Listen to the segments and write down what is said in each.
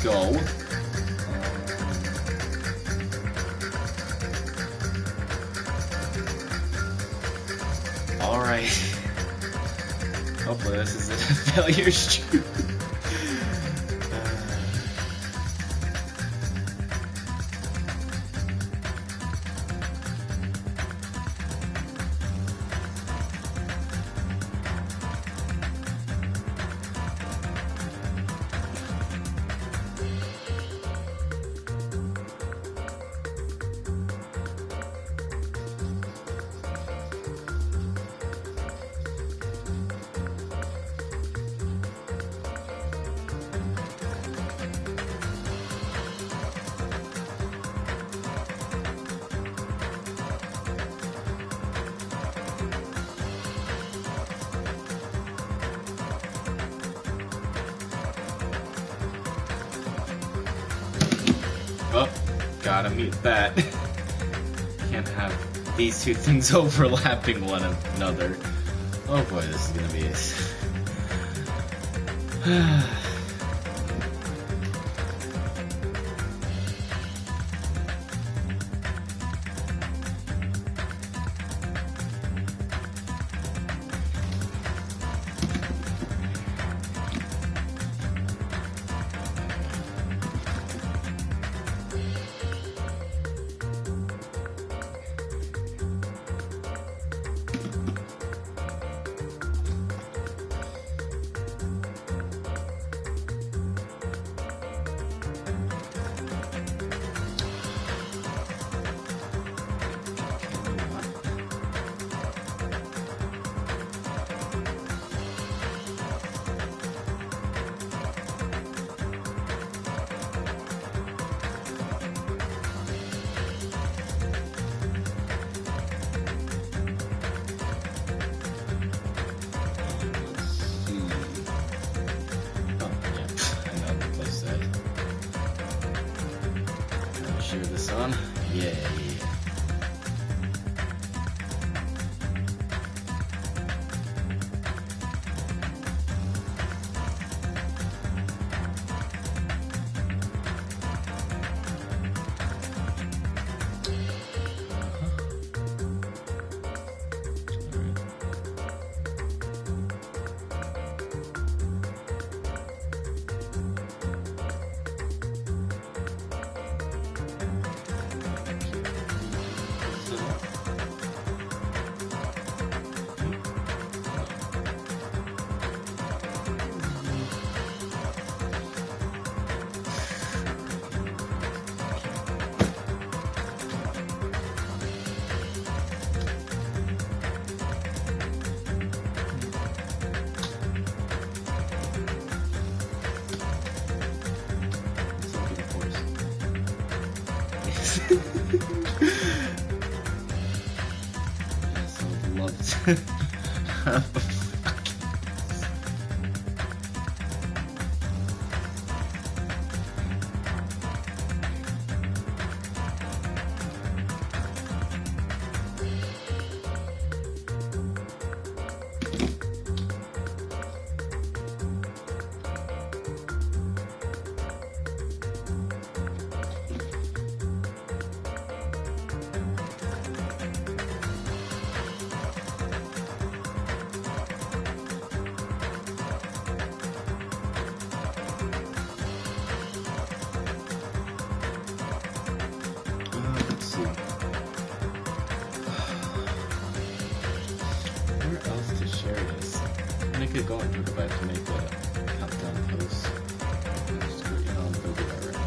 go. Alright. Hopefully this isn't a failure stream. Oh, gotta mute that. Can't have these two things overlapping one another. Oh boy, this is gonna be yeah. Go into it if I have to make a countdown post. Just put it on the video right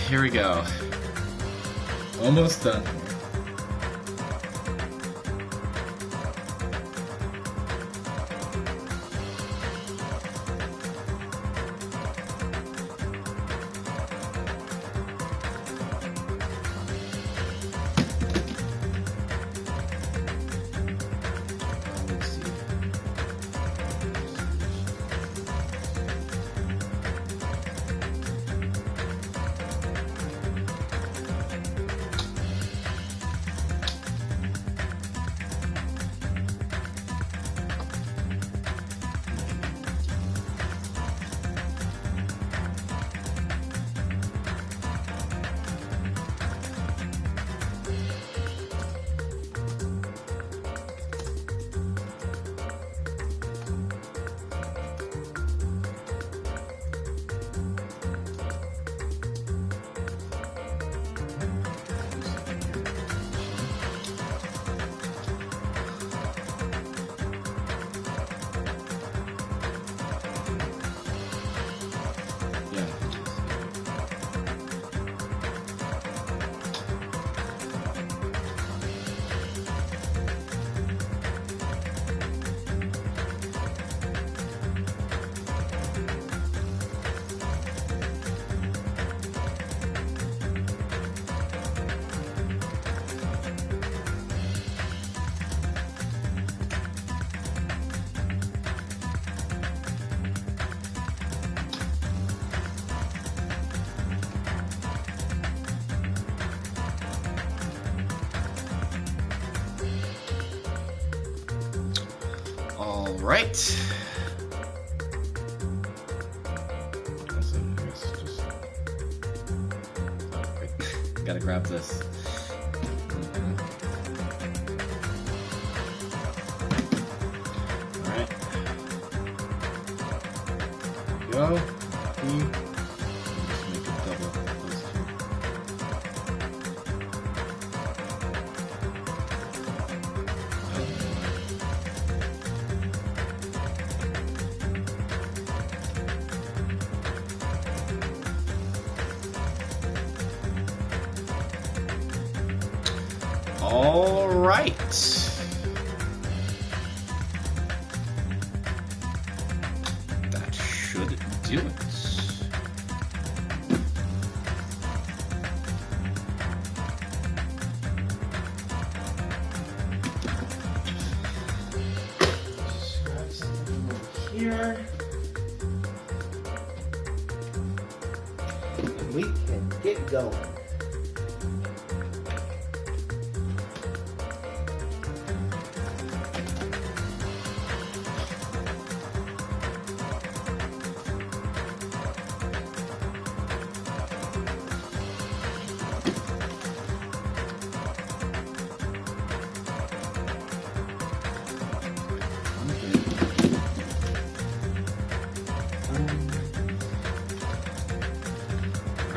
here we go. Almost done. Alright. Gotta grab this. Alright. Go. Just make it double those two. All right. That should do it. Here. And we can get going.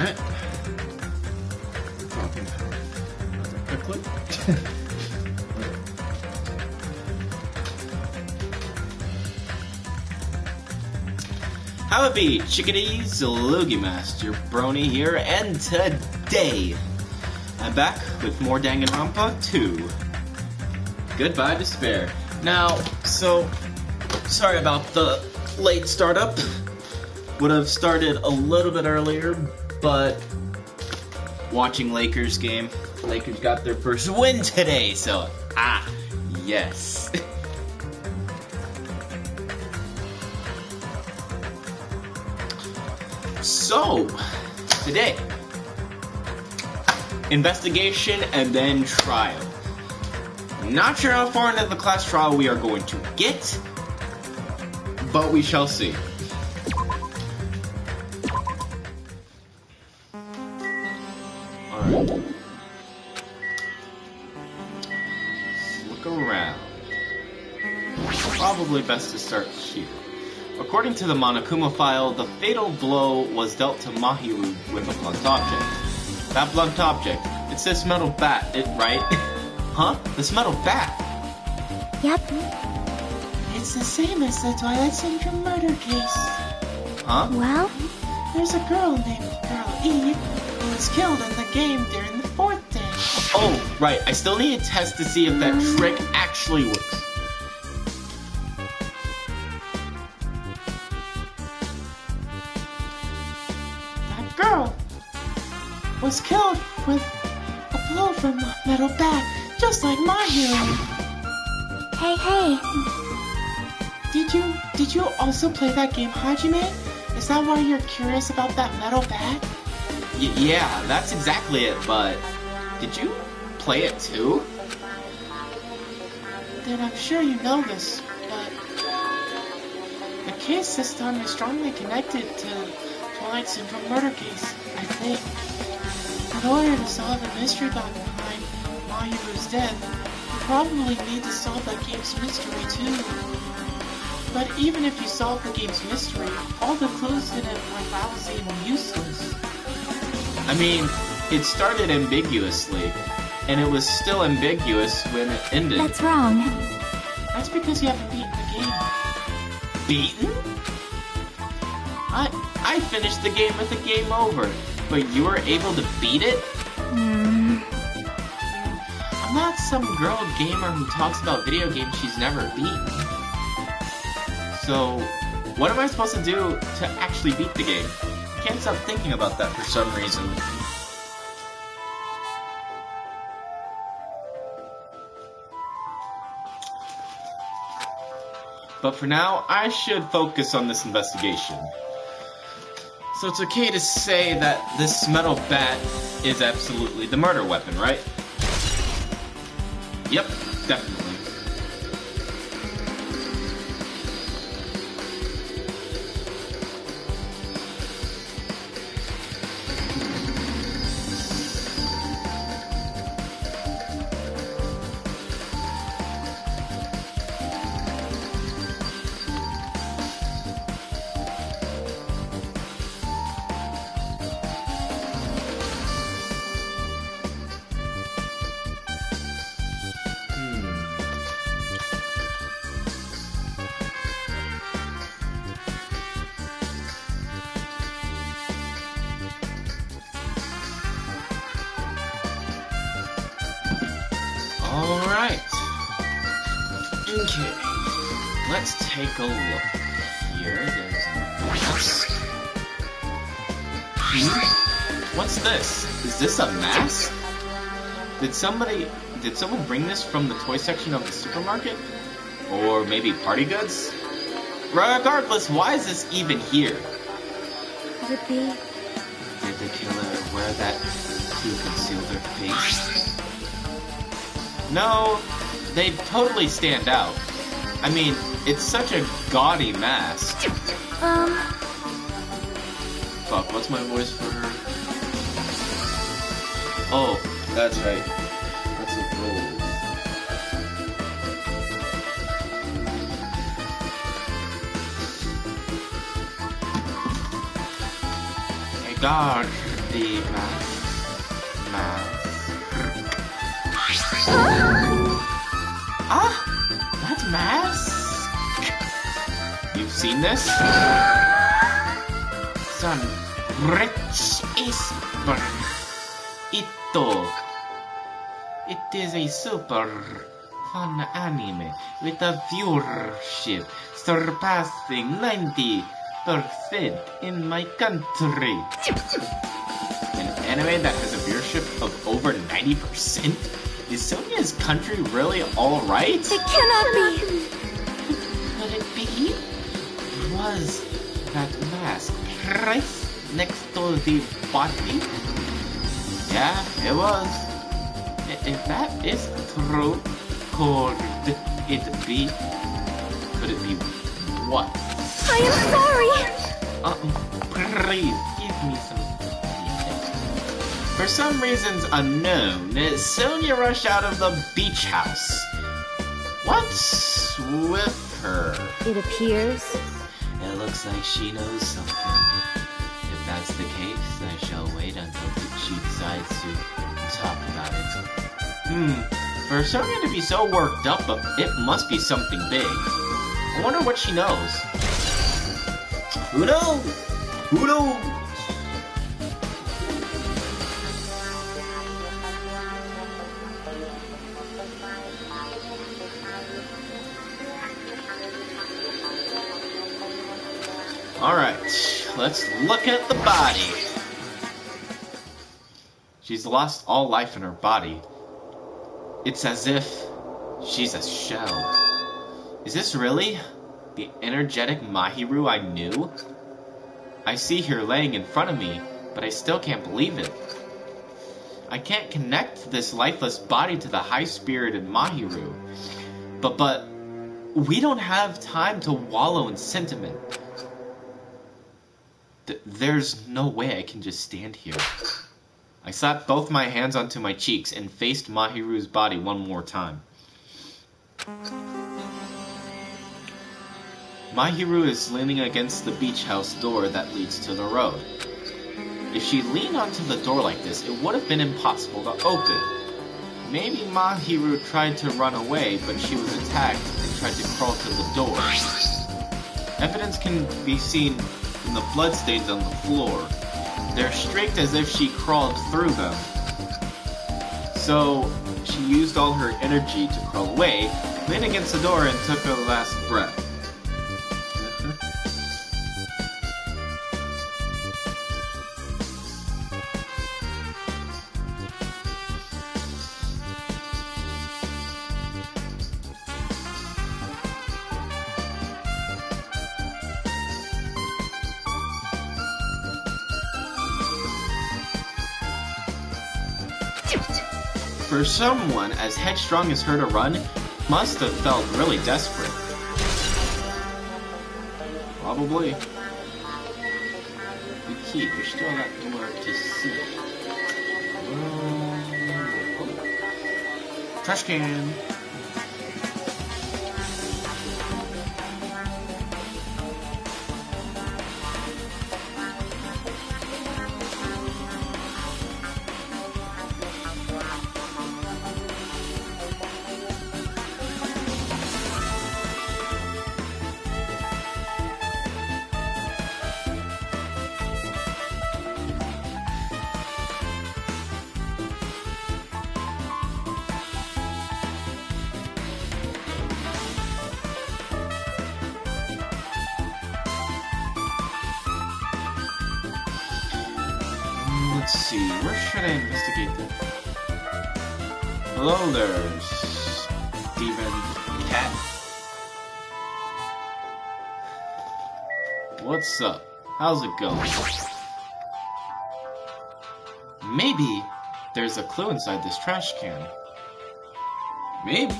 Alright. Dropping power. Quickly. How it be, chickadees? Lugiamaster Brony here, and today I'm back with more Danganronpa 2. Goodbye despair. Now, sorry about the late startup. Would have started a little bit earlier, but watching Lakers game. Lakers got their first win today, so yes. So, today, investigation and then trial. Not sure how far into the class trial we are going to get, but we shall see. Alright. Let's look around. Probably best to start here. According to the Monokuma file, the fatal blow was dealt to Mahiru with a blunt object. That blunt object, it's this metal bat, right? Huh? This metal bat? Yep. It's the same as the Twilight Syndrome murder case. Huh? Well? There's a girl named Girl Eve who was killed in the game during the 4th day. Oh, right. I still need a test to see if that trick actually works. That girl was killed with a blow from a metal bat, just like my hero. Hey. Did you also play that game, Hajime? Is that why you're curious about that metal bat? Yeah, that's exactly it, but did you play it too? Then I'm sure you know this, but the case this time is strongly connected to the Twilight Syndrome murder case, I think. In order to solve the mystery behind Mahiru's death, you probably need to solve that game's mystery too. But even if you solve the game's mystery, all the clues in it were lousy and useless. I mean, it started ambiguously, and it was still ambiguous when it ended. That's wrong. That's because you haven't beaten the game. Beaten? I finished the game with a game over, but you were able to beat it? I'm not some girl gamer who talks about video games she's never beaten. So, what am I supposed to do to actually beat the game? I can't stop thinking about that for some reason. But for now, I should focus on this investigation. So it's okay to say that this metal bat is absolutely the murder weapon, right? Yep, definitely. Alright. Okay. Let's take a look here. There's a mask. What's this? Is this a mask? Did someone bring this from the toy section of the supermarket? Or maybe party goods? Regardless, why is this even here? Could it be? Did the killer wear that to conceal their face? No, they totally stand out. I mean, it's such a gaudy mask. Fuck, what's my voice for her? Oh, that's right. That's a gold. Hey, God, the mask. Ah, that's mask. You've seen this? Son, rich is It is a super fun anime with a viewership surpassing 90% in my country. An anime that has a viewership of over 90%? Is Sonia's country really alright? It cannot be! Could it be? Was that mask right next to the body? Yeah, it was. If that is true, could it be what? I am sorry! Please, give me some details. For some reasons unknown, Sonia rushed out of the beach house. What's with her? It appears. It looks like she knows something. If that's the case, I shall wait until she decides to talk about it. For Sonia to be so worked up, it must be something big. I wonder what she knows. Who knows? Who knows? Alright, let's look at the body. She's lost all life in her body. It's as if she's a shell. Is this really the energetic Mahiru I knew? I see her laying in front of me, but I still can't believe it. I can't connect this lifeless body to the high-spirited Mahiru. But we don't have time to wallow in sentiment. There's no way I can just stand here. I slapped both my hands onto my cheeks and faced Mahiru's body one more time. Mahiru is leaning against the beach house door that leads to the road. If she leaned onto the door like this, it would have been impossible to open. Maybe Mahiru tried to run away, but she was attacked and tried to crawl to the door. Evidence can be seen in the bloodstains on the floor. They're streaked as if she crawled through them. So, she used all her energy to crawl away, leaned against the door, and took her last breath. For someone as headstrong as her to run, must have felt really desperate. Probably. The key, there's still a lot more to see. Trash can. Let's see, where should I investigate this? Hello there, Steven Cat. What's up? How's it going? Maybe there's a clue inside this trash can. Maybe.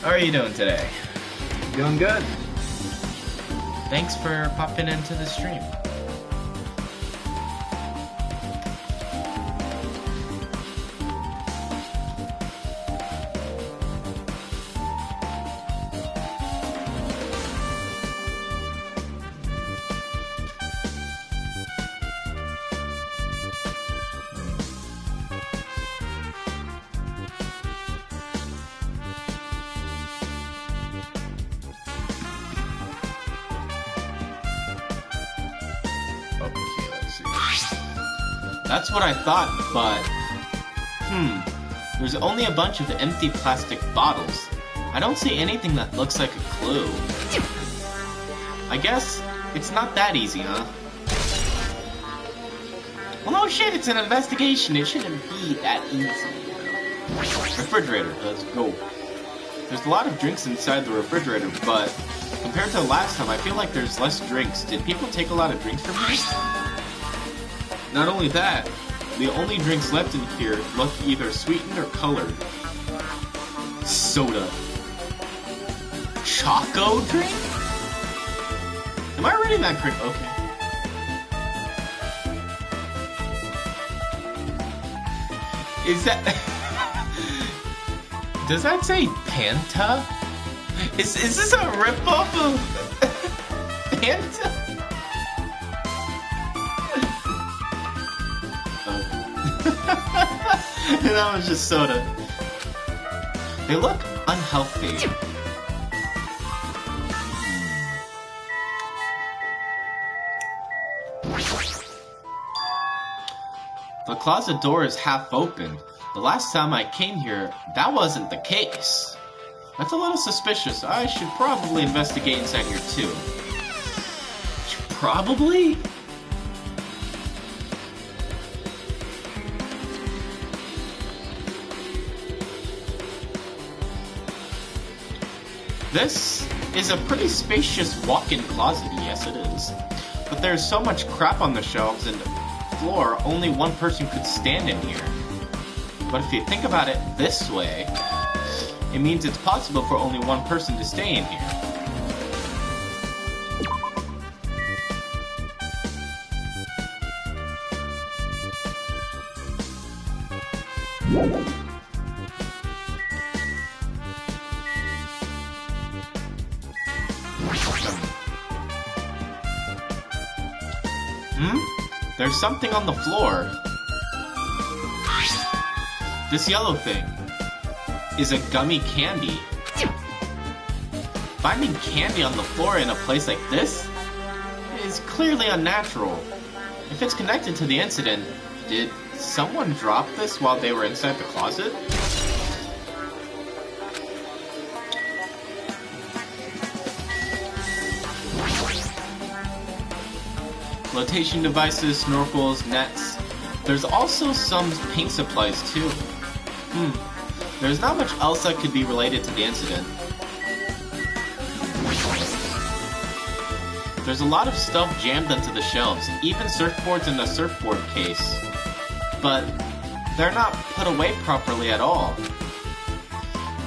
How are you doing today? Doing good. Thanks for popping into the stream. That's what I thought, but... There's only a bunch of empty plastic bottles. I don't see anything that looks like a clue. I guess it's not that easy, huh? Well, no shit, it's an investigation. It shouldn't be that easy. Refrigerator, let's go. There's a lot of drinks inside the refrigerator, but compared to last time, I feel like there's less drinks. Did people take a lot of drinks from here? Not only that, the only drinks left in here look either sweetened or colored. Soda. Choco drink? Am I reading that correct? Okay. Is that... Does that say Panta? Is this a ripoff of Panta? That was just soda. They look unhealthy. The closet door is half open. The last time I came here, that wasn't the case. That's a little suspicious. I should probably investigate inside here too. Probably? This is a pretty spacious walk-in closet, yes it is. But there's so much crap on the shelves and floor, only one person could stand in here. But if you think about it this way, it means it's possible for only one person to stay in here. There's something on the floor. This yellow thing is a gummy candy. Finding candy on the floor in a place like this is clearly unnatural. If it's connected to the incident, did someone drop this while they were inside the closet? Flotation devices, snorkels, nets. There's also some paint supplies too. There's not much else that could be related to the incident. There's a lot of stuff jammed into the shelves, even surfboards in the surfboard case. But they're not put away properly at all.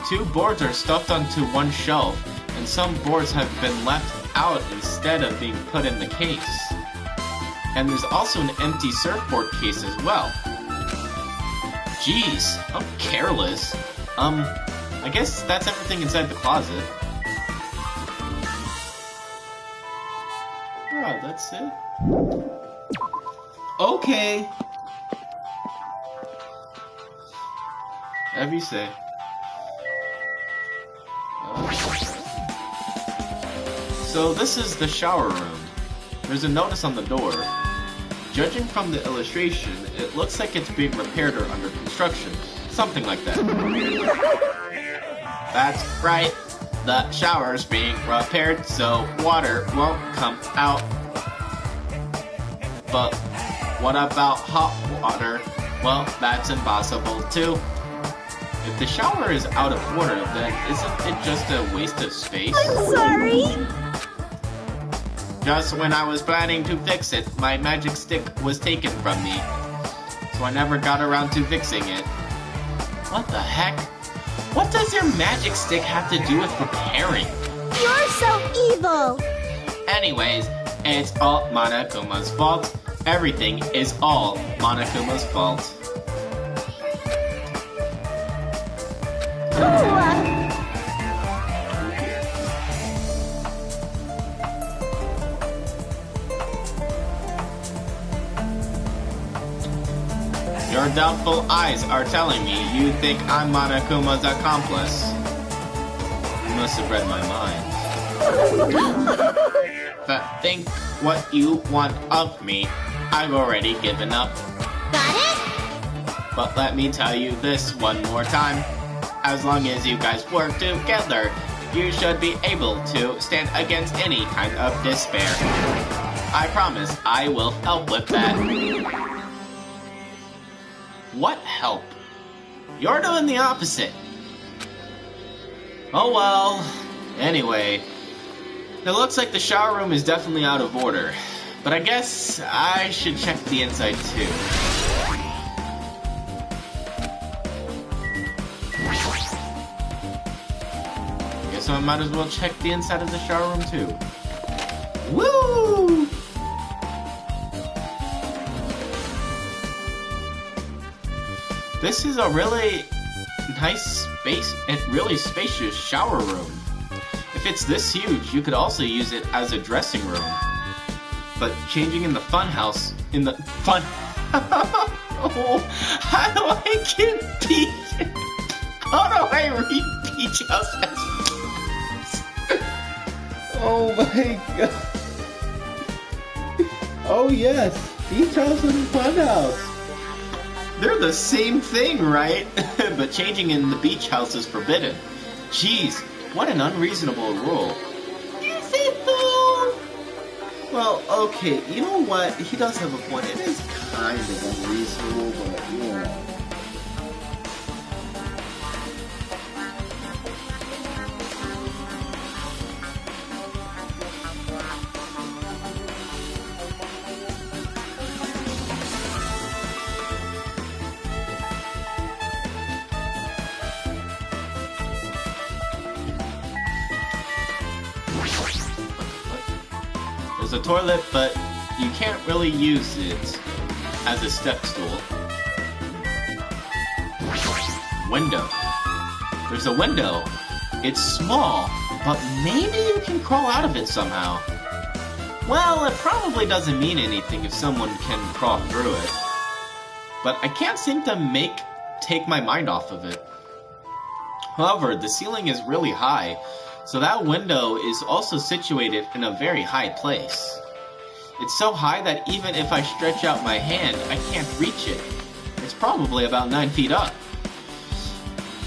2 boards are stuffed onto one shelf, and some boards have been left out instead of being put in the case. And there's also an empty surfboard case as well. Jeez, I'm careless. I guess that's everything inside the closet. Alright, that's it. Okay. Whatever you say. So this is the shower room. There's a notice on the door. Judging from the illustration, it looks like it's being repaired or under construction. Something like that. That's right. The shower's being repaired so water won't come out. But what about hot water? Well, that's impossible too. If the shower is out of order, then isn't it just a waste of space? I'm sorry! Just when I was planning to fix it, my magic stick was taken from me. So I never got around to fixing it. What the heck? What does your magic stick have to do with repairing? You're so evil! Anyways, it's all Monokuma's fault. Everything is all Monokuma's fault. Your doubtful eyes are telling me you think I'm Monokuma's accomplice. You must have read my mind. But think what you want of me. I've already given up. Got it? But let me tell you this one more time. As long as you guys work together, you should be able to stand against any kind of despair. I promise I will help with that. What help? You're doing the opposite. Oh well. Anyway, it looks like the shower room is definitely out of order. But I guess I should check the inside too. Guess I might as well check the inside of the shower room too. Woo! This is a really nice space and really spacious shower room. If it's this huge, you could also use it as a dressing room. But changing in the fun house, oh, how do I get beach? How do I read beach house as oh my god. Oh yes, beach house and fun house. They're the same thing, right? But changing in the beach house is forbidden. Jeez, what an unreasonable rule. Is it though? Well, okay, you know what? He does have a point. It is kind of unreasonable, but yeah. There's a toilet, but you can't really use it as a step stool. Window. There's a window. It's small, but maybe you can crawl out of it somehow. Well, it probably doesn't mean anything if someone can crawl through it. But I can't seem to take my mind off of it. However, the ceiling is really high, so that window is also situated in a very high place. It's so high that even if I stretch out my hand, I can't reach it. It's probably about 9 feet up.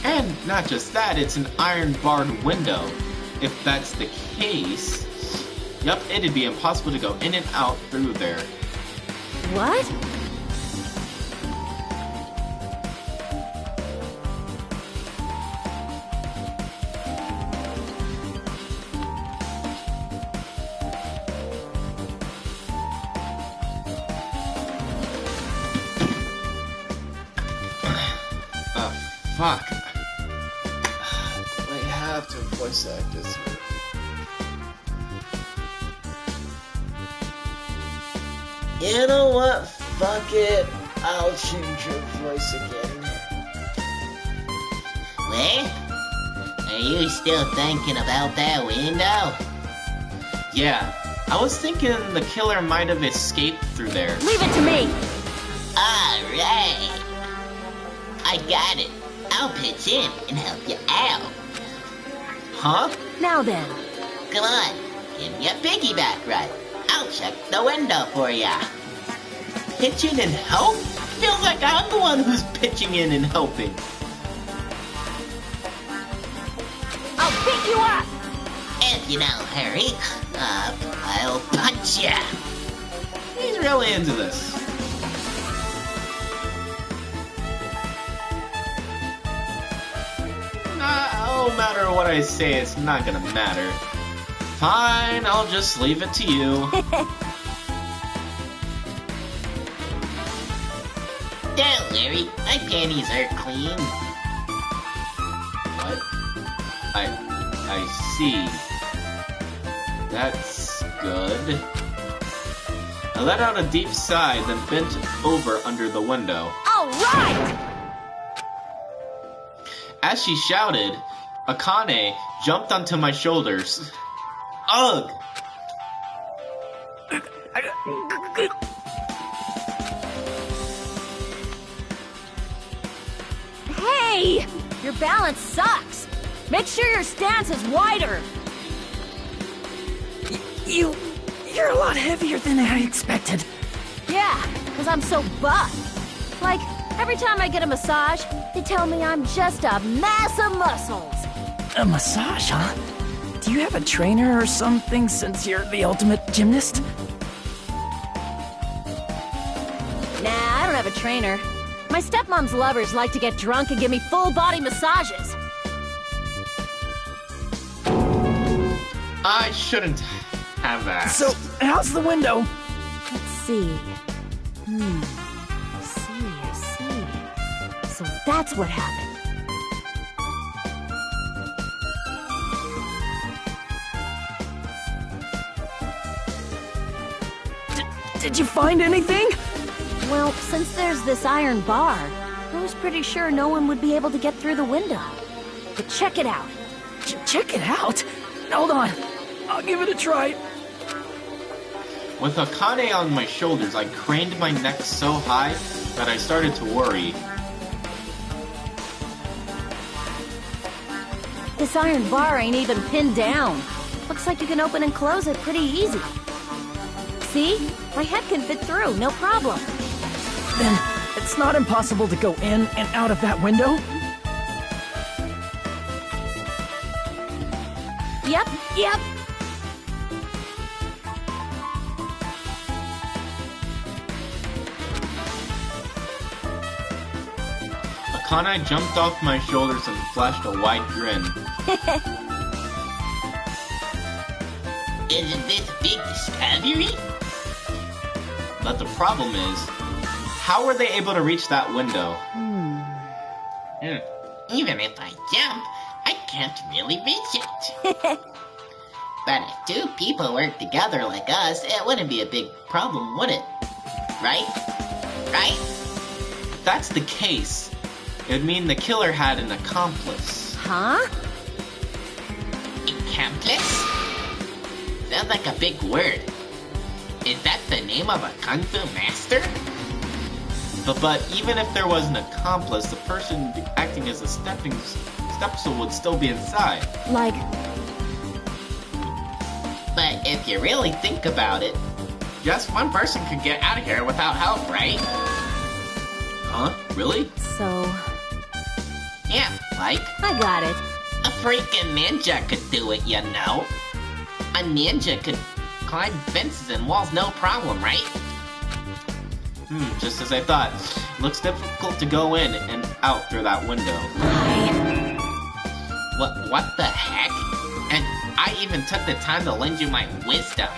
And not just that, it's an iron-barred window. If that's the case, yup, it'd be impossible to go in and out through there. What? Fuck. I have to voice act this here. You know what? Fuck it. I'll change your voice again. What? Are you still thinking about that window? Yeah, I was thinking the killer might have escaped through there. Leave it to me! Alright. I got it. I'll pitch in and help you out. Huh? Now then. Come on, give me a piggyback ride. I'll check the window for ya. pitch in and help? Feels like I'm the one who's pitching in and helping. I'll pick you up! If you don't hurry up, I'll punch ya. He's really into this. No matter what I say, it's not gonna matter. Fine, I'll just leave it to you. Don't worry, my panties are clean. What? I see. That's good. I let out a deep sigh, then bent over under the window. All right! As she shouted, Akane jumped onto my shoulders. Ugh! Hey! Your balance sucks! Make sure your stance is wider! You're a lot heavier than I expected. Yeah, because I'm so buff. Like, every time I get a massage, they tell me I'm just a mass of muscles. A massage, huh? Do you have a trainer or something since you're the ultimate gymnast? Nah, I don't have a trainer. My stepmom's lovers like to get drunk and give me full-body massages. I shouldn't have that. So, how's the window? Let's see. I see. So that's what happened. Did you find anything? Well, since there's this iron bar, I was pretty sure no one would be able to get through the window. But check it out. Check it out. Hold on. I'll give it a try. With Akane on my shoulders, I craned my neck so high that I started to worry. This iron bar ain't even pinned down. Looks like you can open and close it pretty easy. See? My head can fit through, no problem. Then, it's not impossible to go in and out of that window? Yep. Akane jumped off my shoulders and flashed a wide grin. Isn't this a big discovery? But the problem is, how were they able to reach that window? Even if I jump, I can't really reach it. But if two people work together like us, it wouldn't be a big problem, would it? Right? Right? If that's the case, it would mean the killer had an accomplice. Huh? Accomplice? Sounds like a big word. Is that the name of a kung fu master? But even if there was an accomplice, the person acting as a stepstool would still be inside. Like, But if you really think about it, just one person could get out of here without help, right? Huh? Really? so... Yeah, like I got it. a freaking ninja could do it, you know. A ninja could climb fences and walls no problem, right? Just as I thought. Looks difficult to go in and out through that window. What the heck? And I even took the time to lend you my wisdom.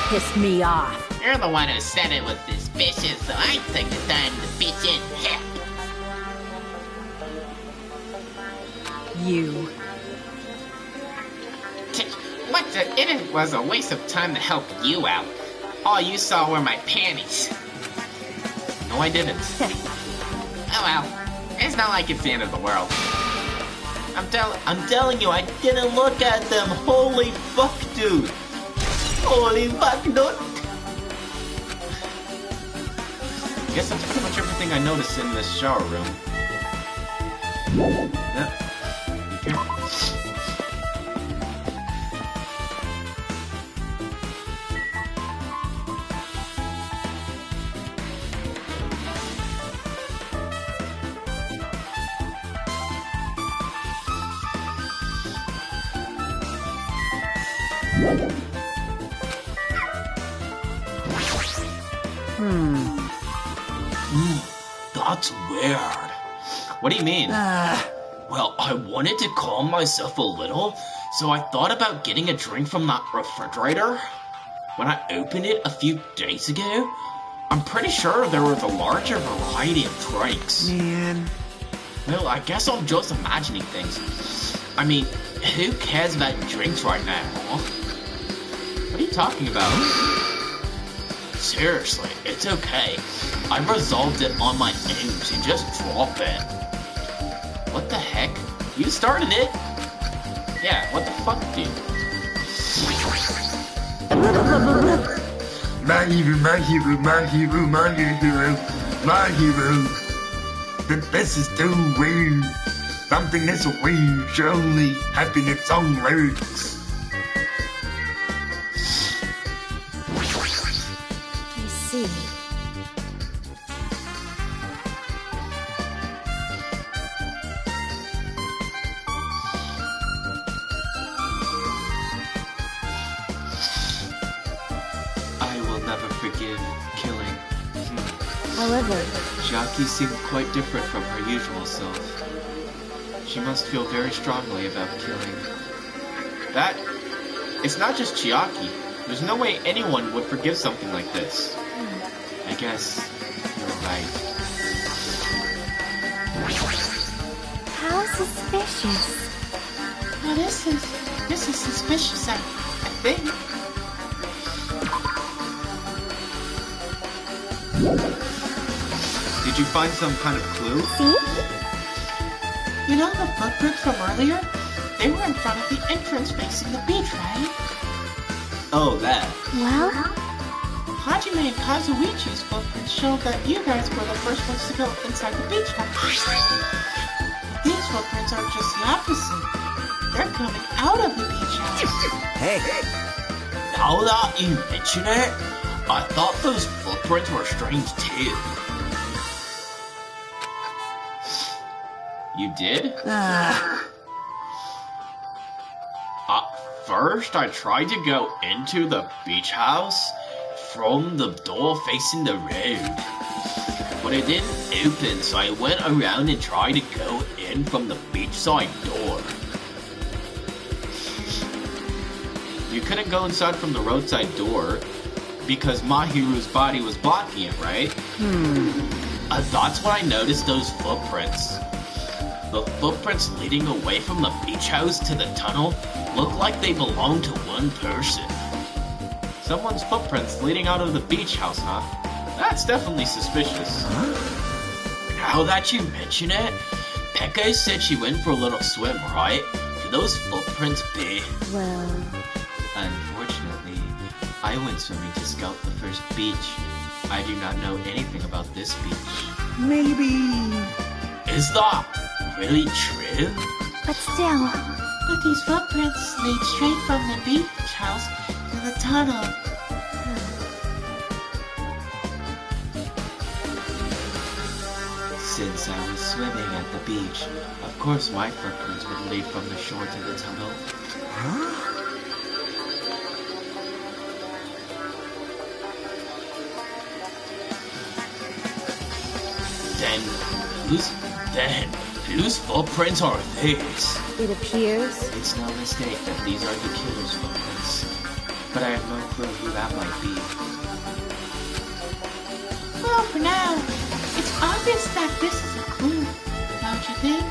Pissed me off. You're the one who said it was suspicious, so I took the time to pitch in help. You. It was a waste of time to help you out. All you saw were my panties. No, I didn't. Oh well, it's not like it's the end of the world. I'm telling you, I didn't look at them. Holy fuck, dude. Holy fuck, dude. Guess that's pretty much everything I noticed in this shower room. Yep. That's weird. What do you mean? Well, I wanted to calm myself a little, so I thought about getting a drink from that refrigerator. When I opened it a few days ago, I'm pretty sure there was a larger variety of drinks. Man. Well, I guess I'm just imagining things. I mean, who cares about drinks right now? What are you talking about? Seriously, it's okay. I resolved it on my own, so just drop it. What the heck? You started it? Yeah, what the fuck, dude? My hero, my hero, my hero, my hero, my hero. This is too weird. Something that's weird surely having its own lyrics. I see. I will never forgive killing. However, Chiaki seemed quite different from her usual self. She must feel very strongly about killing. That... It's not just Chiaki. There's no way anyone would forgive something like this. I guess you're right. how suspicious. Well, this is suspicious, I think. Did you find some kind of clue? See? You know the footprints from earlier? They were in front of the entrance facing the beach, right? Oh, that. Well, Hajime and Kazuichi's footprints showed that you guys were the first ones to go inside the beach house. These footprints are just the opposite. They're coming out of the beach house. Hey, Now that you mention it, I thought those footprints were strange too. You did? First, I tried to go into the beach house from the door facing the road. But it didn't open, so I went around and tried to go in from the beachside door. You couldn't go inside from the roadside door because Mahiru's body was blocking it, right? That's when I noticed those footprints. The footprints leading away from the beach house to the tunnel look like they belong to one person. Someone's footprints leading out of the beach house, huh? That's definitely suspicious. Now that you mention it, Pekka said she went for a little swim, right? Could those footprints be? well, Unfortunately, I went swimming to scout the first beach. I do not know anything about this beach. maybe. Is that really true? but still, But these footprints lead straight from the beach house to the tunnel. Since I was swimming at the beach, of course my footprints would lead from the shore to the tunnel. Then whose footprints are these? it appears. It's no mistake that these are the killer's footprints, but I have no clue who that might be. Well, for now, it's obvious that this is a clue, don't you think?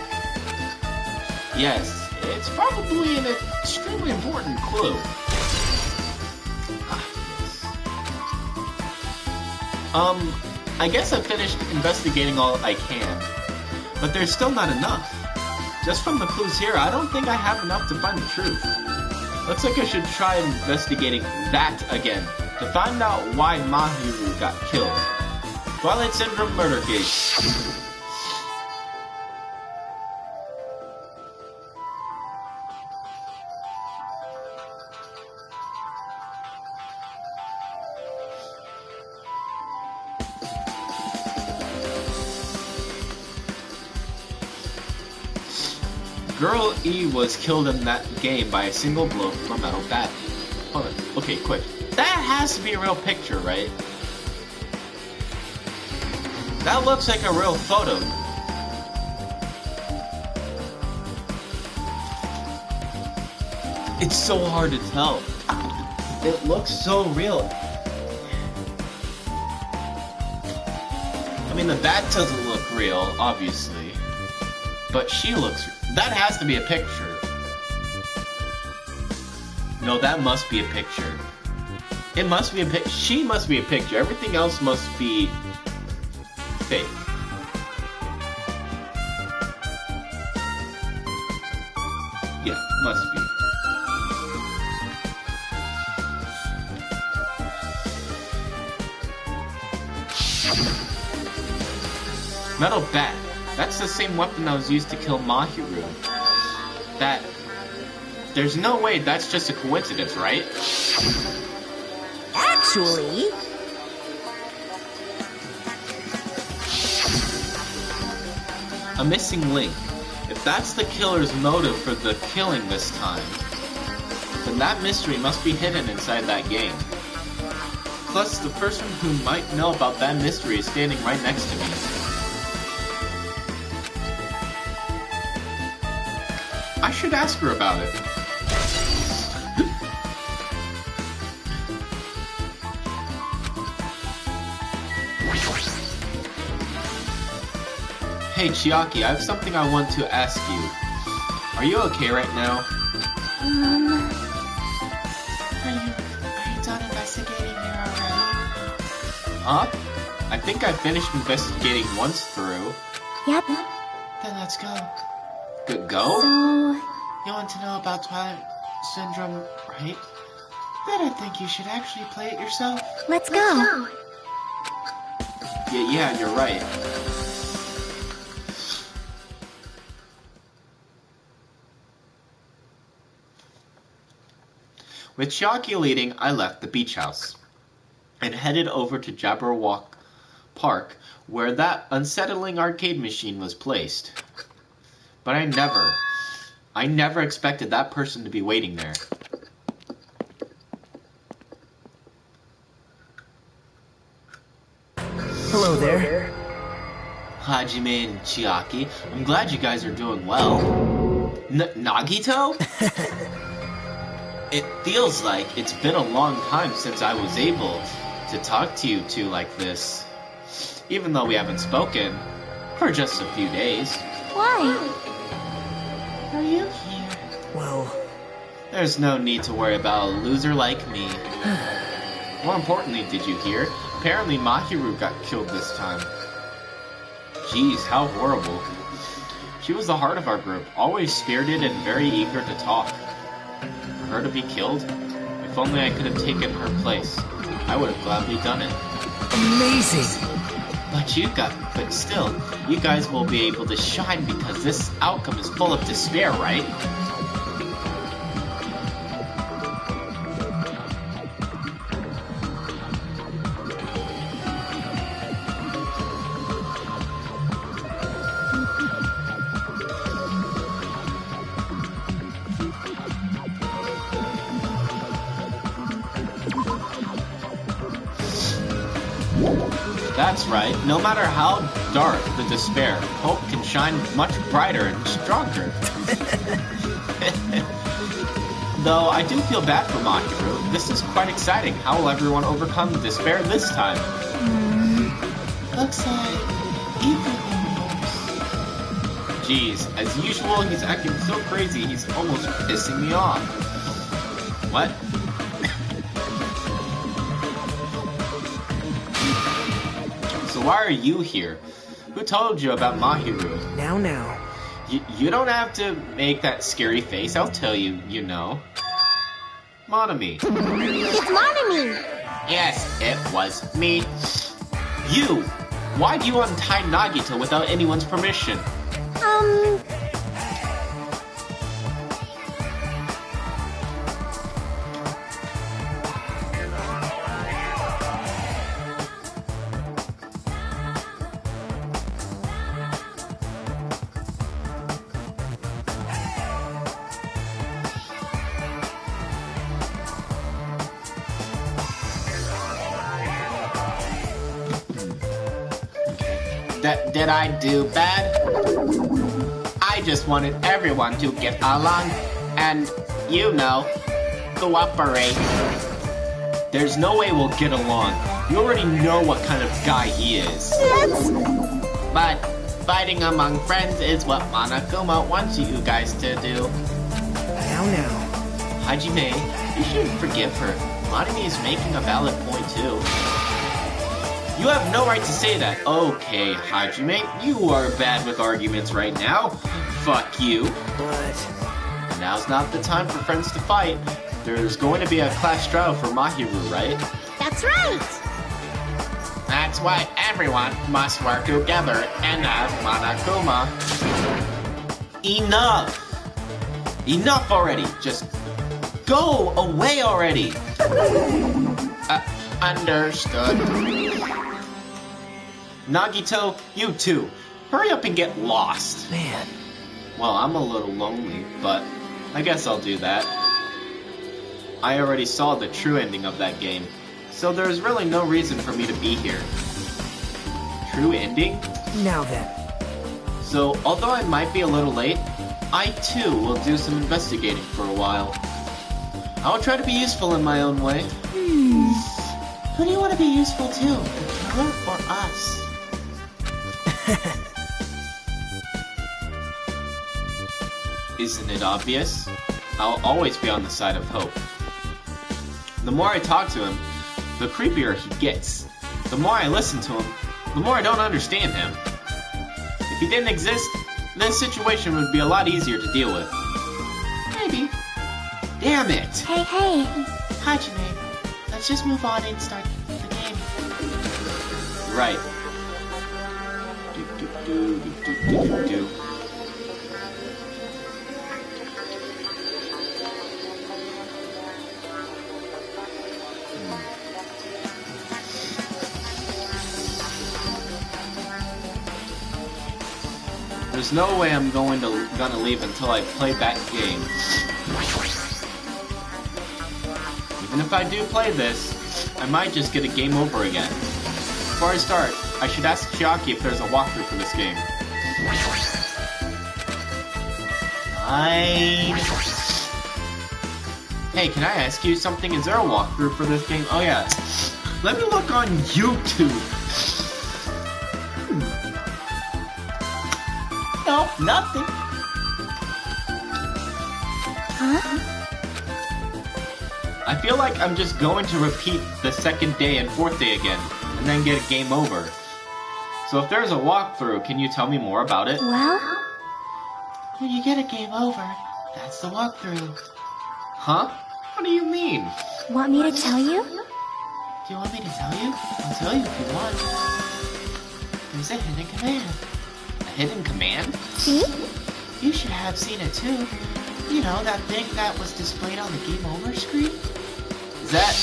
Yes, it's probably an extremely important clue. I guess I finished investigating all I can, but there's still not enough. Just from the clues here, I don't think I have enough to find the truth. Looks like I should try investigating that again, to find out why Mahiru got killed. Twilight Syndrome murder case. Girl E was killed in that game by a single blow from a metal bat. Hold on. Okay, quick. That has to be a real picture, right? That looks like a real photo. It's so hard to tell. It looks so real. I mean, the bat doesn't look real, obviously. But she looks... That has to be a picture. No, that must be a picture. It must be a picture. She must be a picture. Everything else must be... fake. Yeah, must be. Metal bat. That's the same weapon that was used to kill Mahiru. That... There's no way that's just a coincidence, right? Actually... A missing link. If that's the killer's motive for the killing this time, then that mystery must be hidden inside that game. Plus, the person who might know about that mystery is standing right next to me. I should ask her about it. Hey Chiaki, I have something I want to ask you. Are you okay right now? Are you done investigating here already? Huh? I think I finished investigating once through. Yep. Then let's go. Go? So... You want to know about Twilight Syndrome, right? Then I think you should actually play it yourself. Let's go. Yeah, you're right. With Chiaki leading, I left the beach house and headed over to Jabberwock Park, where that unsettling arcade machine was placed. But I never expected that person to be waiting there. Hello there. Hajime and Chiaki, I'm glad you guys are doing well. Nagito? It feels like it's been a long time since I was able to talk to you two like this. Even though we haven't spoken for just a few days. Why? Are you here? Well, There's no need to worry about a loser like me. More importantly, did you hear? Apparently Mahiru got killed this time. Jeez, how horrible. She was the heart of our group, always spirited and very eager to talk. For her to be killed? If only I could have taken her place. I would have gladly done it. amazing. But still, you guys will be able to shine because this outcome is full of despair, right? That's right. No matter how dark the despair, hope can shine much brighter and stronger. Though I do feel bad for Mahiru. This is quite exciting. How will everyone overcome the despair this time? Looks like Ethan knows. Jeez, as usual, he's acting so crazy, he's almost pissing me off. What? So why are you here? Who told you about Mahiru? Now. You don't have to make that scary face, I'll tell you, you know. Monami. It's Monami! Yes, it was me. You! Why'd you untie Nagito without anyone's permission? Did I do bad? I just wanted everyone to get along and, cooperate. There's no way we'll get along. You already know what kind of guy he is. But fighting among friends is what Monokuma wants you guys to do. Now. Hajime, you shouldn't forgive her. Monami is making a valid point too. You have no right to say that. Okay, Hajime, you are bad with arguments right now. Fuck you. But... Now's not the time for friends to fight. There's going to be a class trial for Mahiru, right? That's right! That's why everyone must work together and as Monokuma. Enough! Enough already! Just go away already! Understood. Nagito, you too. Hurry up and get lost. Man. Well, I'm a little lonely, but I guess I'll do that. I already saw the true ending of that game, so there's really no reason for me to be here. True ending? Now then. So, although I might be a little late, I too will do some investigating for a while. I'll try to be useful in my own way. Who do you want to be useful to? The killer or us? Isn't it obvious? I'll always be on the side of hope. The more I talk to him, the creepier he gets. The more I listen to him, the more I don't understand him. If he didn't exist, this situation would be a lot easier to deal with. Maybe. Damn it! Hey. Hajime, let's just move on and start the game. Right. Do. There's no way I'm gonna leave until I play that game. Even if I do play this, I might just get a game over again. Before I start, I should ask Chiaki if there's a walkthrough for this game. Fine. Hey, can I ask you something? Is there a walkthrough for this game? Oh yeah. Let me look on YouTube. No, nothing. Huh? I feel like I'm just going to repeat the second day and fourth day again, and then get a game over. So if there's a walkthrough, can you tell me more about it? Well? When you get a game over, that's the walkthrough. Huh? What do you mean? Want me to tell you? Do you want me to tell you? I'll tell you if you want. There's a hidden command. A hidden command? See? You should have seen it too. You know, that thing that was displayed on the game over screen? Is that...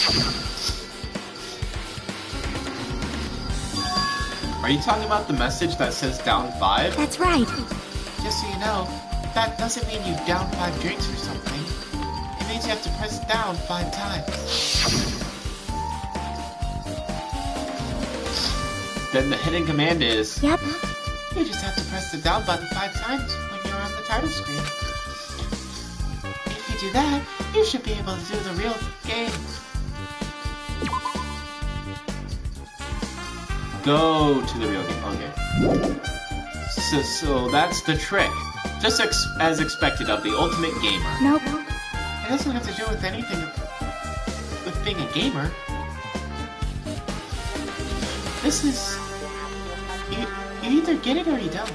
Are you talking about the message that says down 5? That's right. Just so you know, that doesn't mean you down 5 drinks or something. It means you have to press down 5 times. Then the hidden command is... Yep. You just have to press the down button 5 times when you're on the title screen. If you do that, you should be able to do the real game. Go to the real game. Okay. So that's the trick. Just as expected of the ultimate gamer. Nope. It doesn't have to do with anything with being a gamer. This is... You either get it or you don't.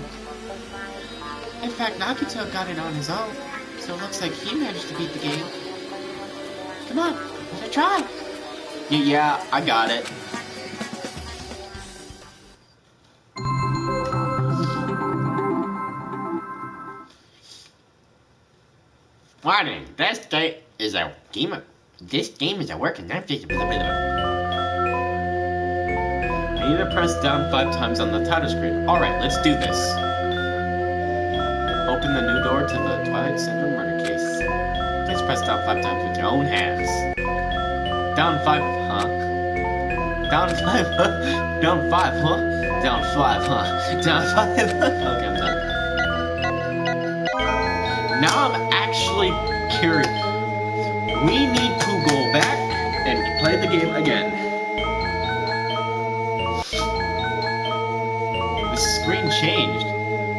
In fact, Nagito got it on his own, so it looks like he managed to beat the game. Come on, let it try. Yeah, I got it. Warning, this game is a work and not just blah, blah, blah. I need to press down 5 times on the title screen. Alright, let's do this. Open the new door to the Twilight Center murder case. Please press down 5 times with your own hands. Down 5, huh? Down 5, huh? Down 5, huh? Down 5, huh? Down 5, okay, I'm done. Now I'm actually curious. We need to go back and play the game again. The screen changed.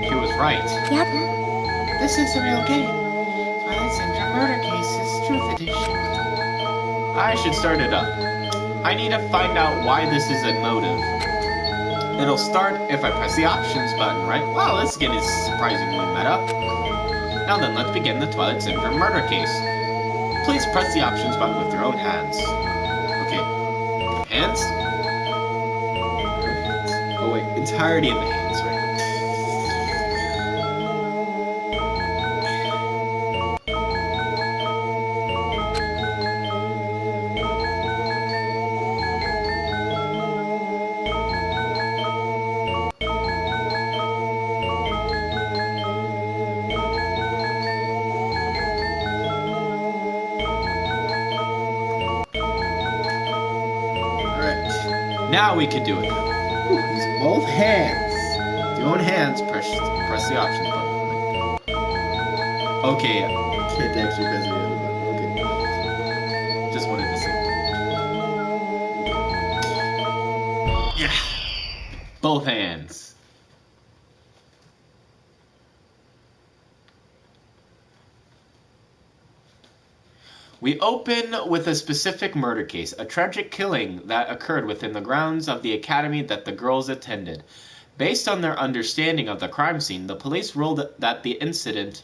She was right. Yep. This is the real game. Twilight Syndrome Murder Cases Truth Edition. I should start it up. I need to find out why this is a motive. It'll start if I press the options button, right? Wow, this game is surprisingly meta. Now then, let's begin the Twilight Syndrome murder case. Please press the options button with your own hands. Okay. Hands? Oh wait, entirety of the hands, right? Now we can do it. Use both hands. With your own hands, press the options button. Okay, can't actually press the other button. Okay. Just wanted to see. Yeah. Both hands. We open with a specific murder case, a tragic killing that occurred within the grounds of the academy that the girls attended. Based on their understanding of the crime scene, the police ruled that the incident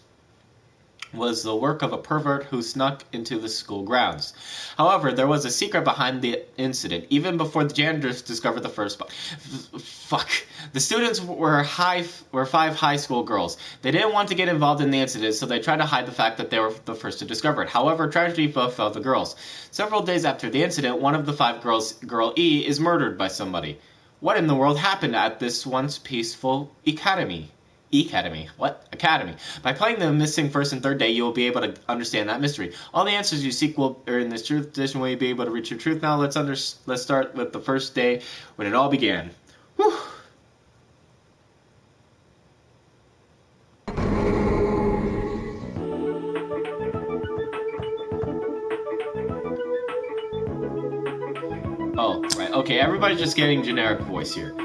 was the work of a pervert who snuck into the school grounds. However, there was a secret behind the incident. Even before the janitors discovered the first fuck. The students were 5 high school girls. They didn't want to get involved in the incident, so they tried to hide the fact that they were the first to discover it. However, tragedy befell the girls. Several days after the incident, one of the 5 girls, girl E, is murdered by somebody. What in the world happened at this once peaceful academy? Academy. By playing the missing first and third day, you will be able to understand that mystery. All the answers you seek are in this truth edition. Will you be able to reach your truth? Now let's start with the first day when it all began. Whew. Oh, right. Okay, everybody's just getting generic voice here.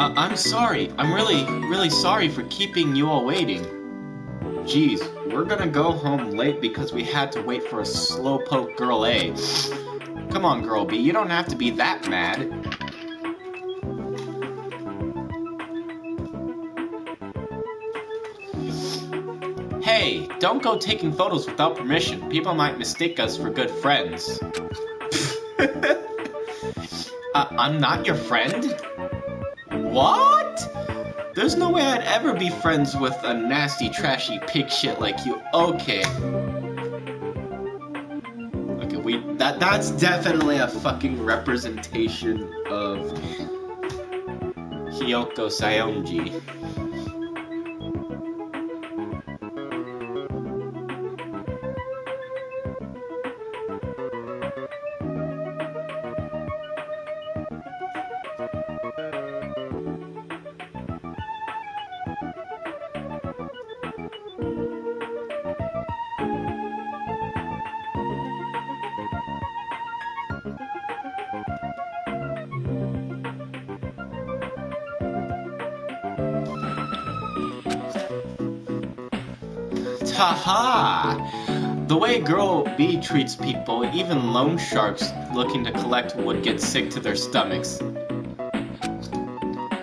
I'm sorry. I'm really sorry for keeping you all waiting. Jeez, we're gonna go home late because we had to wait for a slowpoke girl A. Come on, girl B, you don't have to be that mad. Hey, don't go taking photos without permission. People might mistake us for good friends. I'm not your friend? What? There's no way I'd ever be friends with a nasty, trashy pig shit like you. Okay. Okay, that's definitely a fucking representation of Hyoko Sayonji. Haha! The way Girl B treats people, even loan sharks looking to collect would get sick to their stomachs.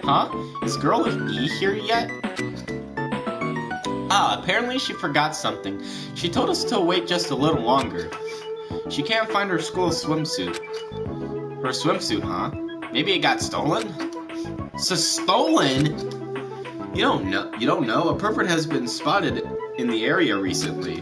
Huh? Is Girl E here yet? Ah, apparently she forgot something. She told us to wait just a little longer. She can't find her school swimsuit. Her swimsuit, huh? Maybe it got stolen? Stolen? You don't know. A pervert has been spotted in the area recently.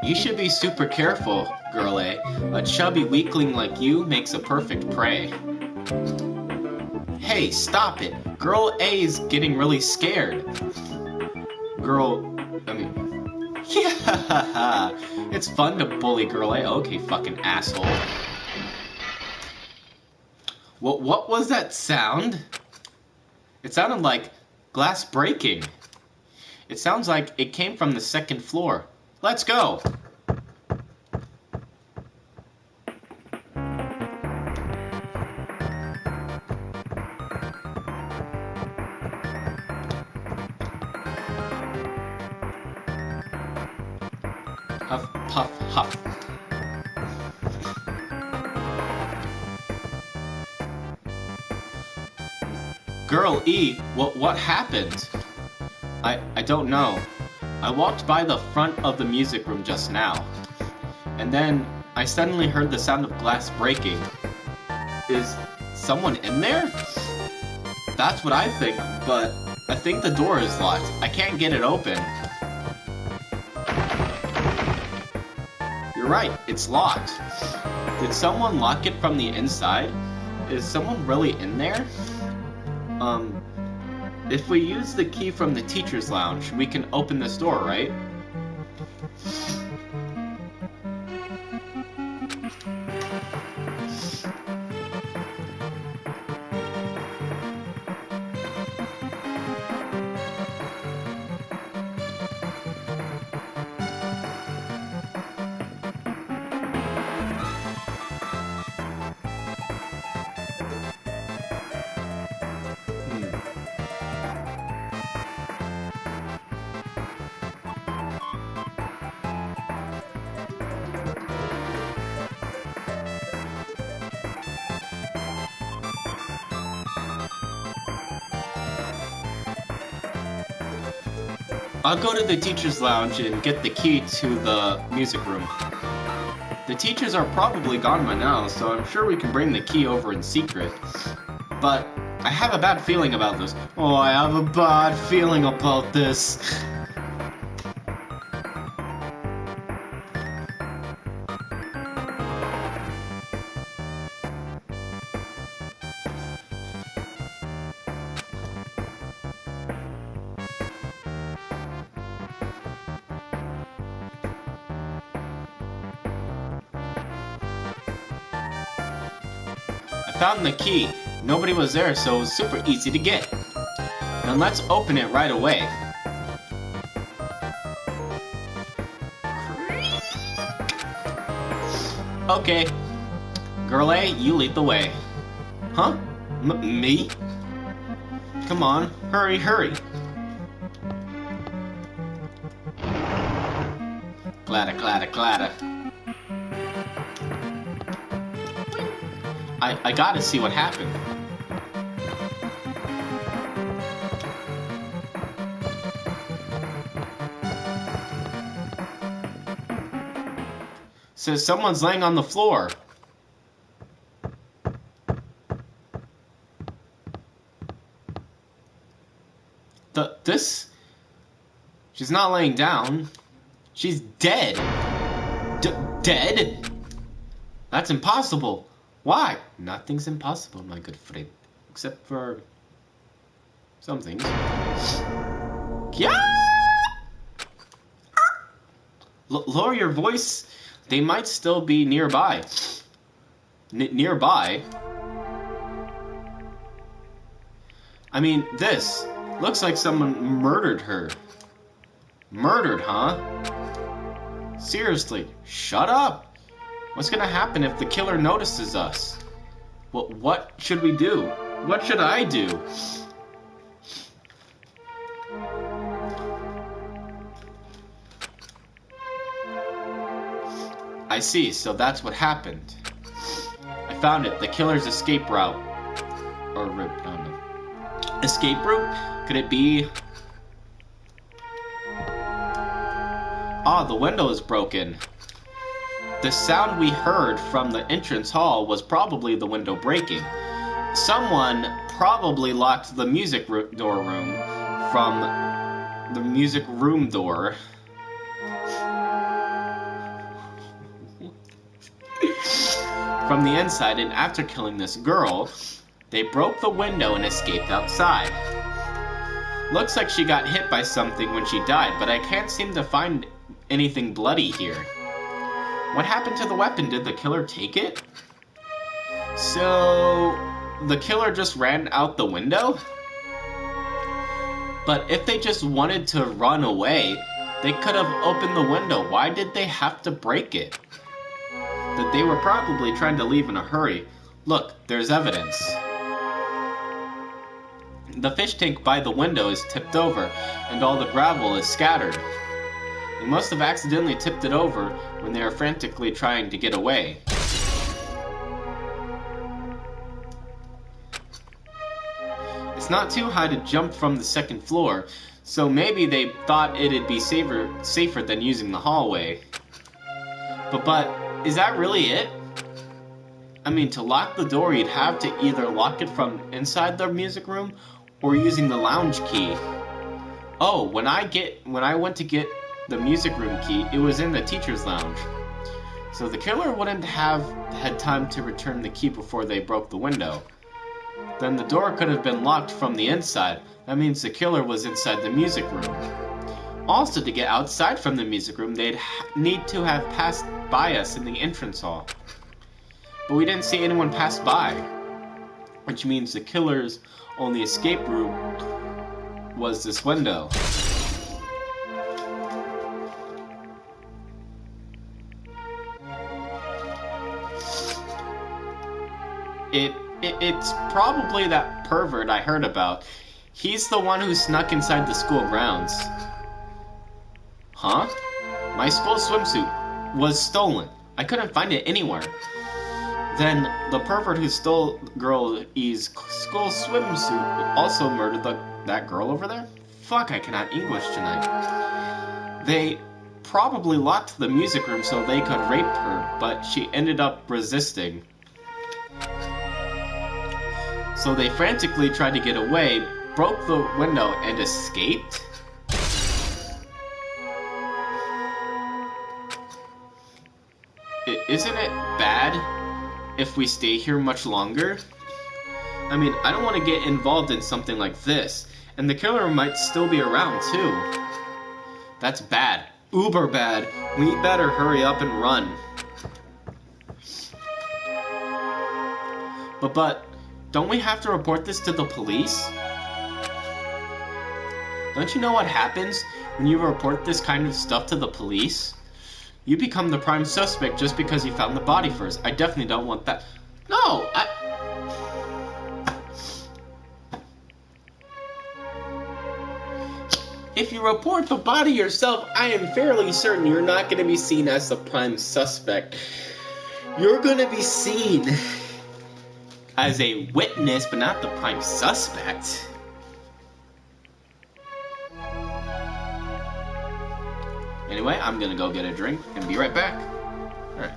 You should be super careful, Girl A. A chubby weakling like you makes a perfect prey. Hey, stop it. Girl A's getting really scared. Yeah, it's fun to bully Girl A. Okay, fucking asshole. What was that sound? It sounded like glass breaking. It sounds like it came from the second floor. Let's go! Huff, puff, huff. Girl E, what happened? I don't know. I walked by the front of the music room just now, and then I suddenly heard the sound of glass breaking. Is someone in there? That's what I think, but I think the door is locked. I can't get it open. You're right, it's locked. Did someone lock it from the inside? Is someone really in there? If we use the key from the teacher's lounge, we can open this door, right? I'll go to the teacher's lounge and get the key to the music room. The teachers are probably gone by now, so I'm sure we can bring the key over in secret. But I have a bad feeling about this. Oh, I have a bad feeling about this. I found the key. Nobody was there, so it was super easy to get. Now let's open it right away. Okay. Girl A, you lead the way. Huh? Me? Come on, hurry, hurry. Clatter, clatter, clatter. I gotta see what happened. Says someone's laying on the floor. She's not laying down. She's dead. Dead? That's impossible. Why? Nothing's impossible, my good friend. Except for some things. Yeah! Lower your voice. They might still be nearby. Nearby? I mean, this looks like someone murdered her. Murdered, huh? Seriously, shut up! What's gonna happen if the killer notices us? What should we do? What should I do? I see, so that's what happened. I found it, the killer's escape route. Or route, I don't know. Escape route? Could it be... Ah, the window is broken. The sound we heard from the entrance hall was probably the window breaking. Someone probably locked the music door room from the music room door. From the inside, and after killing this girl, they broke the window and escaped outside. Looks like she got hit by something when she died, but I can't seem to find anything bloody here. What happened to the weapon? Did the killer take it? So, the killer just ran out the window? But if they just wanted to run away, they could have opened the window. Why did they have to break it? That they were probably trying to leave in a hurry. Look, there's evidence. The fish tank by the window is tipped over, and all the gravel is scattered. They must have accidentally tipped it over when they were frantically trying to get away. It's not too high to jump from the second floor, so maybe they thought it'd be safer than using the hallway. But is that really it? I mean, to lock the door, you'd have to either lock it from inside the music room or using the lounge key. Oh, when I went to get the music room key, it was in the teacher's lounge. So the killer wouldn't have had time to return the key before they broke the window. Then the door could have been locked from the inside. That means the killer was inside the music room. Also, to get outside from the music room, they'd need to have passed by us in the entrance hall. But we didn't see anyone pass by, which means the killer's only escape route was this window. It's probably that pervert I heard about. He's the one who snuck inside the school grounds. Huh? My school swimsuit was stolen. I couldn't find it anywhere. Then the pervert who stole girl E's school swimsuit also murdered that girl over there? Fuck, I cannot English tonight. They probably locked the music room so they could rape her, but she ended up resisting. So they frantically tried to get away, broke the window, and escaped? Isn't it bad if we stay here much longer? I mean, I don't want to get involved in something like this, and the killer might still be around too. That's bad. Uber bad. We better hurry up and run. But, don't we have to report this to the police? Don't you know what happens when you report this kind of stuff to the police? You become the prime suspect just because you found the body first. I definitely don't want that. No, If you report the body yourself, I am fairly certain you're not going to be seen as the prime suspect. You're going to be seen as a witness, but not the prime suspect. Anyway, I'm gonna go get a drink and be right back. Alright.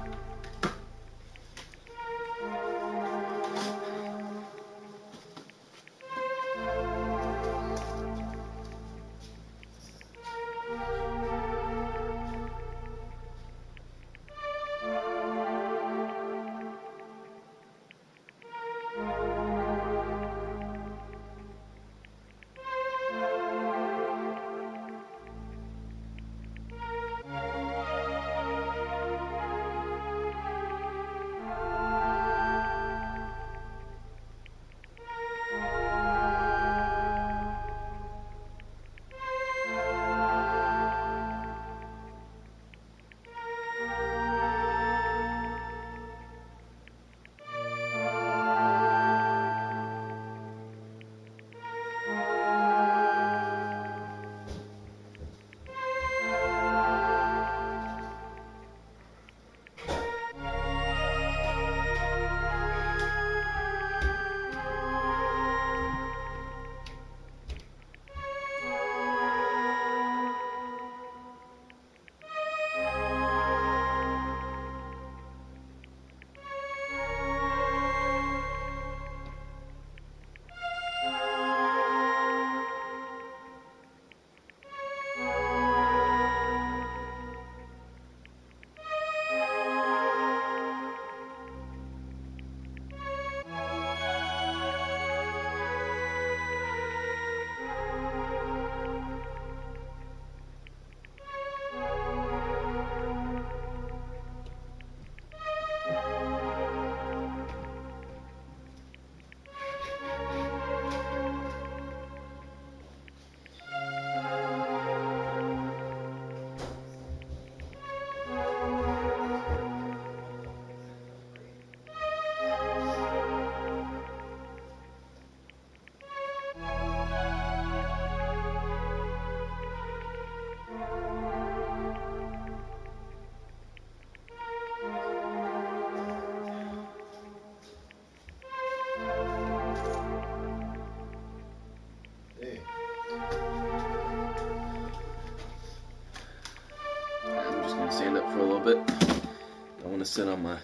sit on my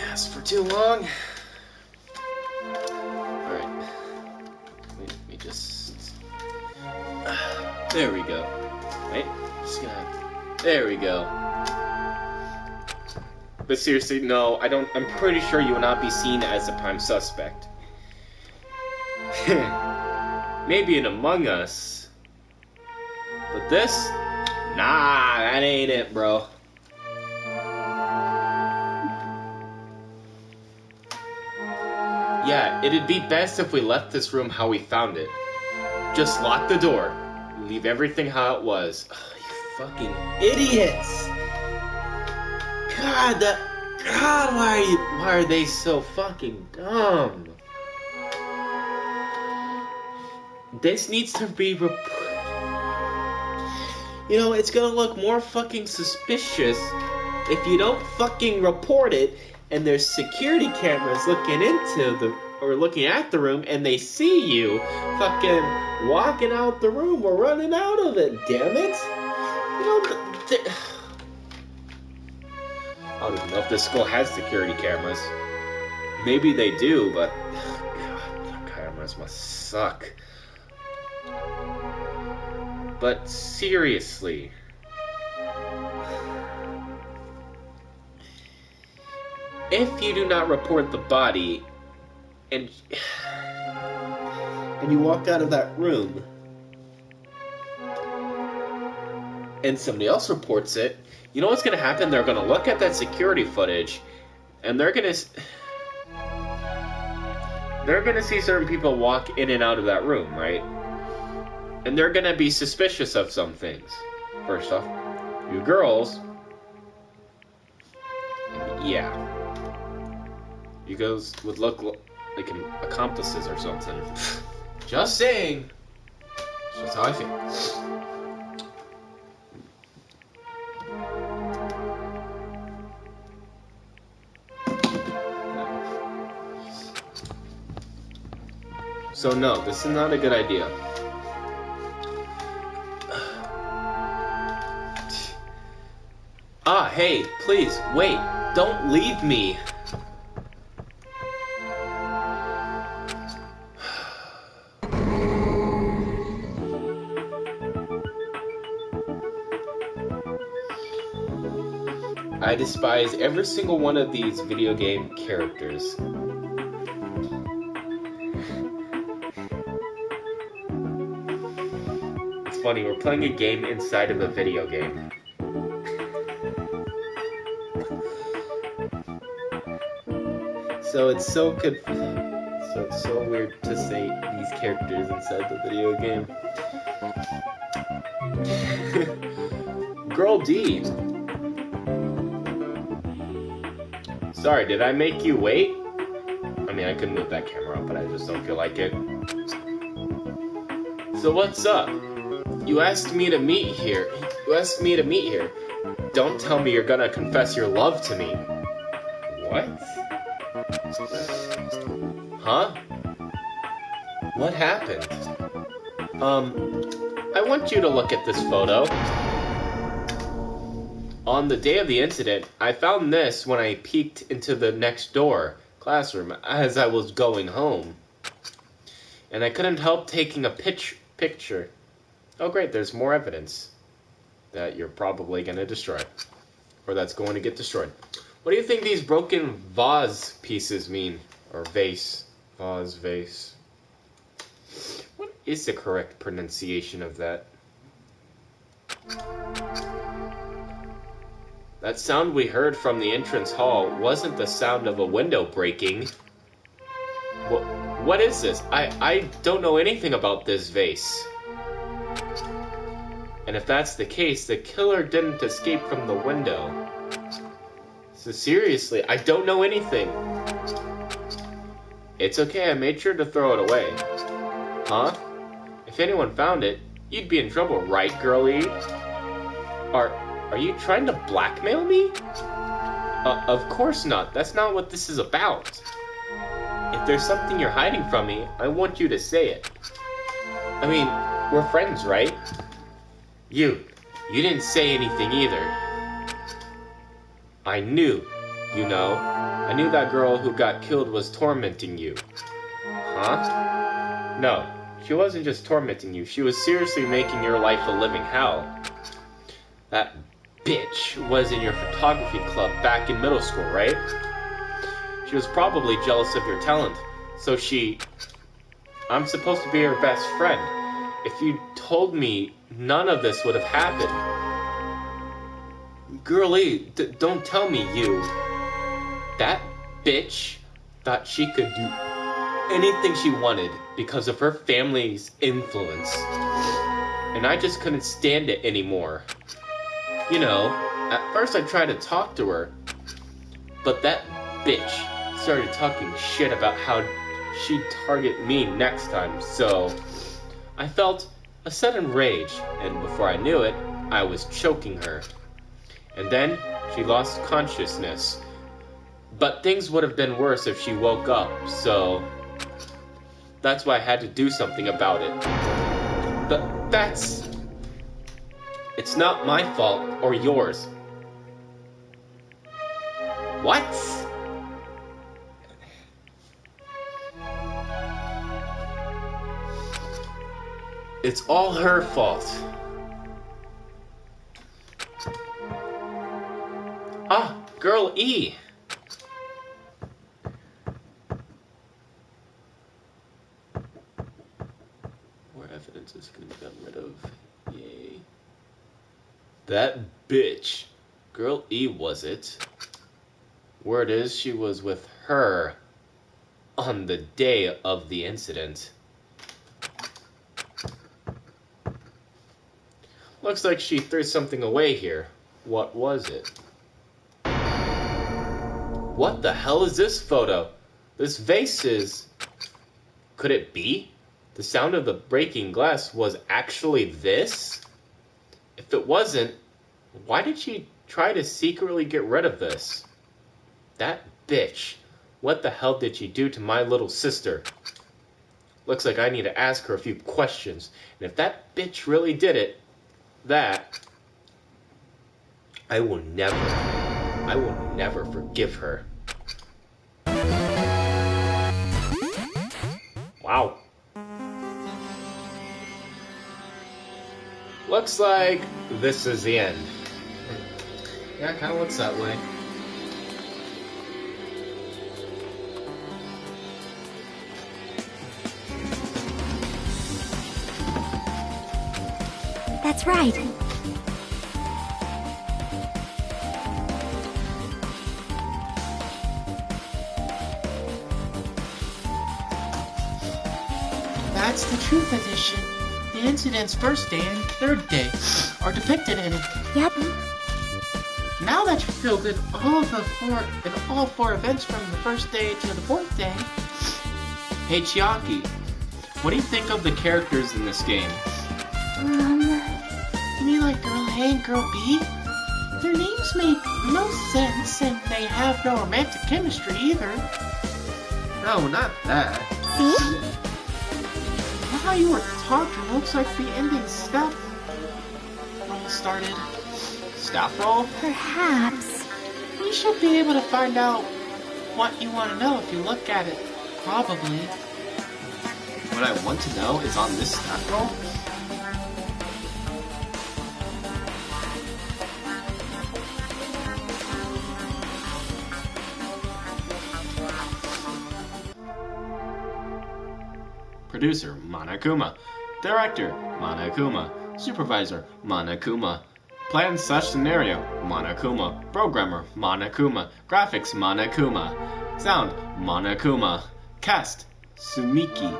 ass for too long. Alright. Let me just... There we go. Wait, just gonna... There we go. But seriously, no, I'm pretty sure you will not be seen as a prime suspect. Maybe in Among Us. But this? Nah, that ain't it, bro. Yeah, it'd be best if we left this room how we found it. Just lock the door. Leave everything how it was. Oh, you fucking idiots! God, why are they so fucking dumb? This needs to be You know, it's gonna look more fucking suspicious if you don't fucking report it and there's security cameras looking at the room and they see you fucking walking out the room or running out of it, damn it. You know, I don't even know if this school has security cameras. Maybe they do, but God, cameras must suck. But seriously, if you do not report the body and you walk out of that room and somebody else reports it, you know what's going to happen? They're going to look at that security footage and they're going to see certain people walk in and out of that room, right? And they're gonna be suspicious of some things. First off, you girls, yeah, you girls would look like accomplices or something. Just saying. That's just how I feel. So no, this is not a good idea. Ah, hey, please, wait, don't leave me. I despise every single one of these video game characters. It's funny, we're playing a game inside of a video game. So it's so weird to say these characters inside the video game. Girl D. Sorry, did I make you wait? I mean, I could move that camera up, but I just don't feel like it. So what's up? You asked me to meet here. Don't tell me you're gonna confess your love to me. What? Huh? What happened? I want you to look at this photo. On the day of the incident, I found this when I peeked into the next door classroom as I was going home. And I couldn't help taking a picture. Oh great, there's more evidence that you're probably going to destroy. Or that's going to get destroyed. What do you think these broken vase pieces mean? Or vase. Vase, vase. What is the correct pronunciation of that? That sound we heard from the entrance hall wasn't the sound of a window breaking. What is this? I don't know anything about this vase. And if that's the case, the killer didn't escape from the window. So seriously, I don't know anything. It's okay, I made sure to throw it away. Huh? If anyone found it, you'd be in trouble, right, girlie? Are you trying to blackmail me? Of course not. That's not what this is about. If there's something you're hiding from me, I want you to say it. I mean, we're friends, right? You didn't say anything either. I knew, you know. I knew that girl who got killed was tormenting you. Huh? No, she wasn't just tormenting you. She was seriously making your life a living hell. That bitch was in your photography club back in middle school, right? She was probably jealous of your talent. So I'm supposed to be her best friend. If you told me, none of this would have happened. Girlie, don't tell me you. That bitch thought she could do anything she wanted because of her family's influence. And I just couldn't stand it anymore. You know, at first I tried to talk to her, but that bitch started talking shit about how she'd target me next time, so I felt a sudden rage, and before I knew it, I was choking her. And then she lost consciousness. But things would have been worse if she woke up, so that's why I had to do something about it. But it's not my fault or yours. What? It's all her fault. Ah, Girl E. More evidence is gonna be gotten rid of. Yay. That bitch. Girl E, was it? Word is she was with her on the day of the incident. Looks like she threw something away here. What was it? What the hell is this photo? This vase is... Could it be? The sound of the breaking glass was actually this? If it wasn't, why did she try to secretly get rid of this? That bitch. What the hell did she do to my little sister? Looks like I need to ask her a few questions. And if that bitch really did it, I will never forgive her. Wow. Looks like this is the end. Yeah, it kind of looks that way. That's right. That's the truth edition. The incident's first day and third day are depicted in it. Yep. Now that you filled in all four events from the first day to the fourth day. Hey Chiaki, what do you think of the characters in this game? You mean like Girl A and Girl B? Their names make no sense, and they have no romantic chemistry either. No, not that. See? While you were talking, looks like the ending stuff roll started. Staff roll? Perhaps. You should be able to find out what you want to know if you look at it. Probably. What I want to know is on this staff roll? Producer, Monokuma. Director, Monokuma. Supervisor, Monokuma. Plan/scenario, Monokuma. Programmer, Monokuma. Graphics, Monokuma. Sound, Monokuma. Cast, Sumiki,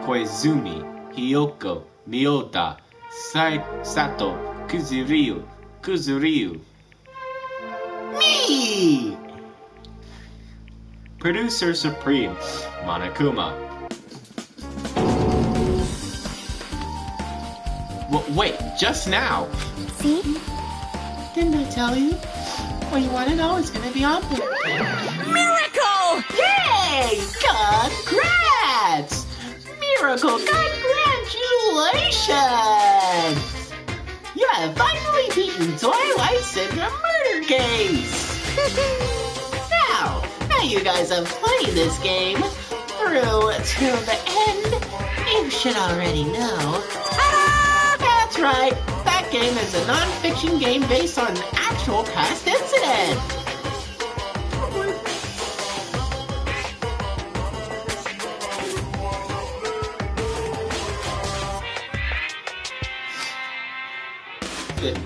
Koizumi, Hiyoko, Miyoda, Sato, Kuzuryu. Me! Producer Supreme, Monokuma. Wait, just now? See? Didn't I tell you? What you want to know is going to be on there. Miracle! Yay! Congrats! Miracle, congratulations! You have finally beaten Twilight Syndrome Murder Case! Now you guys have played this game through to the end. You should already know. That's right. That game is a non-fiction game based on an actual past incident.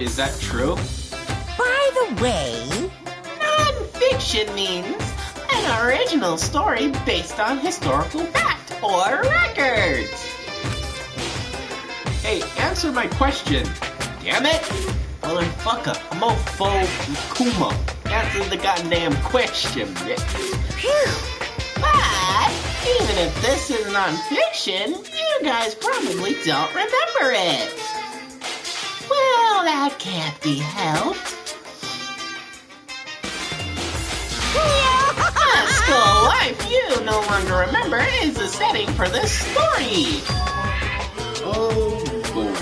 Is that true? By the way, Non-fiction means an original story based on historical fact or records. Hey, answer my question. Damn it! Motherfucker, I'm all full Kuma. Answer the goddamn question, bitch. But even if this is non-fiction, you guys probably don't remember it. Well, that can't be helped. The school life you no longer remember is the setting for this story. Oh, boy.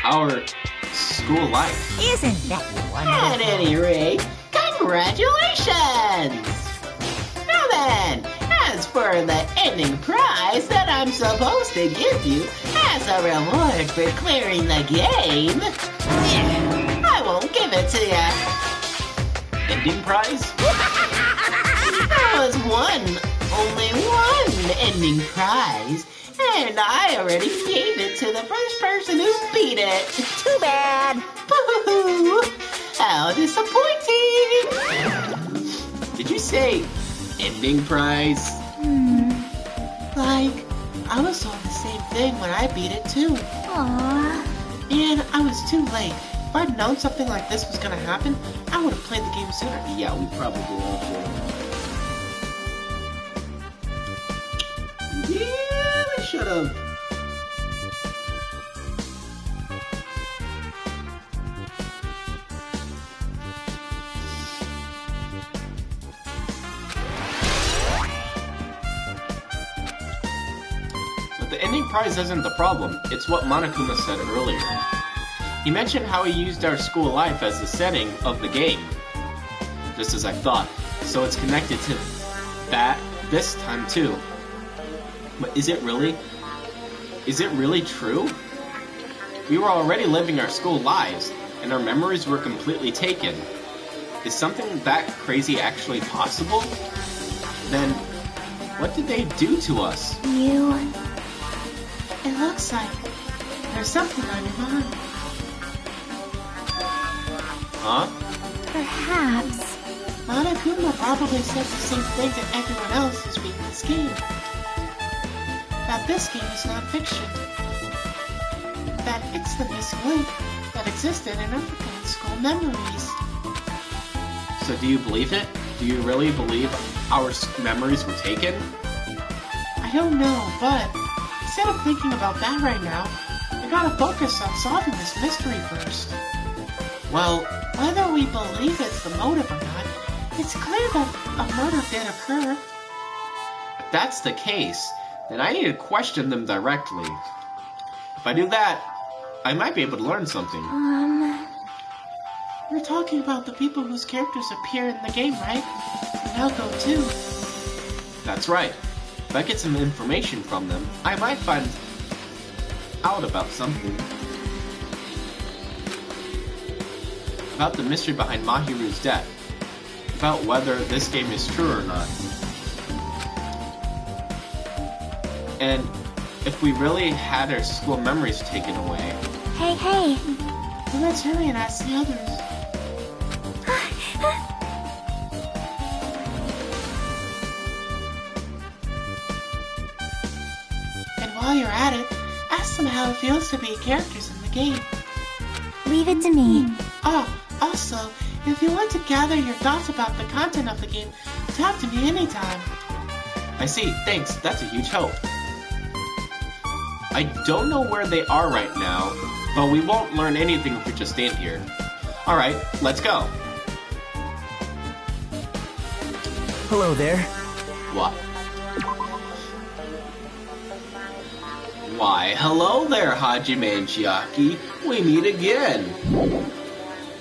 Our school life. isn't that wonderful? At any rate, congratulations! Now then, as for the ending prize that I'm supposed to give you as a reward for clearing the game, I won't give it to you. Ending prize? There was only one ending prize, and I already gave it to the first person who beat it. Too bad. Boo-hoo! How disappointing! Did you say ending prize? Like, I was told the same thing when I beat it too. Aww. And I was too late. If I'd known something like this was gonna happen, I would have played the game sooner. Yeah, we probably all would. Yeah, we should have. But the ending prize isn't the problem. It's what Monokuma said earlier. He mentioned how he used our school life as the setting of the game. Just as I thought. So it's connected to that this time too. But is it really? Is it really true? We were already living our school lives, and our memories were completely taken. Is something that crazy actually possible? Then, what did they do to us? You... It looks like there's something on your mind. Huh? perhaps... Monokuma probably says the same thing to everyone else who's beating this game. That this game is not fiction. That it's the missing link that existed in African school memories. So do you believe it? Do you really believe our memories were taken? I don't know, but instead of thinking about that right now, we gotta focus on solving this mystery first. Well, Whether we believe it's the motive or not, it's clear that a murder did occur. if that's the case, then I need to question them directly. If I do that, I might be able to learn something. We're talking about the people whose characters appear in the game, right? And I'll go too. That's right. If I get some information from them, I might find out about something. About the mystery behind Mahiru's death. About whether this game is true or not. And if we really had our school memories taken away. Hey, hey. Well, let's hurry and ask the others. And while you're at it, ask them how it feels to be characters in the game. Leave it to me. Oh, also, if you want to gather your thoughts about the content of the game, talk to me anytime. I see, thanks, that's a huge help. I don't know where they are right now, but we won't learn anything if we just stand here. Alright, let's go. Hello there. What? Why, hello there, Hajime and Chiaki. We meet again.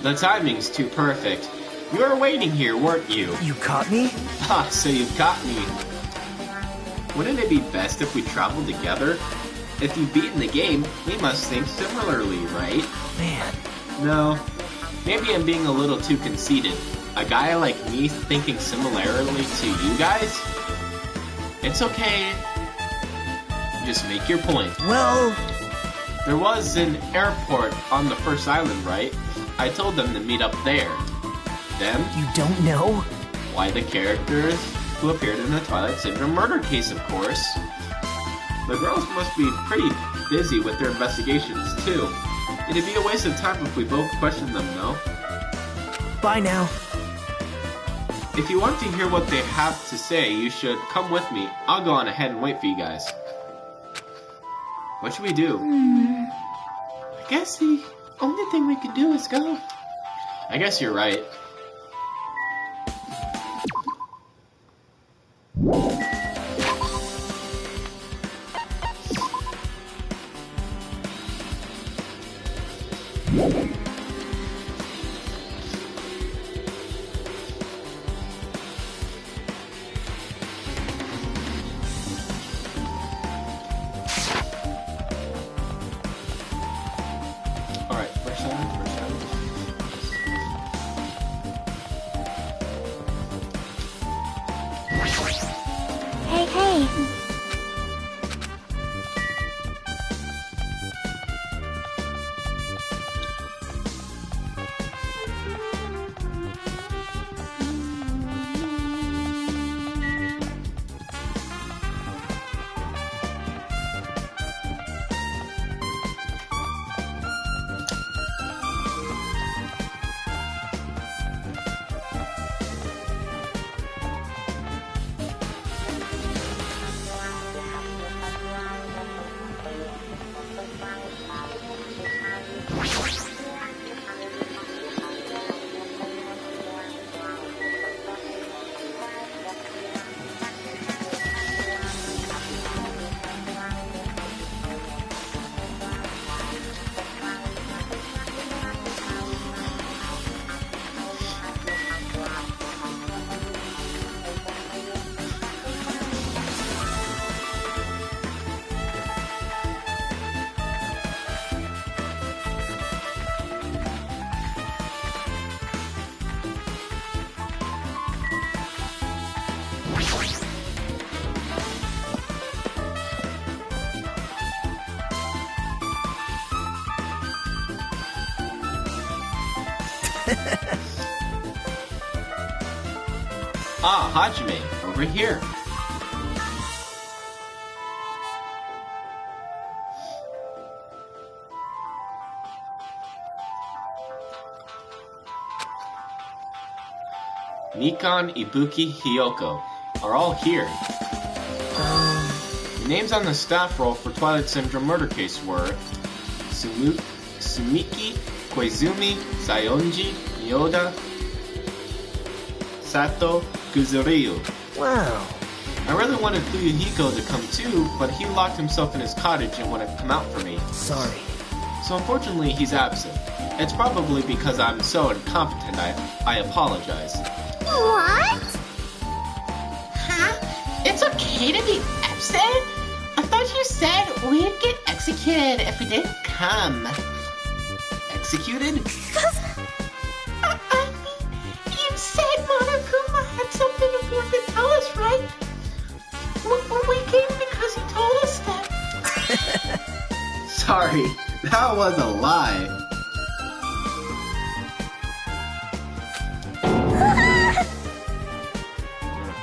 The timing's too perfect. You were waiting here, weren't you? You caught me? Ha, so you've got me. Wouldn't it be best if we traveled together? If you've beaten the game, we must think similarly, right? Man. No. Maybe I'm being a little too conceited. A guy like me thinking similarly to you guys? It's okay. Just make your point. Well... There was an airport on the first island, right? I told them to meet up there. Them? You don't know? Why, the characters who appeared in the Twilight Syndrome murder case, of course. The girls must be pretty busy with their investigations, too. It'd be a waste of time if we both questioned them, no? Bye now. If you want to hear what they have to say, you should come with me. I'll go on ahead and wait for you guys. What should we do? I guess the only thing we can do is go. I guess you're right. Alright, first time. Hey. Ah, Hajime, over here. Mikan, Ibuki, Hiyoko are all here. The names on the staff roll for Twilight Syndrome murder case were Sumiki, Koizumi, Sayonji, Miyoda, Sato, Kuzuryu. Wow. I really wanted Fuyuhiko to come too, but he locked himself in his cottage and wouldn't come out for me. Sorry. So unfortunately, he's absent. It's probably because I'm so incompetent, I apologize. What? Huh? It's okay to be absent? I thought you said we'd get executed if we didn't come. Executed? I mean, you said Monokuma had something important to tell us, right? We came because he told us that. Sorry, that was a lie.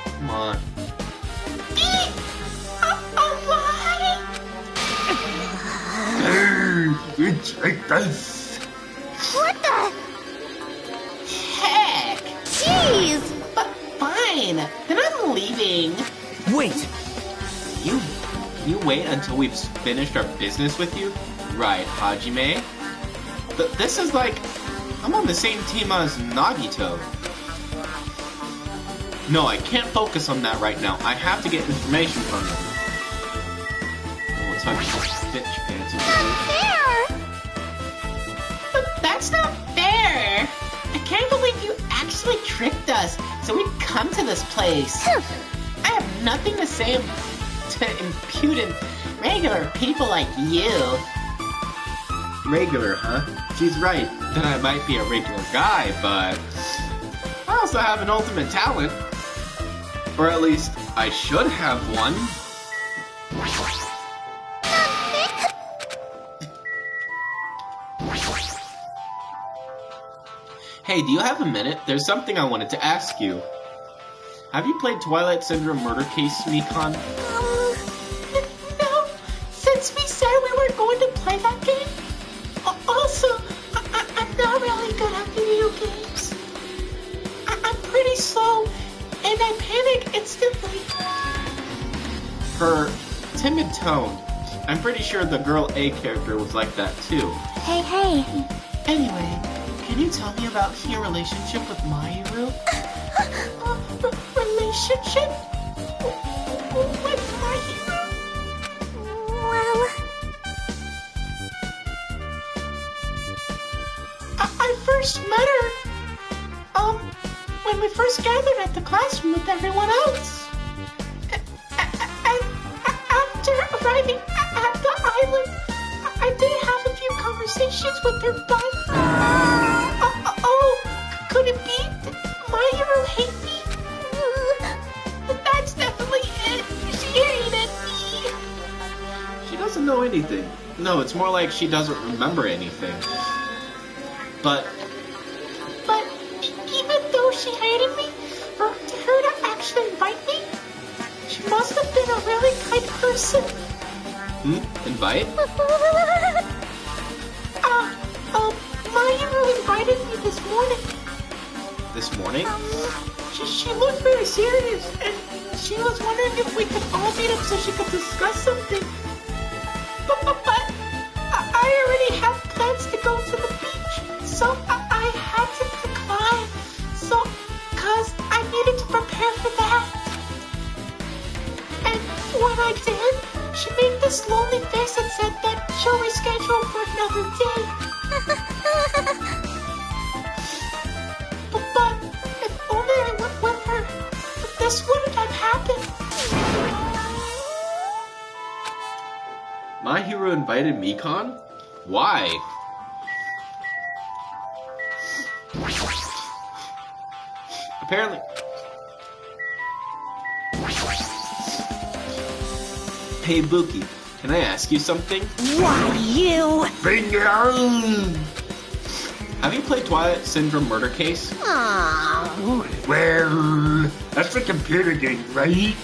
Come on. A lie? You tricked us. What the? Heck. Jeez! But fine. Then I'm leaving. Wait! You wait until we've finished our business with you? Right, Hajime? This is like... I'm on the same team as Nagito. No, I can't focus on that right now. I have to get information from them. Oh, it's like bitch pants over here. That's not fair! I can't believe you actually tricked us, so we'd come to this place. I have nothing to say to impudent, regular people like you. Regular, huh? She's right that I might be a regular guy, but I also have an ultimate talent. Or at least, I should have one. Hey, do you have a minute? There's something I wanted to ask you. Have you played Twilight Syndrome Murder Case, Mikan? No. Since we said we weren't going to play that game. Also, I'm not really good at video games. I'm pretty slow, and I panic instantly. Her timid tone. I'm pretty sure the girl A character was like that too. Hey. Anyway, can you tell me about your relationship with Mahiru? Relationship? With Mahiru? Well, I first met her, when we first gathered at the classroom with everyone else. And after arriving at the island, I did have a few conversations with her, but... could it be that Mahiru hate me? That's definitely it. She hated me. She doesn't know anything. No, it's more like she doesn't remember anything. But Even though she hated me, for her to actually invite me, she must have been a really kind person. Invite? Mahiru invited me this morning. This morning? She looked very serious, and she was wondering if we could all meet up so she could discuss something. But I already have plans to go to the beach, so I had to decline. So, cause I needed to prepare for that. And when I did, she made this lonely face and said that she'll reschedule for another day. But if only I went with her, this wouldn't have happened. Mahiru invited Mikan? Why? Apparently... Hey, Buki, can I ask you something? Why, you? Bring it on! Have you played Twilight Syndrome Murder Case? Aww. Well, that's a computer game, right?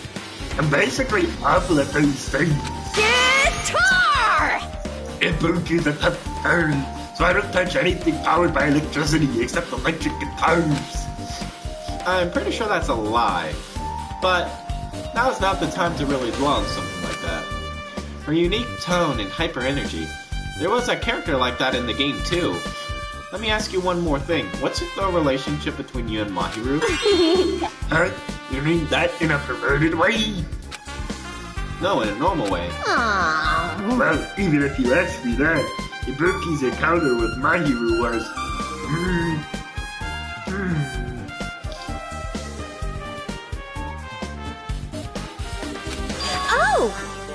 I'm basically awful at those things. Guitar! Ibuki's a tough girl, so I don't touch anything powered by electricity except electric guitars. I'm pretty sure that's a lie. But now's not the time to really dwell on something like that. Her unique tone and hyper energy. There was a character like that in the game too. Let me ask you one more thing. What's the relationship between you and Mahiru? Huh? You mean that in a perverted way? No, in a normal way. Aww. Well, even if you ask me that, Ibuki's encounter with Mahiru was...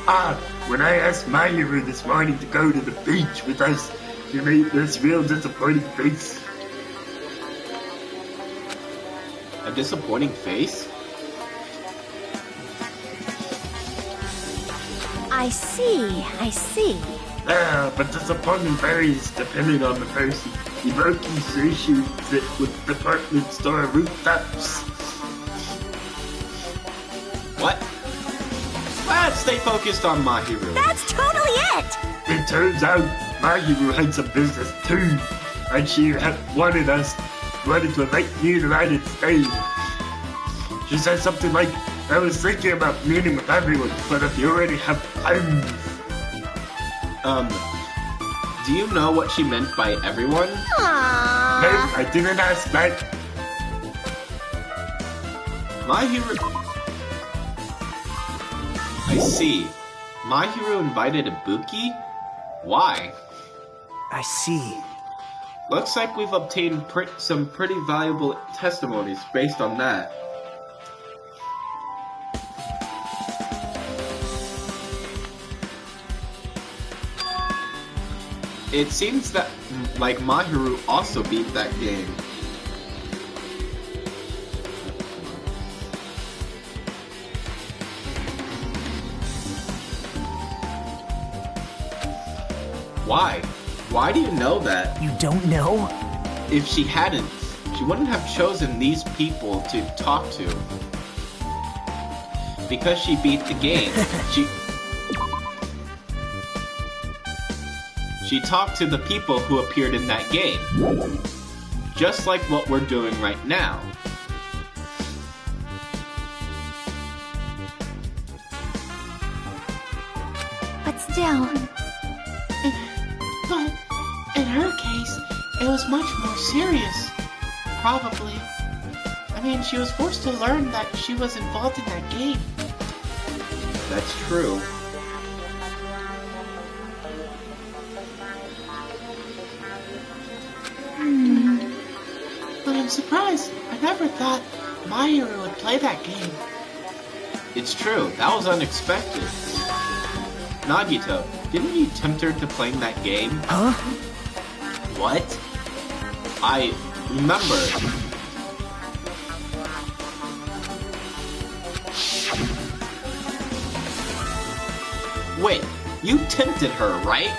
Oh! When I asked Mahiru this morning to go to the beach with us, she made this real disappointing face. A disappointing face? I see. But disappointment varies depending on the person. Ibuki's issues it with department store rooftops. What? Let's stay focused on Mahiru. That's totally it! It turns out Mahiru had some business too, and she wanted to invite me to the United States. She said something like, I was thinking about meeting with everyone, but if you already have plans. Do you know what she meant by everyone? No, I didn't ask that. My hero... I see. My hero invited Ibuki? Why? I see. Looks like we've obtained some pretty valuable testimonies based on that. It seems that, like, Mahiru also beat that game. Why? Why do you know that? You don't know? If she hadn't, she wouldn't have chosen these people to talk to. Because she beat the game, she talked to the people who appeared in that game. Just like what we're doing right now. But still... But in her case, it was much more serious. Probably. I mean, she was forced to learn that she was involved in that game. That's true. But I'm surprised. I never thought Mahiru would play that game. It's true. That was unexpected. Nagito, didn't you tempt her to playing that game? Huh? What? I remember. Wait, you tempted her, right?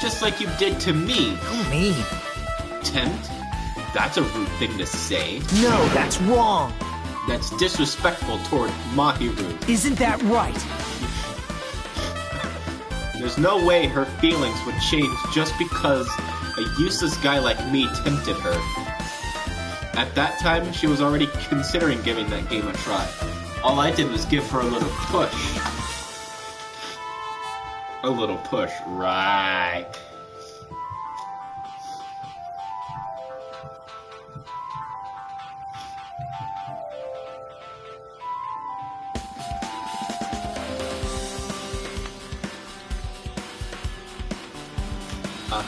Just like you did to me. Who, me? Tempt? That's a rude thing to say. No, that's wrong. That's disrespectful toward Mahiru. Isn't that right? There's no way her feelings would change just because a useless guy like me tempted her. At that time, she was already considering giving that game a try. All I did was give her a little push. A little push, right. A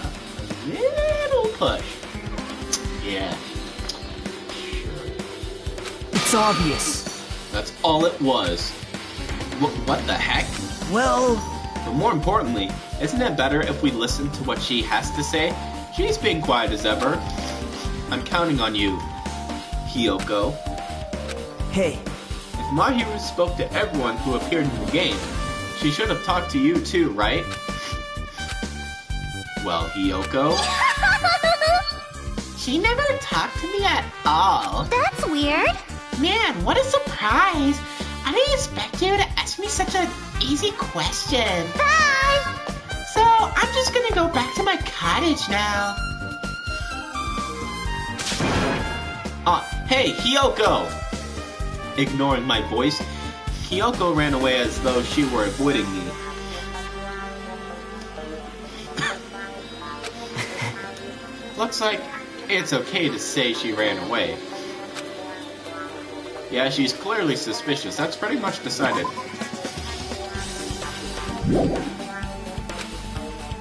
little push. Yeah. Sure. It's obvious. That's all it was. What the heck? Well... But more importantly, isn't it better if we listen to what she has to say? She's being quiet as ever. I'm counting on you, Hiyoko. Hey. If Mahiru spoke to everyone who appeared in the game, she should have talked to you too, right? Well, Hiyoko? She never talked to me at all. That's weird. Man, what a surprise. I didn't expect you to ask me such an easy question. Bye! So, I'm just gonna go back to my cottage now. Hey, Hiyoko! Ignoring my voice, Hiyoko ran away as though she were avoiding me. Looks like it's okay to say she ran away. Yeah, she's clearly suspicious. That's pretty much decided.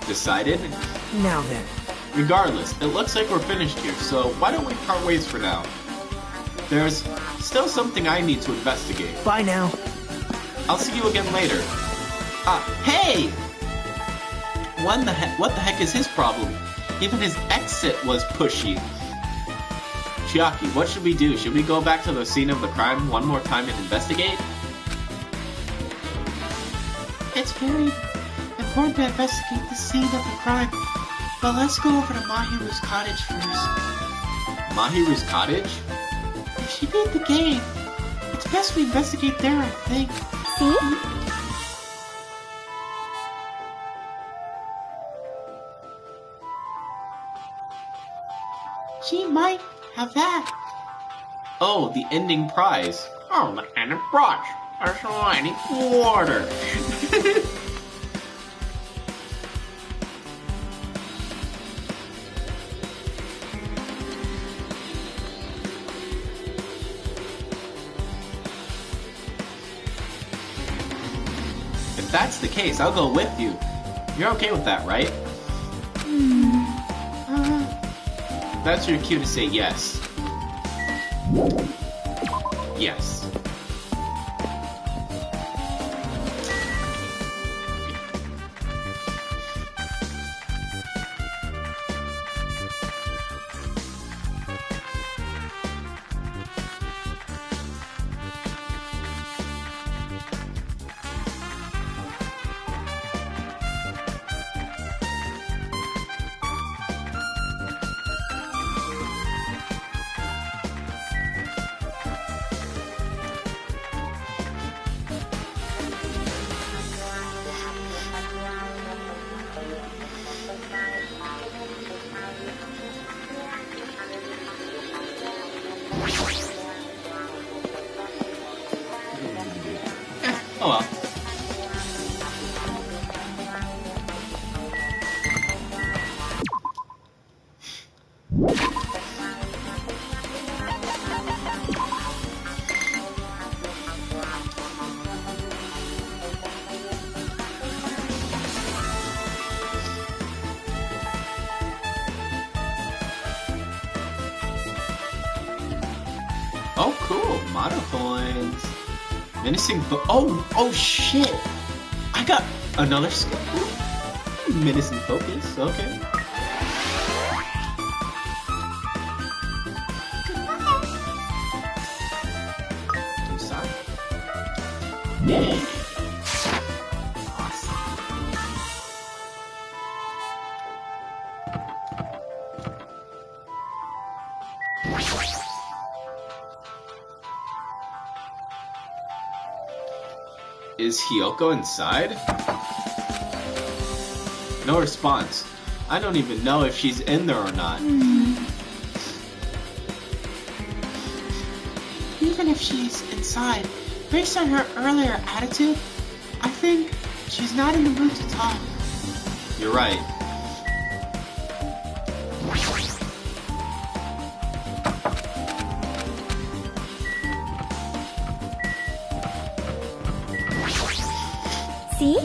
Decided? Now then. Regardless, it looks like we're finished here, so why don't we part ways for now? There's still something I need to investigate. Bye now. I'll see you again later. Hey! What the heck is his problem? Even his exit was pushy. Chiaki, what should we do? Should we go back to the scene of the crime one more time and investigate? It's very important to investigate the scene of the crime, but let's go over to Mahiru's cottage first. Mahiru's cottage? If she beat the game, it's best we investigate there, I think. See? She might have that. Oh, the ending prize. Oh, the ending prize. There's I need water. If that's the case, I'll go with you. You're okay with that, right? That's your cue to say yes. Yes. Oh well. Oh, cool. Mono coins. Menacing oh shit! I got another skill. Menacing focus, okay. Inside. Yay! Awesome. Is Hiyoko inside? No response. I don't even know if she's in there or not. Even if she's inside, based on her earlier attitude, I think she's not in the mood to talk. You're right. See?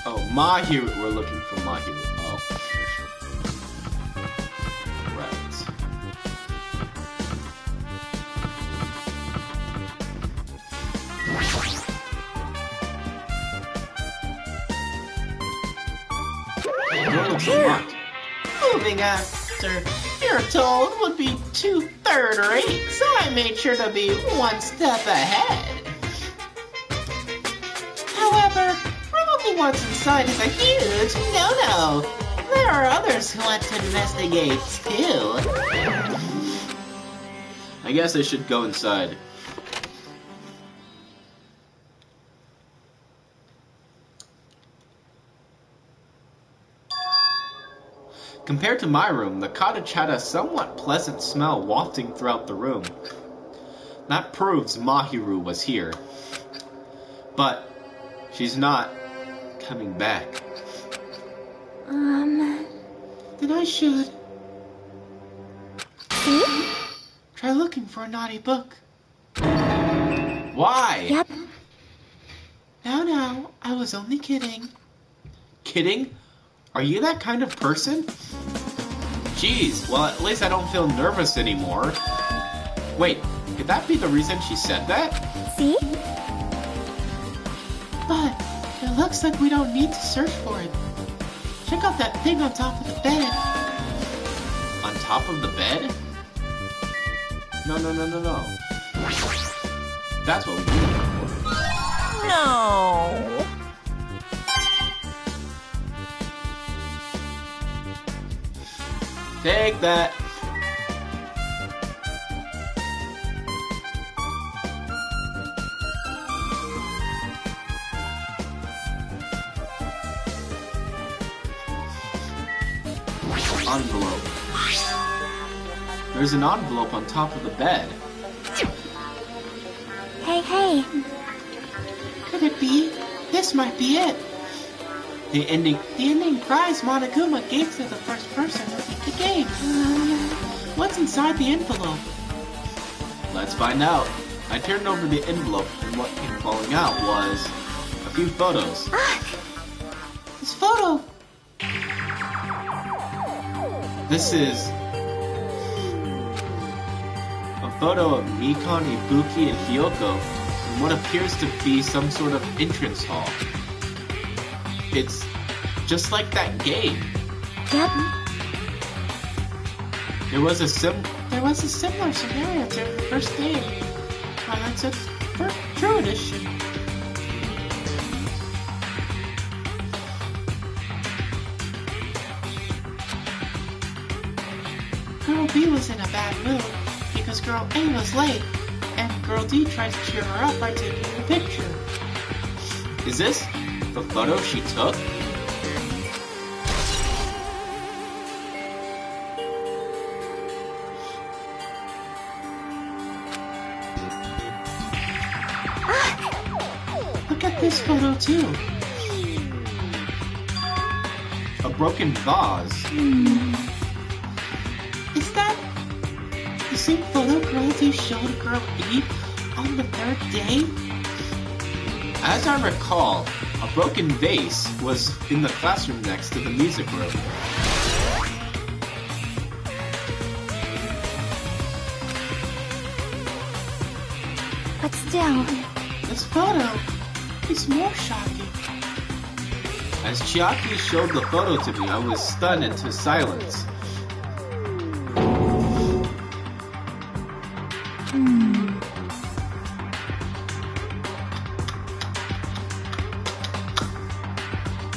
Oh, Mahiru. We're looking for Mahiru. Oh. Right. Door looks unlocked. Moving after you're told would be 2/3 rate, so I made sure to be one step ahead. However, probably what's inside is a huge no-no. There are others who want to investigate too. I guess I should go inside. Compared to my room, the cottage had a somewhat pleasant smell wafting throughout the room. That proves Mahiru was here. But she's not coming back. Then I should See? try looking for a naughty book. Why? Yep. Now, I was only kidding. Kidding? Are you that kind of person? Jeez, well at least I don't feel nervous anymore. Wait, could that be the reason she said that? See? But it looks like we don't need to search for it. Check out that thing on top of the bed. On top of the bed? No. That's what we need it for. No. Take that. Envelope. There's an envelope on top of the bed. Hey. Could it be? This might be it. The ending. The ending prize Monoguma gave to the first person who beat the game. What's inside the envelope? Let's find out. I turned over the envelope, and what came falling out was a few photos. This photo! This is a photo of Nikon, Ibuki, and Hyoko in what appears to be some sort of entrance hall. It's just like that game. Yep. There was a similar scenario to the first game. Twilight's first True Edition. Girl B was in a bad mood because Girl A was late, and Girl D tries to cheer her up by taking the picture. Is this the photo she took? Look at this photo too. A broken vase. Is that the same photo Girl D showed Girl E on the third day? As I recall, a broken vase was in the classroom next to the music room. But still... This photo is more shocking. As Chiaki showed the photo to me, I was stunned into silence.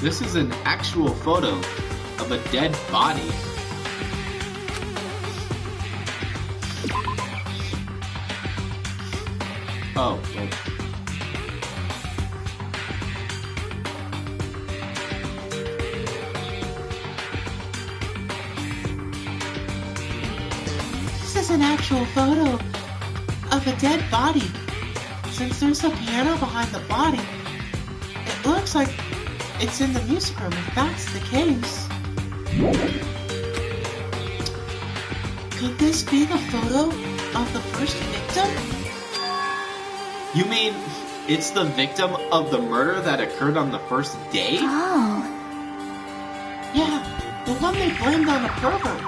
This is an actual photo of a dead body. Oh, wait. This is an actual photo of a dead body. Since there's a piano behind the body, it looks like it's in the music room if that's the case. Could this be the photo of the first victim? You mean it's the victim of the murder that occurred on the first day? Oh. Yeah, the one they blamed on a pervert.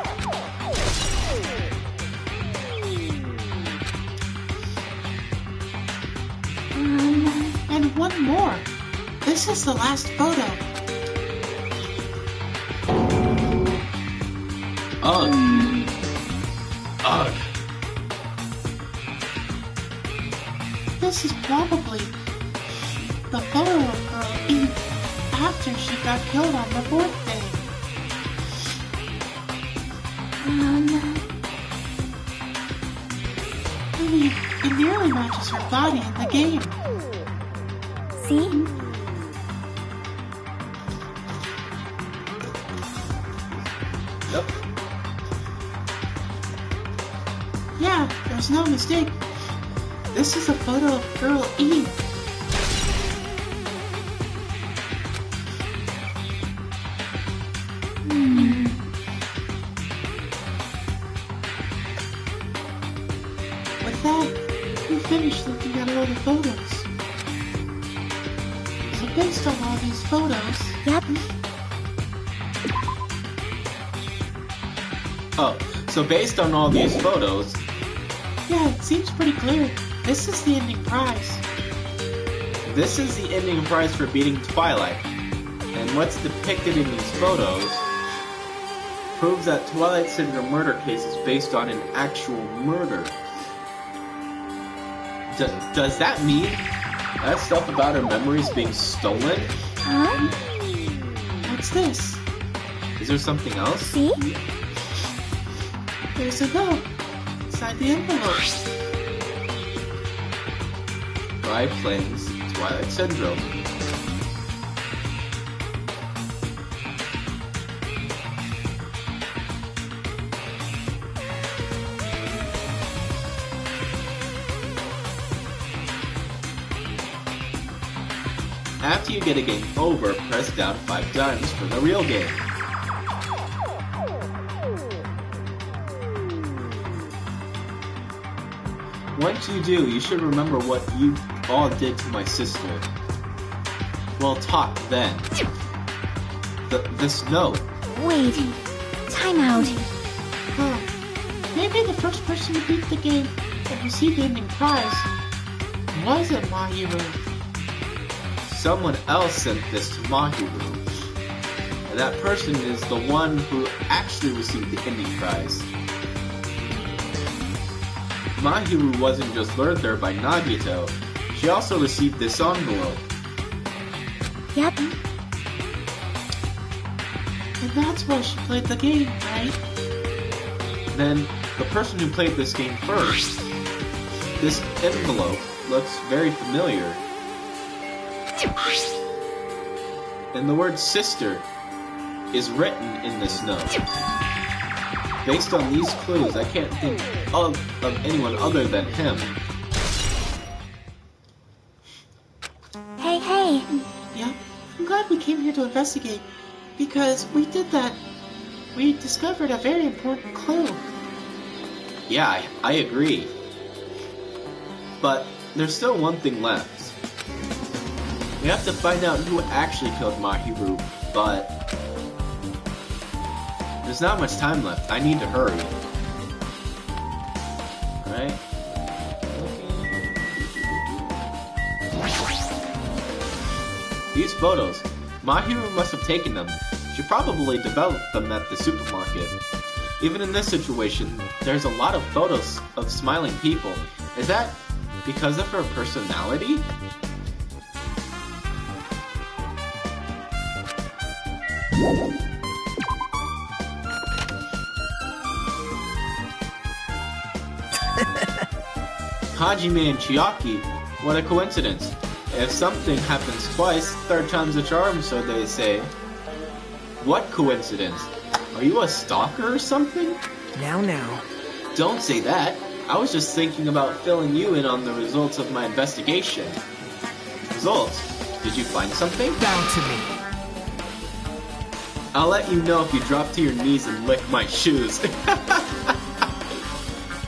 And one more. This is the last photo. Ugh. Ugh. This is probably the photo of Girl E after she got killed on the fourth day. I mean, it nearly matches her body in the game. See? Yep. Yeah, there's no mistake. This is a photo of Girl E. With that, we finished looking at all the photos. So based on all these photos... Yep. Oh, so based on all these photos, Yeah, it seems pretty clear. This is the ending prize. this is the ending prize for beating Twilight. And what's depicted in these photos proves that Twilight Syndrome murder case is based on an actual murder. Does that mean that stuff about her memories being stolen? Huh? What's this? Is there something else? See? There's a note inside the envelope. 5 Planes, Twilight Syndrome. After you get a game over, press down 5 times for the real game. once you do, you should remember what you all did to my sister. We'll talk then. This note. Wait. Time out. Huh. Maybe the first person to beat the game and receive the ending prize wasn't Mahiru. Someone else sent this to Mahiru. And that person is the one who actually received the ending prize. Mahiru wasn't just lured there by Nagito, she also received this envelope. Yep. And that's why she played the game, right? Then, the person who played this game first, this envelope looks very familiar. And the word sister is written in this note. Based on these clues, I can't think of anyone other than him. Hey. Yeah, I'm glad we came here to investigate, because we did that. We discovered a very important clue. Yeah, I agree. But there's still one thing left. We have to find out who actually killed Mahiru, but there's not much time left. I need to hurry. Alright. These photos. Mahiru must have taken them. She probably developed them at the supermarket. Even in this situation, there's a lot of photos of smiling people. Is that because of her personality? Hajime and Chiaki, what a coincidence. If something happens twice, third time's a charm, so they say. What coincidence? Are you a stalker or something? Now. Don't say that. I was just thinking about filling you in on the results of my investigation. Results? Did you find something? Bow to me. I'll let you know if you drop to your knees and lick my shoes.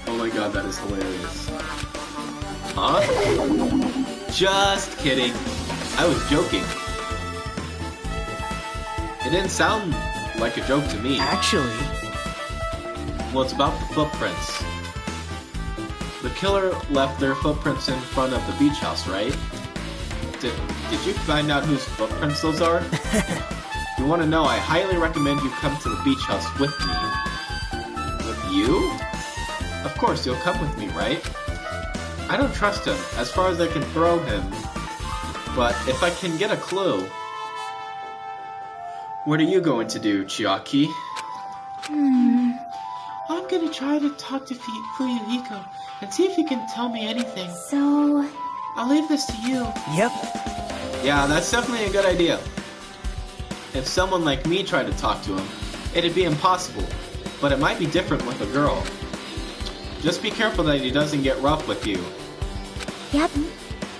Oh my god, that is hilarious. Huh? Just kidding. I was joking. It didn't sound like a joke to me. Actually, Well, it's about the footprints. The killer left their footprints in front of the beach house, right? Did you find out whose footprints those are? If you want to know, I highly recommend you come to the beach house with me. With you? Of course, you'll come with me, right? I don't trust him, as far as I can throw him. But if I can get a clue... What are you going to do, Chiaki? I'm gonna try to talk to Fuyuhiko and see if he can tell me anything. So... I'll leave this to you. yep. Yeah, that's definitely a good idea. If someone like me tried to talk to him, it'd be impossible. But it might be different with a girl. Just be careful that he doesn't get rough with you. Yep.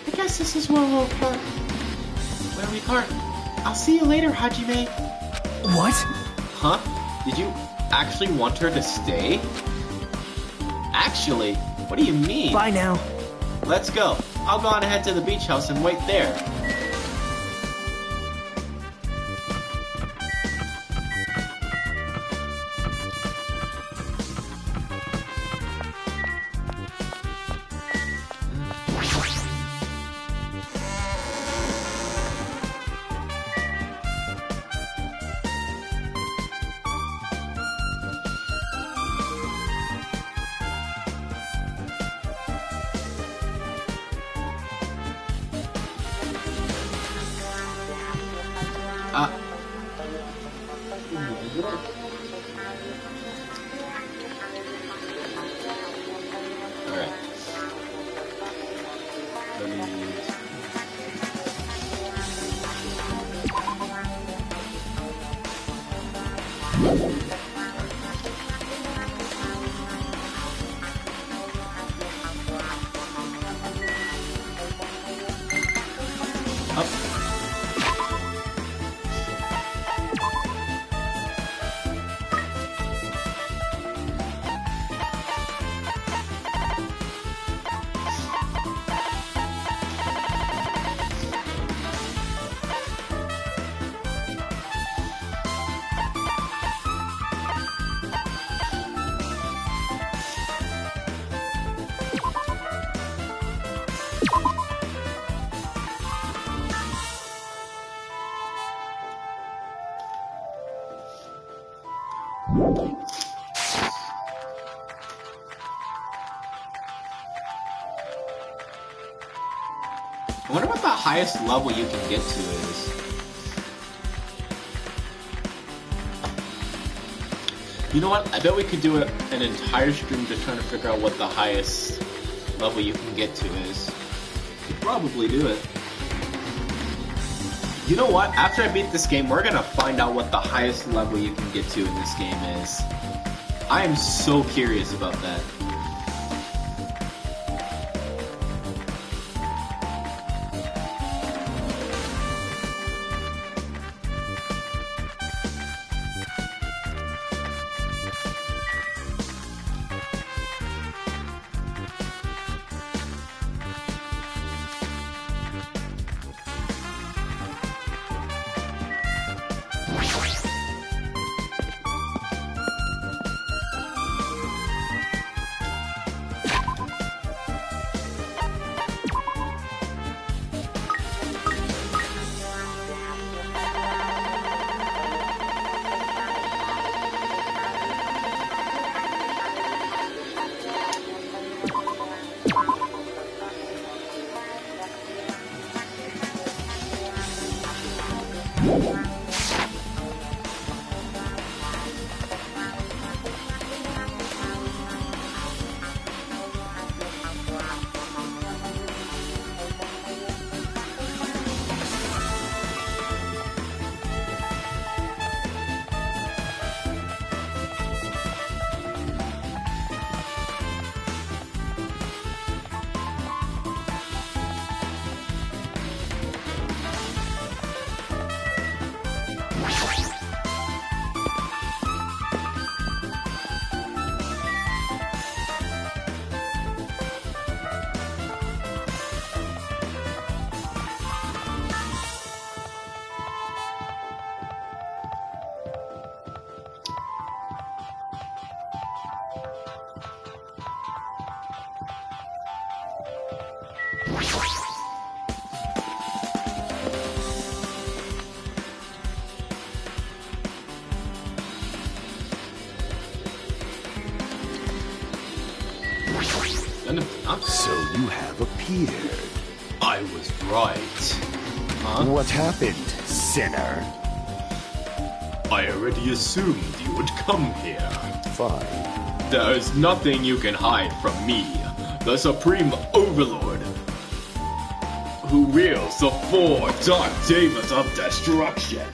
I guess this is where we'll part. Where we part. I'll see you later, Hajime. What? Huh? Did you actually want her to stay? Actually? What do you mean? Bye now. Let's go. I'll go on ahead to the beach house and wait there. Alright. Up. I wonder what the highest level you can get to is. You know what? I bet we could do an entire stream just trying to figure out what the highest level you can get to is. Could probably do it. You know what? After I beat this game, we're gonna find out what the highest level you can get to in this game is. I am so curious about that. So you have appeared. I was right. Huh? What happened, sinner? I already assumed you would come here. Fine. There is nothing you can hide from me, the Supreme Overlord, who wields the four dark demons of destruction.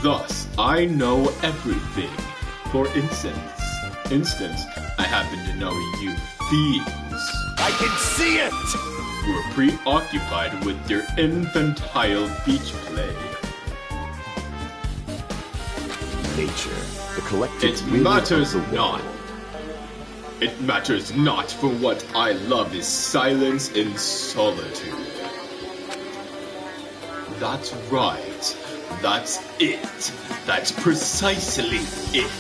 Thus, I know everything. For instance, I happen to know you thieves. I can see it! We're preoccupied with your infantile beach play. Nature, the collective It will matters of the not. world. It matters not, for what I love is silence and solitude. That's right. That's it. That's precisely it.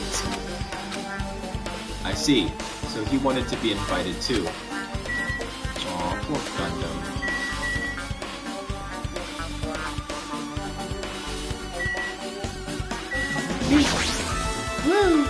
I see. So he wanted to be invited too. Aw, poor Gundam. Woo!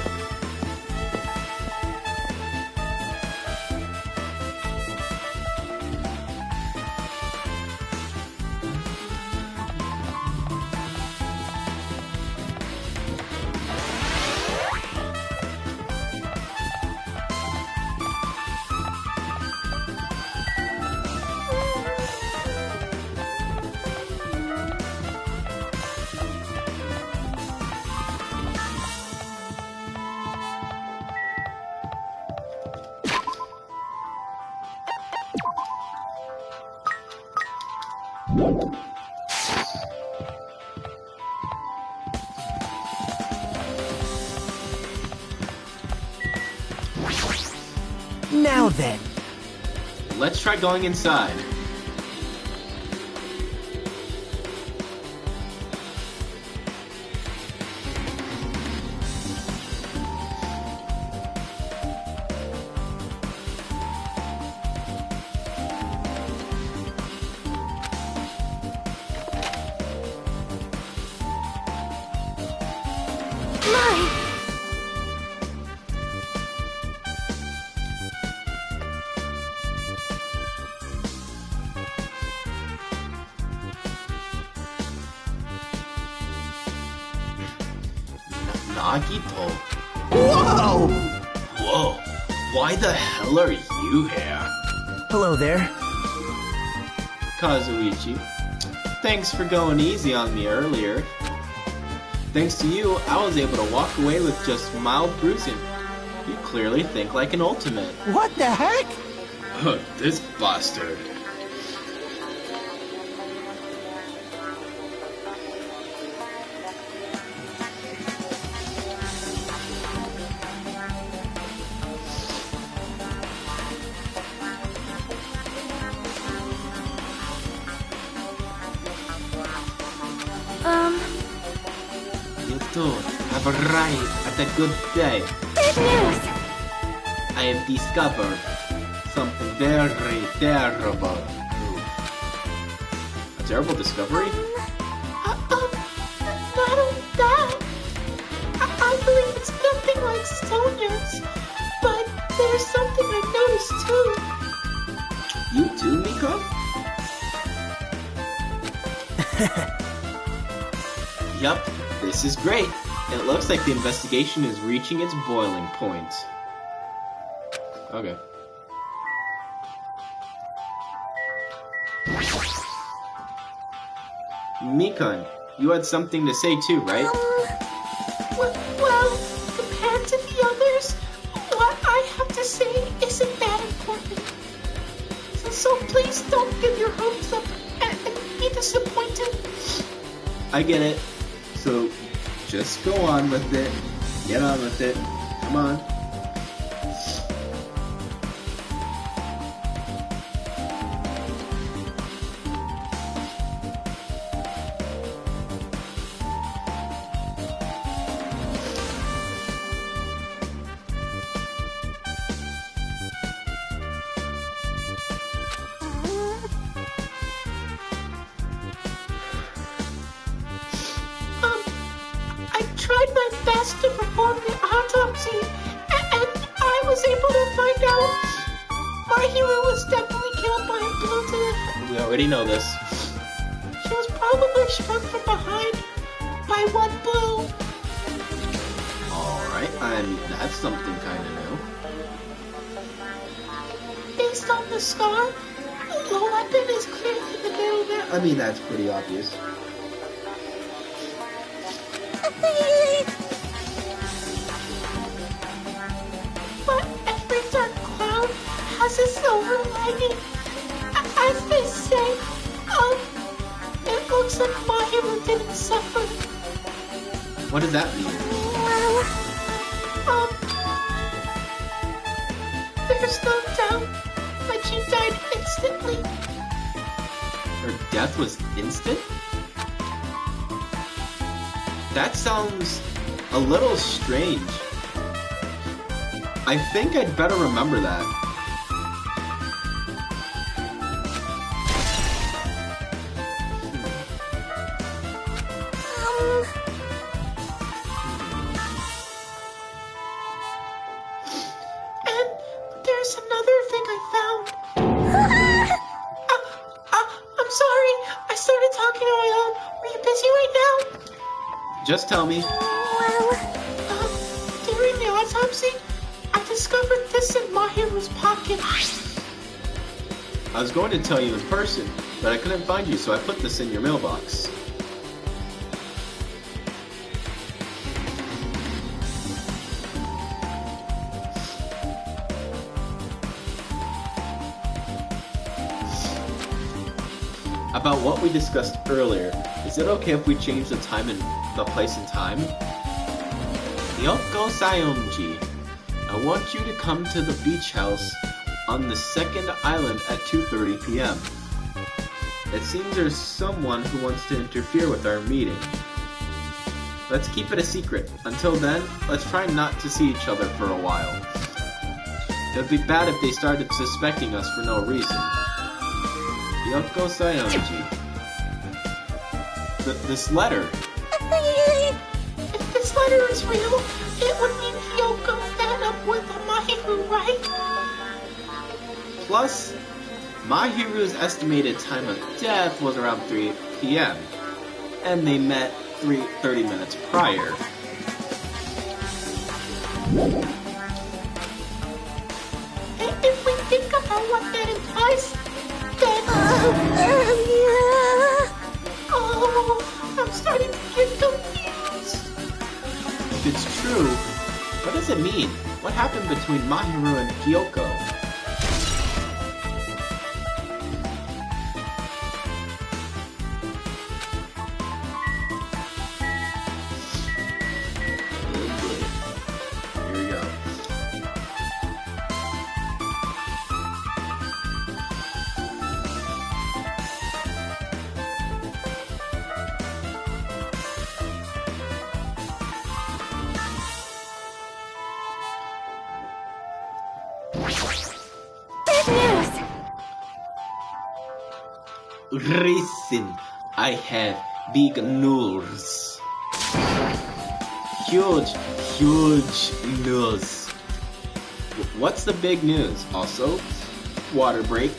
Now then. Let's try going inside. My! Nagito. Whoa! Whoa. Why the hell are you here? Hello there. Kazuichi. Thanks for going easy on me earlier. Thanks to you, I was able to walk away with just mild bruising. You clearly think like an ultimate. What the heck? This bastard. You too have arrived at a good day. Big news! I have discovered something very terrible. A terrible discovery? Not only that. I believe it's nothing like Sonya's, but there's something I've noticed too. You too, Miko? Yup, this is great. It looks like the investigation is reaching its boiling point. Okay. Mikon, you had something to say too, right? Well, compared to the others, what I have to say isn't that important. So please don't give your hopes up and be disappointed. I get it. So, just go on with it. Get on with it. Come on. I tried my best to perform the autopsy, and I was able to find out my hero was definitely killed by a blow to the head. We already know this. She was probably struck from behind by one blow. Alright, I mean, that's something kind of new. Based on the scar, the weapon is clearly the middle there. I mean, that's pretty obvious. But every dark cloud has a silver lining. As they say, it looks like my hero didn't suffer. What does that mean? There's no doubt that she died instantly. Her death was instant? That sounds a little strange. I think I'd better remember that. And there's another thing I found. I'm sorry. I started talking on my own. Are you busy right now? Just tell me. During the autopsy, I discovered this in Mahiru's pocket. I was going to tell you in person, but I couldn't find you, so I put this in your mailbox. About what we discussed earlier, is it okay if we change the time and the place and time? Yoko Sayonji, I want you to come to the beach house on the second island at 2:30 p.m. It seems there's someone who wants to interfere with our meeting. Let's keep it a secret. Until then, let's try not to see each other for a while. It would be bad if they started suspecting us for no reason. Yoko Sayonji. This letter. If this sweater is real, it would mean Kyoko met up with a Mahiru, right? Plus, Mahiru's estimated time of death was around 3 p.m. and they met 30 minutes prior. And if we think about what that implies, then... Oh, I'm starting to get confused. If it's true, what does it mean? What happened between Mahiru and Kyoko? Here we go. Listen, I have big news. Huge news. What's the big news? Also, water break.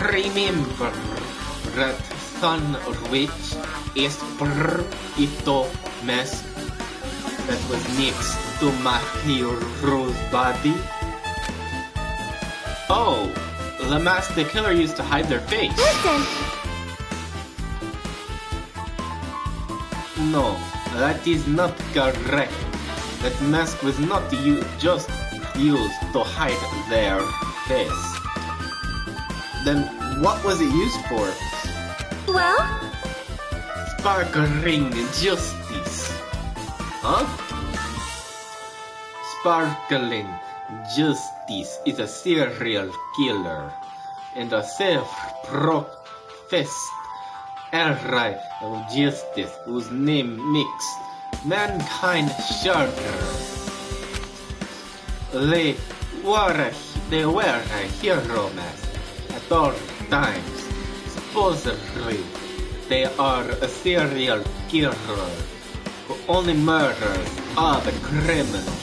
Remember that Sun Witch is ito mas that was next to my hero's body? Oh, the masked killer used to hide their face. Listen! No, that is not correct. That mask was not just used to hide their face. Then what was it used for? Well? Sparkling justice. Huh? Sparkling justice is a serial killer and a self-professed ally of justice whose name makes mankind shorter. They wear a hero mask at all times. Supposedly, they are a serial killer who only murders other criminals.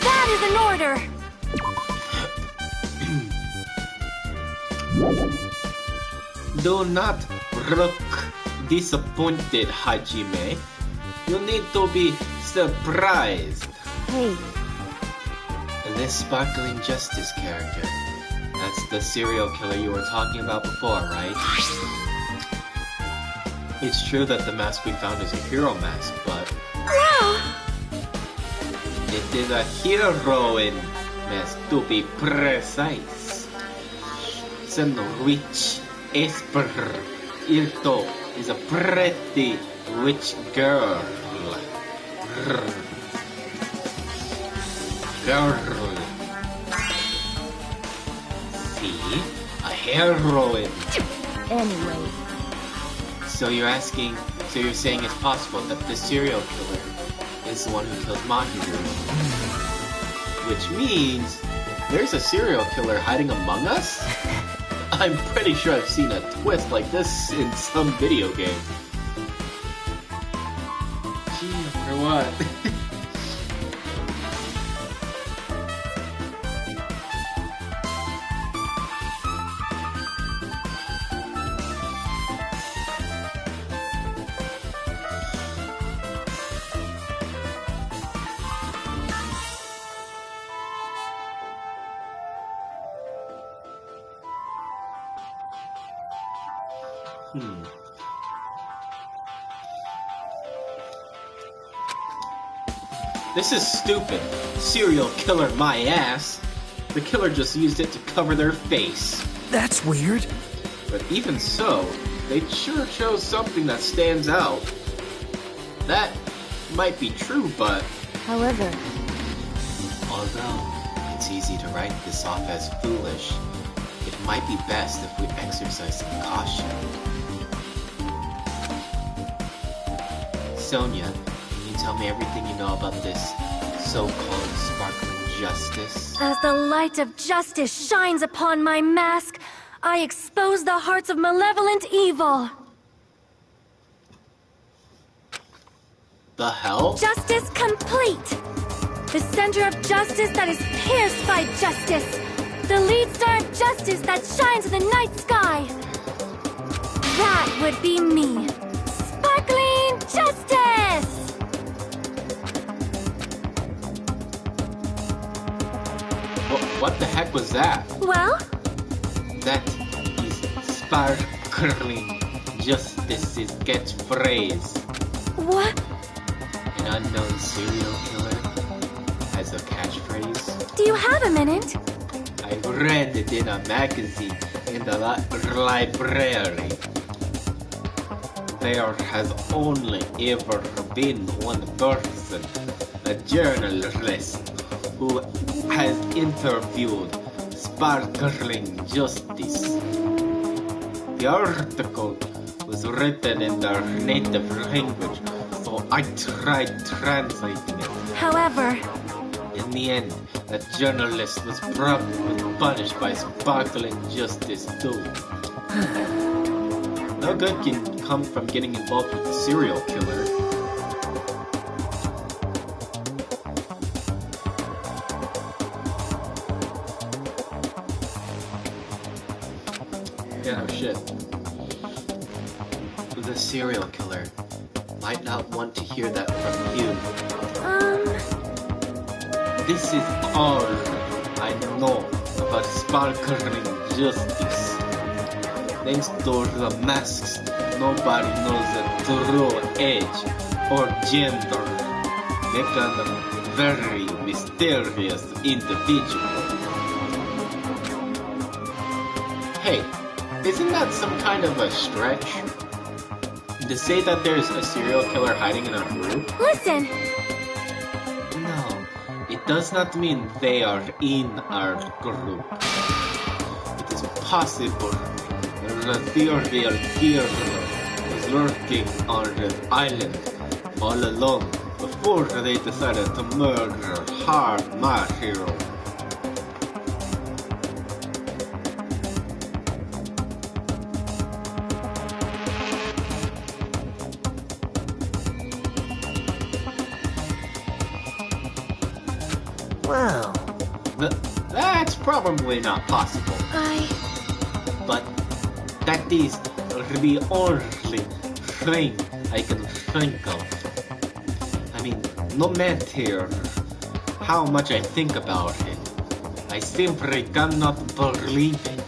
That is an order! Do not look disappointed, Hajime. You need to be surprised. Hey, This sparkling justice character, that's the serial killer you were talking about before, right? It's true that the mask we found is a hero mask, but it is a heroine mask to be precise. Some rich Esper Irto is a pretty rich girl. Girl. See? A heroine. anyway. So you're saying it's possible that this serial killer is the one who killed Mahiru. Which means there's a serial killer hiding among us? I'm pretty sure I've seen a twist like this in some video game. Gee, for what? This is stupid. Serial killer my ass. The killer just used it to cover their face. That's weird. But even so, they sure chose something that stands out. That might be true, but However, although it's easy to write this off as foolish, it might be best if we exercise some caution. Sonia, can you tell me everything you know about this so-called sparkling justice? as the light of justice shines upon my mask, I expose the hearts of malevolent evil. The hell? Justice complete! The center of justice that is pierced by justice! The lead star of justice that shines in the night sky! That would be me! Sparkling justice! What the heck was that? Well? That is sparkling justice's catchphrase. What? An unknown serial killer has a catchphrase. Do you have a minute? I read it in a magazine in the library. There has only ever been one person, a journalist, who has interviewed Sparkling Justice. The article was written in their native language, so I tried translating it. However, In the end, that journalist was probably punished by Sparkling Justice too. No good can come from getting involved with a serial killer. Yeah, no shit. The serial killer might not want to hear that from you. This is all I know about sparkling justice. Thanks to the masks, nobody knows the true age or gender. Make a very mysterious individual. Hey, isn't that some kind of a stretch? To say that there's a serial killer hiding in our group? Listen! No, it does not mean they are in our group. It is possible the serial killer was lurking on the island all alone before they decided to murder my hero. Well, That's probably not possible. But that is the only thing I can think of. I mean, no matter how much I think about it, I simply cannot believe it.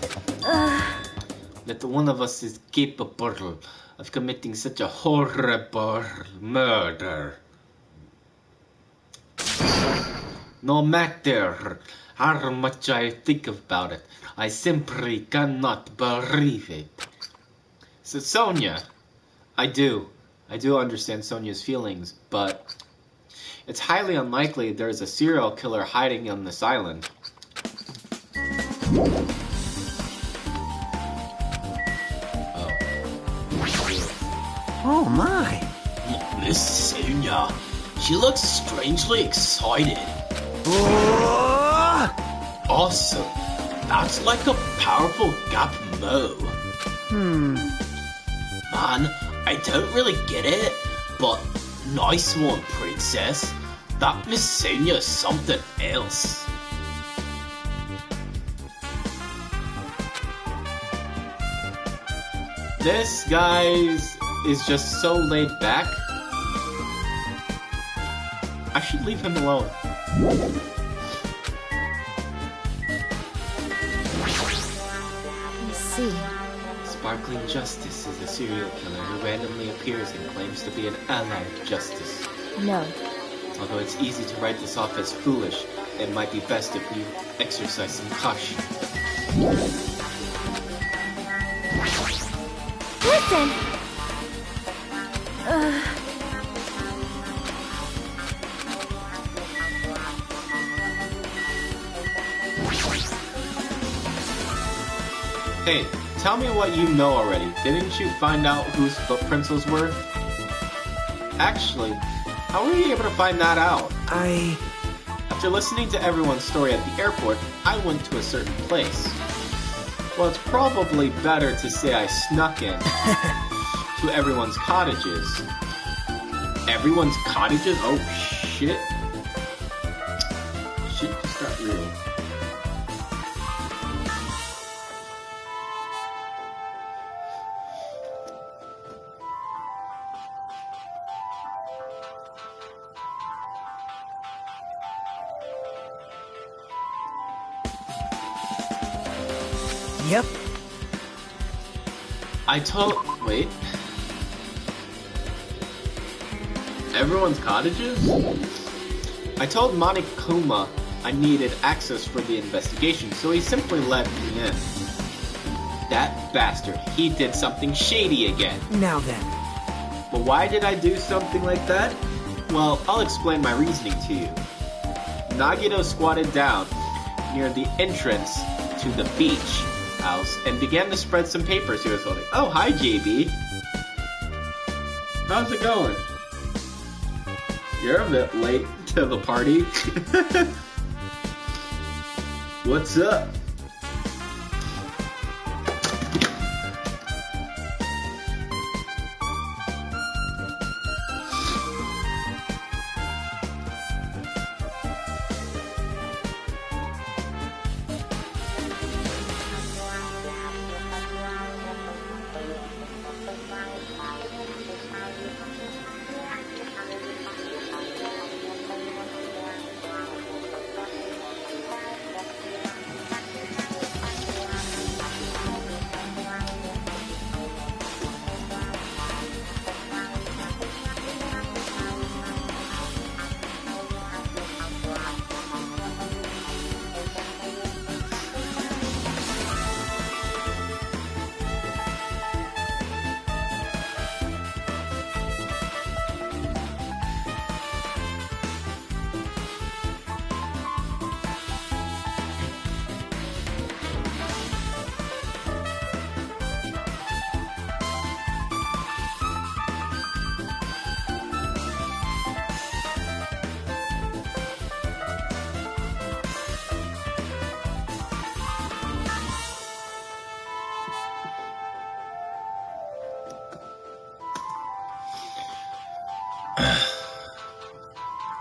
That one of us is capable of committing such a horrible murder. No matter how much I think about it, I simply cannot believe it. So Sonia, I do understand Sonia's feelings, but it's highly unlikely there's a serial killer hiding on this island. oh my. Miss Sonia, she looks strangely excited. Awesome. That's like a powerful gap mo. Man, I don't really get it, but nice one, princess. That Miss Sonia is something else. This guy is just so laid back. I should leave him alone. I see. Sparkling Justice is a serial killer who randomly appears and claims to be an ally of justice. No. Although it's easy to write this off as foolish, it might be best if we exercise some caution. Listen! Hey, tell me what you know already. Didn't you find out whose footprints those were? Actually, how were you able to find that out? After listening to everyone's story at the airport, I went to a certain place. Well, it's probably better to say I snuck in to everyone's cottages. Everyone's cottages? Oh, shit. Shit just got real. Yep. Wait. Everyone's cottages? I told Monokuma I needed access for the investigation, so he simply let me in. That bastard, he did something shady again. Now then. But why did I do something like that? Well, I'll explain my reasoning to you. Nagito squatted down near the entrance to the beach house and began to spread some papers he was holding. Oh, hi, JB. How's it going? You're a bit late to the party. What's up?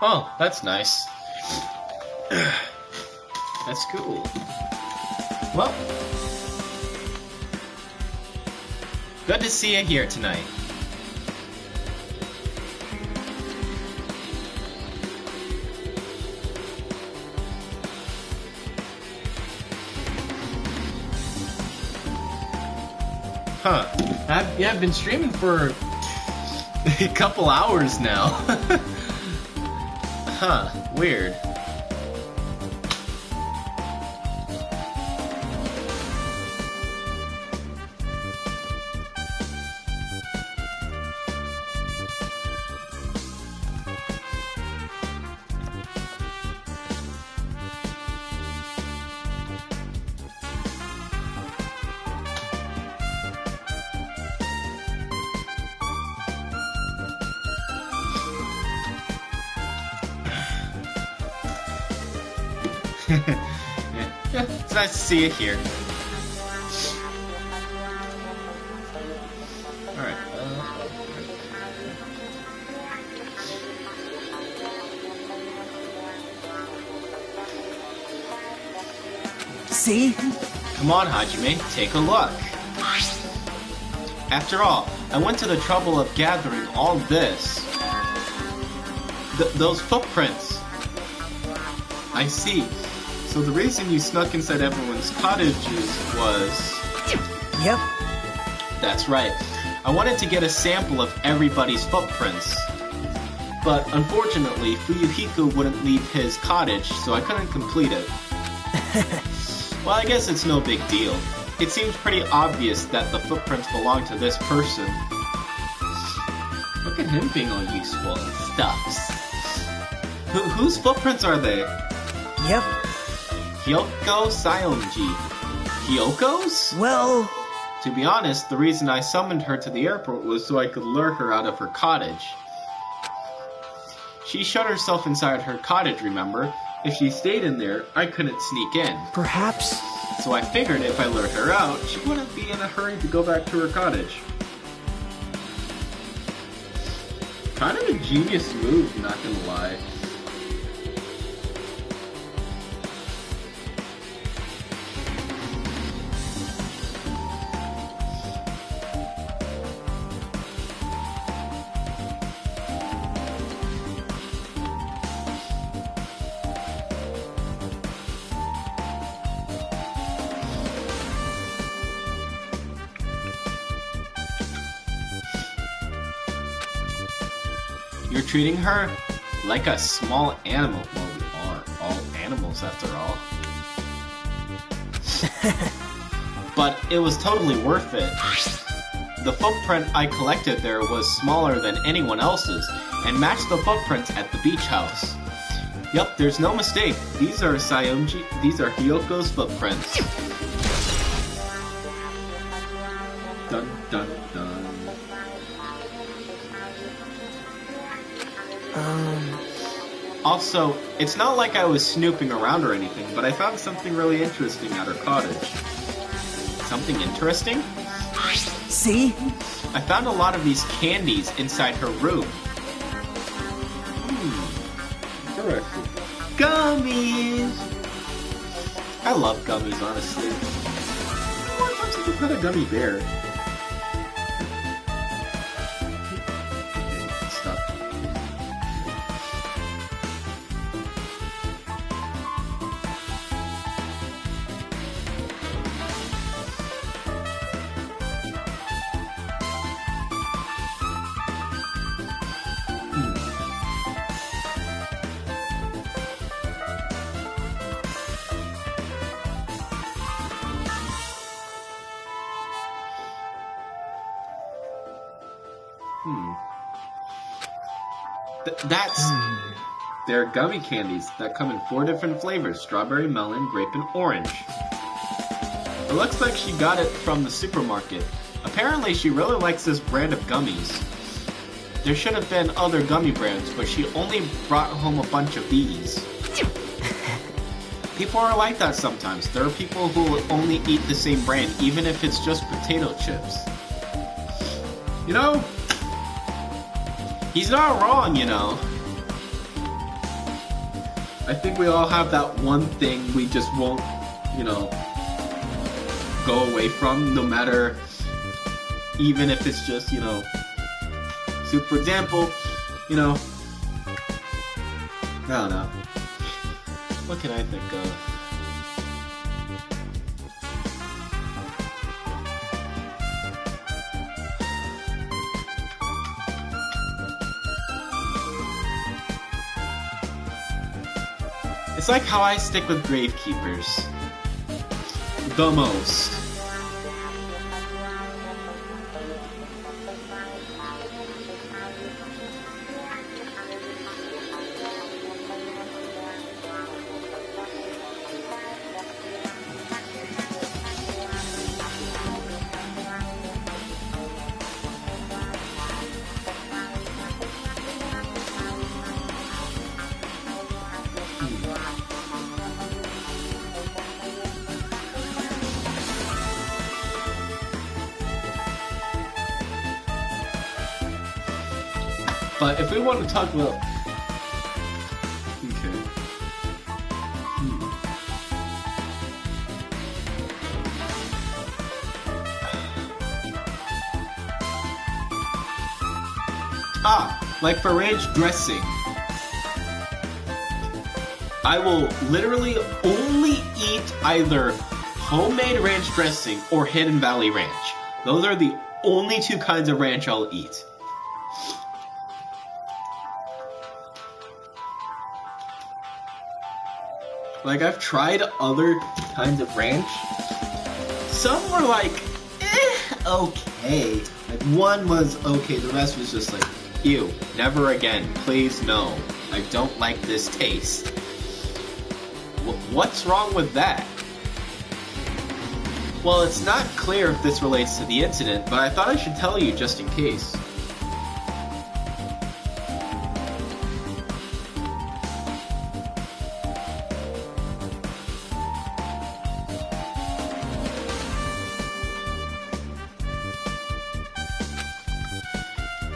Oh, that's nice. That's cool. Well, good to see you here tonight. Huh. I've been streaming for a couple hours now. Huh. Weird. Yeah, it's nice to see you here. Alright, See? come on, Hajime, take a look. After all, I went to the trouble of gathering all this. Those footprints. I see. So the reason you snuck inside everyone's cottages was... Yep. That's right. I wanted to get a sample of everybody's footprints. But unfortunately, Fuyuhiko wouldn't leave his cottage, so I couldn't complete it. Well, I guess it's no big deal. It seems pretty obvious that the footprints belong to this person. Look at him being all useful and stuffs. Whose footprints are they? Yep. Hyoko Saionji. Hyoko's? Well... To be honest, the reason I summoned her to the airport was so I could lure her out of her cottage. She shut herself inside her cottage, remember? If she stayed in there, I couldn't sneak in. Perhaps... So I figured if I lured her out, she wouldn't be in a hurry to go back to her cottage. Kind of a genius move, not gonna lie. You're treating her like a small animal. Well, we are all animals after all. But it was totally worth it. The footprint I collected there was smaller than anyone else's and matched the footprints at the beach house. Yup, there's no mistake. These are Hyoko's footprints. Dun dun dun. Also, it's not like I was snooping around or anything, but I found something really interesting at her cottage. Something interesting? See? I found a lot of these candies inside her room. Interesting. Gummies! I love gummies, honestly. More times I could pet a gummy bear. Stop. They're gummy candies that come in 4 different flavors: strawberry, melon, grape, and orange. It looks like she got it from the supermarket. Apparently she really likes this brand of gummies. There should have been other gummy brands, but she only brought home a bunch of these. People are like that sometimes. There are people who will only eat the same brand, even if it's just potato chips. You know, he's not wrong, you know. I think we all have that one thing we just won't, you know, go away from, no matter, even if it's just, you know, so for example, you know, I don't know, what can I think of? It's like how I stick with Gravekeepers the most. But if we want to talk about... Okay. Like for ranch dressing. I will literally only eat either homemade ranch dressing or Hidden Valley Ranch. Those are the only two kinds of ranch I'll eat. Like, I've tried other kinds of ranch. Some were like, okay. Like, one was okay, the rest was just like, ew, never again, please no. I don't like this taste. What's wrong with that? Well, it's not clear if this relates to the incident, but I thought I should tell you just in case.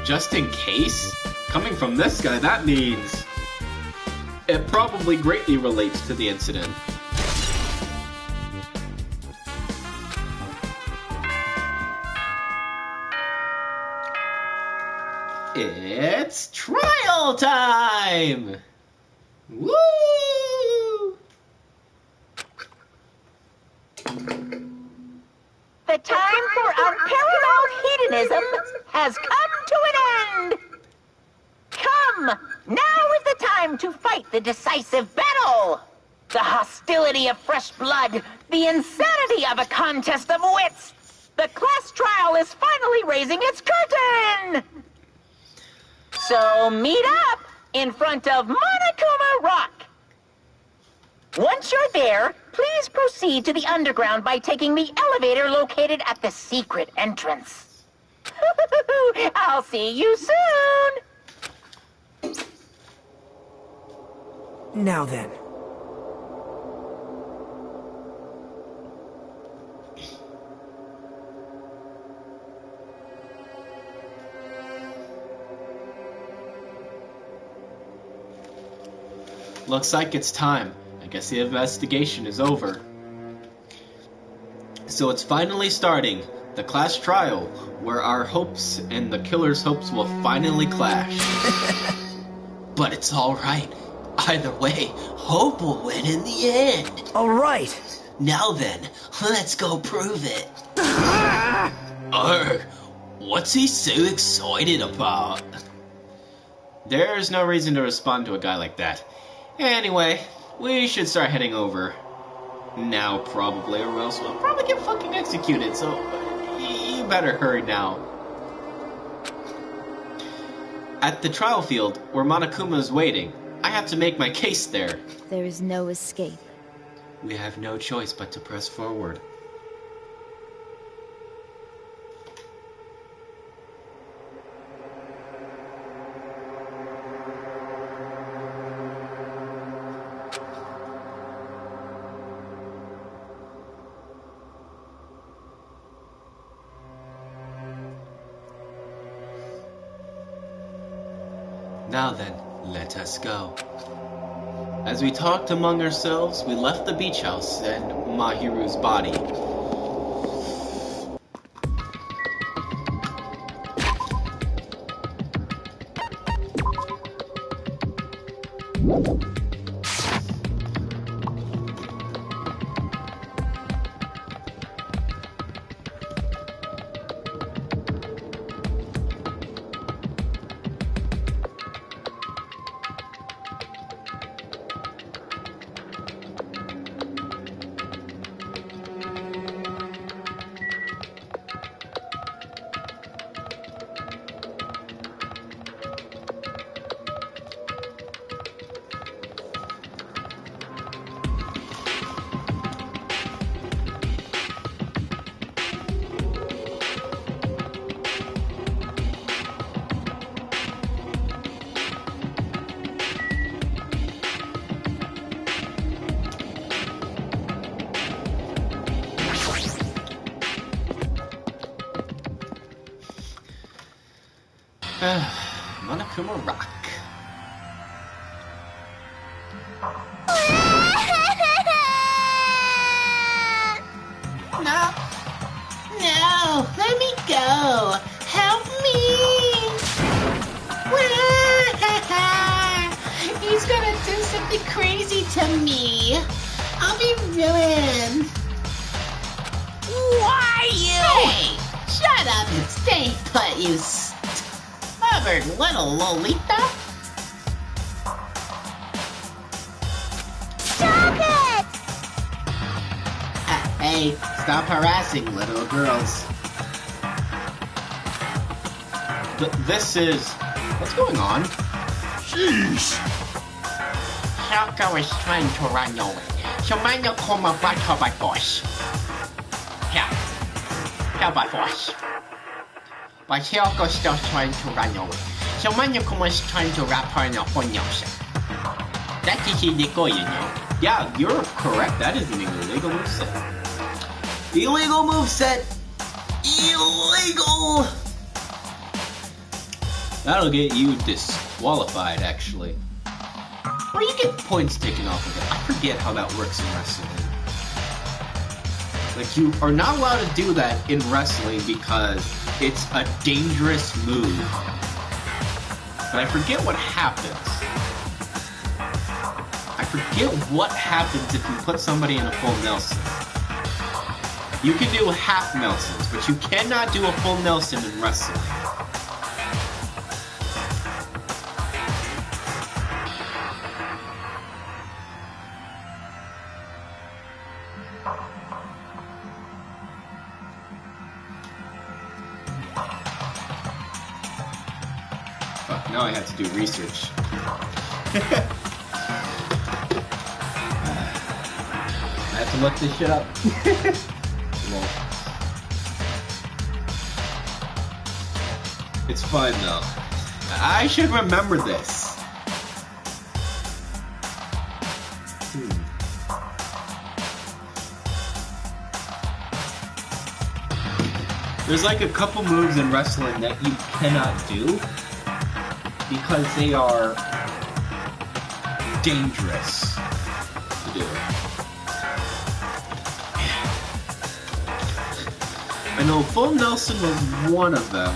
Just in case? Coming from this guy, that means it probably greatly relates to the incident. It's trial time! Woo! The time for unparalleled hedonism has come to an end! Come! Now is the time to fight the decisive battle! The hostility of fresh blood, the insanity of a contest of wits! The class trial is finally raising its curtain! So meet up in front of Monokuma Rock! Once you're there, please proceed to the underground by taking the elevator located at the secret entrance. I'll see you soon! Now then. Looks like it's time. I guess the investigation is over. So it's finally starting. The class trial, where our hopes and the killer's hopes will finally clash. But it's alright. Either way, hope will win in the end. Alright. Now then, let's go prove it. Arg, what's he so excited about? There's no reason to respond to a guy like that. Anyway, we should start heading over. Now, probably, or else we'll probably get fucking executed, so you better hurry now. At the trial field, where Monokuma is waiting, I have to make my case there. There is no escape. We have no choice but to press forward. Now then, let us go. As we talked among ourselves, we left the beach house and Mahiru's body. Monokuma Rock. No. No. Let me go. Help me. He's gonna do something crazy to me. I'll be ruined. Why you? Hey, shut up and stay put, you stubborn little Lolita. Stop it! Hey, stop harassing little girls. This is... What's going on? Sheesh. Shoko is trying to run away. Shomano Koma Bato by force. Help by force. But Shoko's still trying to run away. Shomano Koma is trying to wrap her in a ponyosha. That is illegal, you know. Yeah, you're correct. That is an illegal moveset. Illegal moveset! Illegal! That'll get you disqualified, actually. Or you get points taken off of it. I forget how that works in wrestling. Like, you are not allowed to do that in wrestling because it's a dangerous move. But I forget what happens. I forget what happens if you put somebody in a full Nelson. You can do half Nelsons, but you cannot do a full Nelson in wrestling. Fuck, now I have to do research. I have to look this shit up. Well, it's fine though. I should remember this. There's like a couple moves in wrestling that you cannot do because they are dangerous to do. I know full Nelson was one of them.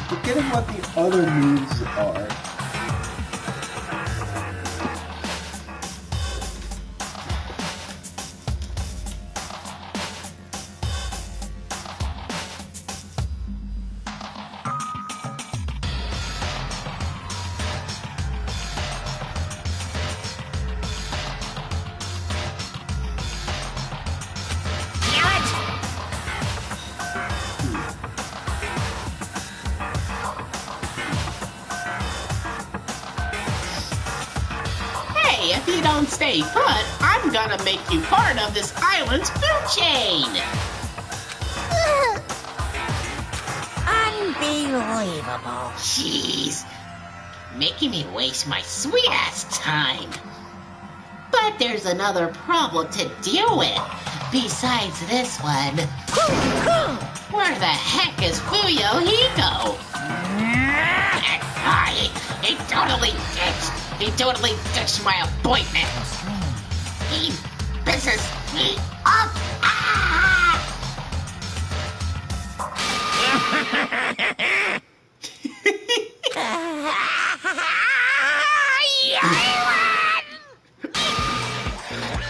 Forgetting what the other moves are. If you don't stay put, I'm gonna make you part of this island's food chain! Unbelievable. Jeez, making me waste my sweet-ass time. But there's another problem to deal with. Besides this one, where the heck is Fuyohiko? He totally ditched my appointment. He pisses me off.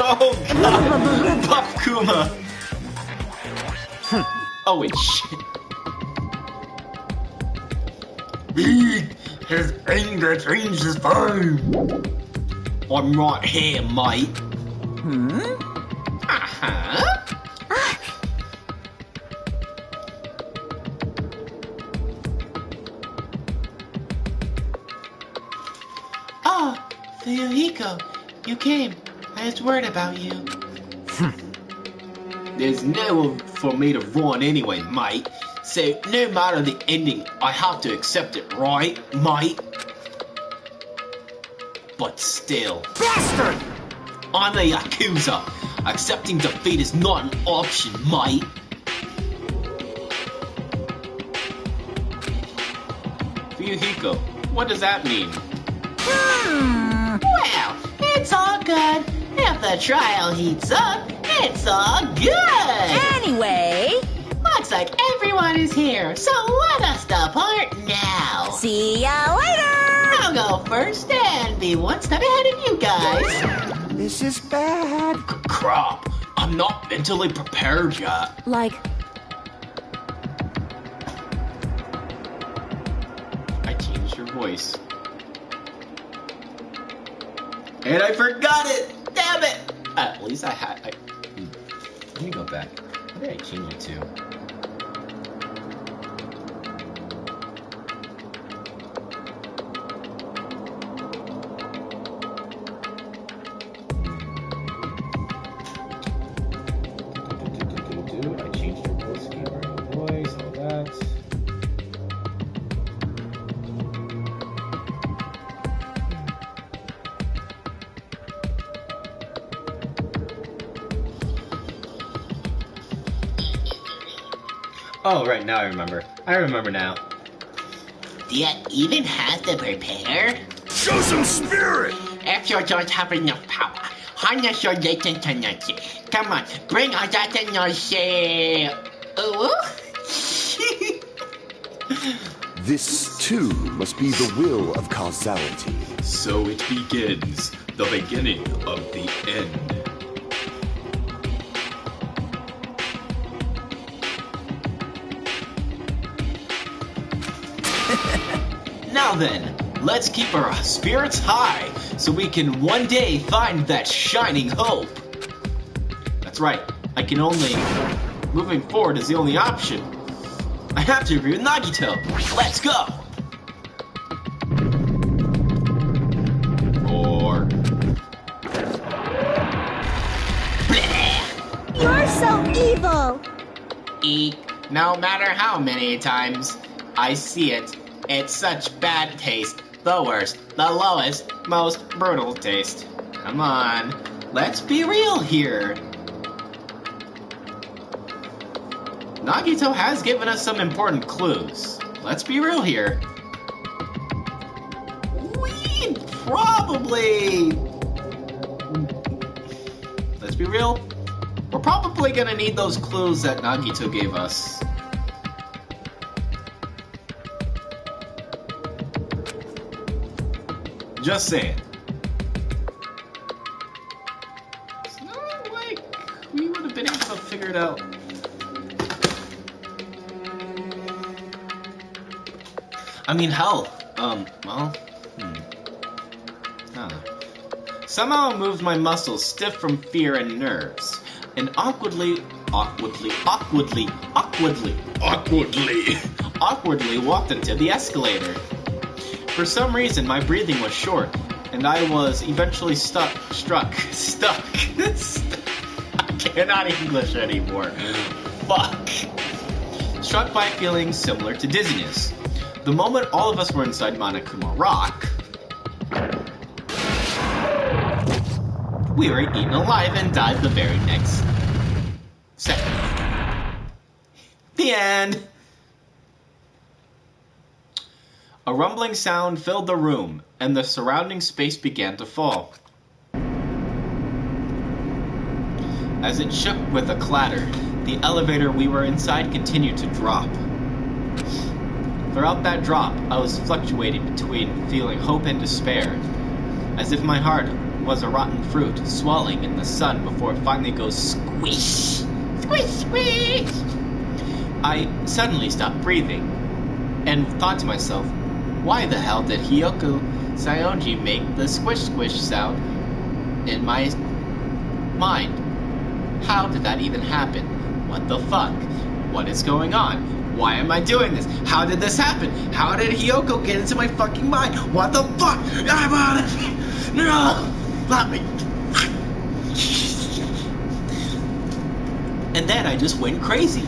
Oh god! Puff Kuma! Oh wait, shit. His anger changes time. I'm right here, mate. Oh, Fuyohiko, you came. I was worried about you. There's nowhere for me to run anyway, mate. So no matter the ending, I have to accept it, right, mate? But still. Bastard! I'm a Yakuza. Accepting defeat is not an option, mate. Fuyohiko, what does that mean? Well, it's all good. If the trial heats up, it's all good. Anyway, Looks like everyone is here, so let us depart now. see ya later! I'll go first and be one step ahead of you guys. This is bad. Crap, I'm not mentally prepared yet. Like, I changed your voice. And I forgot it! Damn it! At least I had... Let me go back. What did I change it to? I changed your voice, gave her a voice, all that. Oh, right, now I remember. I remember now. Do you even have to prepare? Show some spirit! If you don't have enough power, harness your latent energy. Come on, bring out that energy. Ooh. This, too, must be the will of causality. So it begins, the beginning of the end. Now then, let's keep our spirits high so we can one day find that shining hope. That's right, I can only... Moving forward is the only option. I have to agree with Nagito. Let's go! Or... you're so evil! No matter how many times I see it, it's such bad taste. The worst, the lowest, most brutal taste. Come on, let's be real here. Nagito has given us some important clues. Let's be real here. We probably... Let's be real. We're probably gonna need those clues that Nagito gave us. Just saying. It's not like we would have been able to figure it out. I mean, hell, well, I don't know. Somehow I moved my muscles stiff from fear and nerves, and awkwardly walked into the escalator. For some reason, my breathing was short, and I was eventually stuck. I cannot English anymore. Fuck. Struck by feelings similar to dizziness. The moment all of us were inside Monokuma Rock, we were eaten alive and died the very next The end! A rumbling sound filled the room, and the surrounding space began to fall. As it shook with a clatter, the elevator we were inside continued to drop. Throughout that drop, I was fluctuating between feeling hope and despair, as if my heart was a rotten fruit swelling in the sun before it finally goes squish, squish, squish. I suddenly stopped breathing, and thought to myself, why the hell did Hiyoko Saionji make the squish squish sound in my mind? How did that even happen? What the fuck? What is going on? Why am I doing this? How did this happen? How did Hiyoko get into my fucking mind? What the fuck? I'm out of here! No! Let me... And then I just went crazy.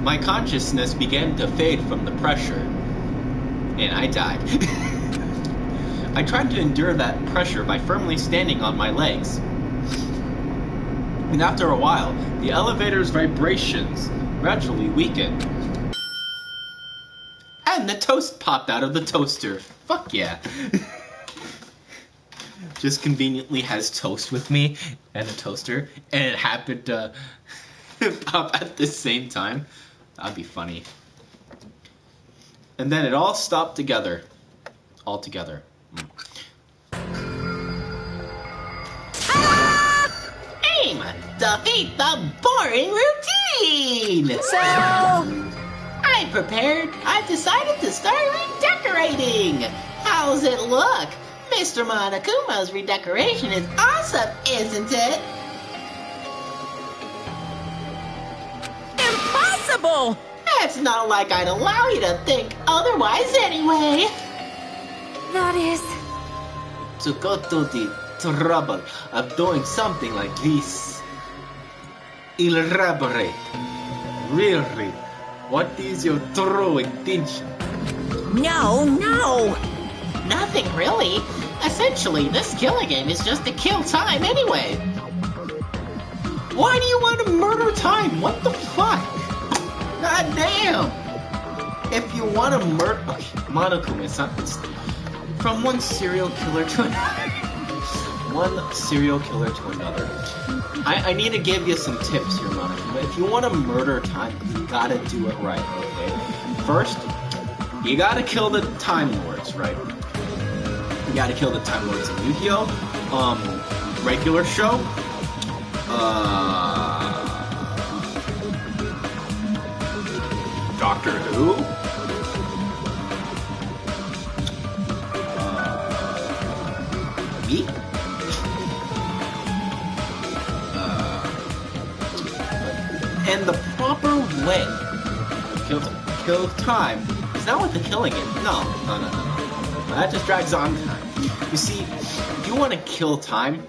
My consciousness began to fade from the pressure, and I died. I tried to endure that pressure by firmly standing on my legs. And after a while, the elevator's vibrations gradually weakened. And the toast popped out of the toaster. Fuck yeah. Just conveniently has toast with me and a toaster, and it happened to pop at the same time. That'd be funny. And then it all stopped together. All together. Aim to defeat the boring routine! So... I've decided to start redecorating! How's it look? Mr. Monokuma's redecoration is awesome, isn't it? Impossible! It's not like I'd allow you to think otherwise anyway. That is... To go to the trouble of doing something like this. Elaborate. Really, what is your true intention? No! Nothing really. Essentially, this killing game is just to kill time anyway. Why do you want to murder time? What the fuck? God damn! If you want to murder... Okay, Monokuma, it's not... It's from one serial killer to another. One serial killer to another. I need to give you some tips here, Monokuma. If you want to murder time, you gotta do it right, okay? First, you gotta kill the Time Lords, right? You gotta kill the Time Lords in Yu-Gi-Oh! Regular show. Doctor Who? Me? And the proper way to kill time is not with the killing it. No. That just drags on time. You see, if you want to kill time,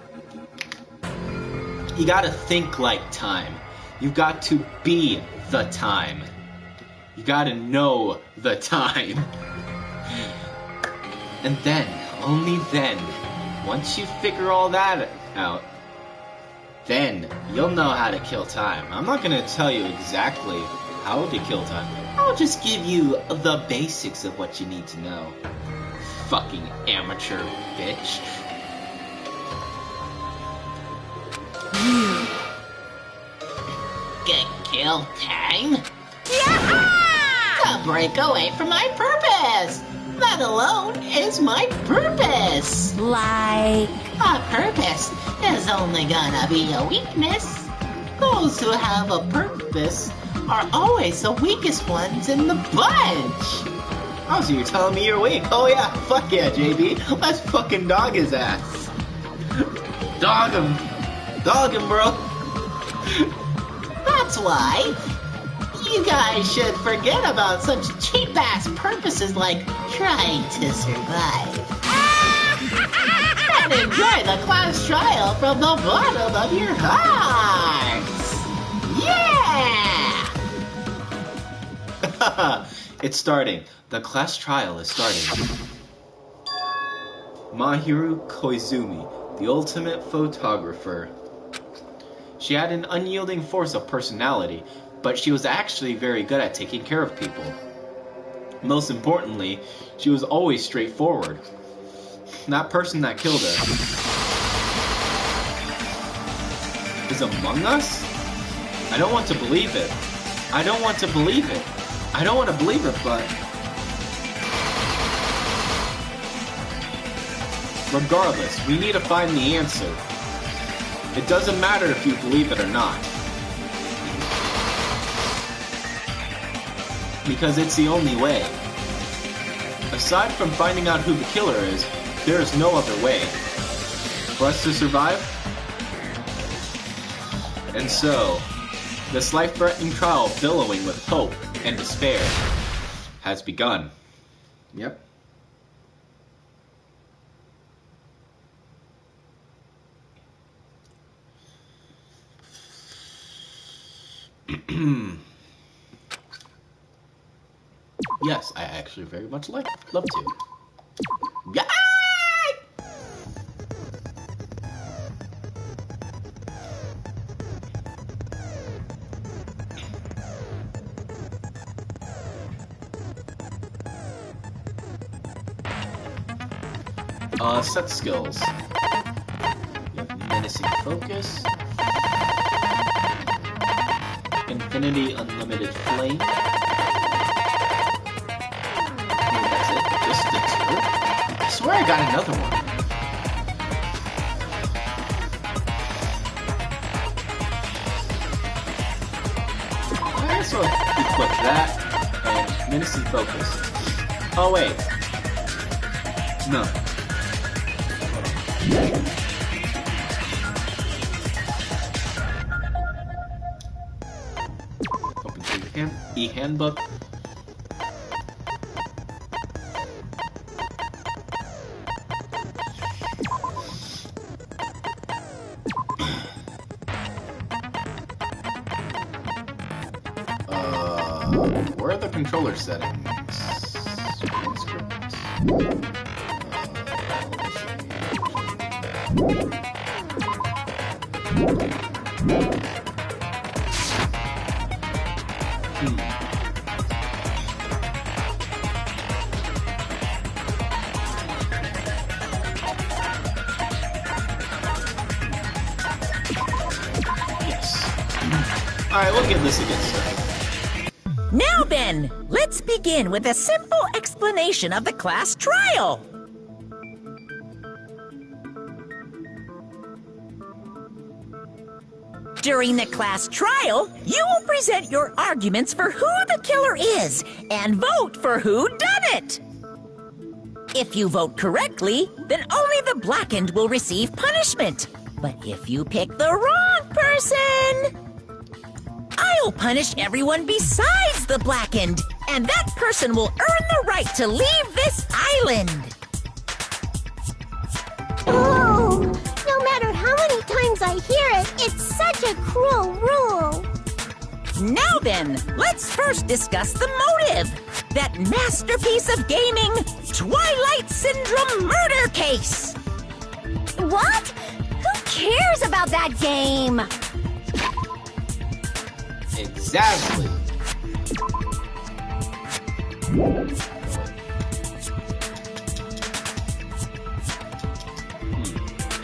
you gotta think like time. You got to be the time. You gotta know the time. And then, only then, once you figure all that out, then you'll know how to kill time. I'm not gonna tell you exactly how to kill time. I'll just give you the basics of what you need to know. Fucking amateur bitch. Kill time? To break away from my purpose! That alone is my purpose! Like... A purpose is only gonna be a weakness. Those who have a purpose are always the weakest ones in the bunch. Oh, so you're telling me you're weak? Oh yeah, fuck yeah, JB. Let's fucking dog his ass. Dog him. Dog him, bro. That's why you guys should forget about such cheap-ass purposes like trying to survive. And enjoy the class trial from the bottom of your hearts! Yeah! It's starting. The class trial is starting. Mahiru Koizumi, the ultimate photographer. She had an unyielding force of personality, but she was actually very good at taking care of people. Most importantly, she was always straightforward. That person that killed her is among us? I don't want to believe it. I don't want to believe it. I don't want to believe it, but... regardless, we need to find the answer. It doesn't matter if you believe it or not. Because it's the only way. Aside from finding out who the killer is, there is no other way for us to survive. And so, this life-threatening trial billowing with hope and despair has begun. Yep. Yes, I actually very much love to. Yeah! Set skills. You have menacing focus. Infinity unlimited flame. That's it. Just the two. I swear I got another one. I also equip that and menacing focus. Oh wait. No. Open to your e-handbook. Where are the controller settings? Alright, we'll give this a good start. Now then, let's begin with a simple explanation of the class trial. During the class trial, you will present your arguments for who the killer is and vote for who done it. If you vote correctly, then only the blackened will receive punishment. But if you pick the wrong person, I'll punish everyone besides the blackened, and that person will earn the right to leave this island. Oh, no matter how many times I hear it, it's such a cruel rule. Now then, let's first discuss the motive. That masterpiece of gaming, Twilight Syndrome murder case. What? Who cares about that game? Exactly.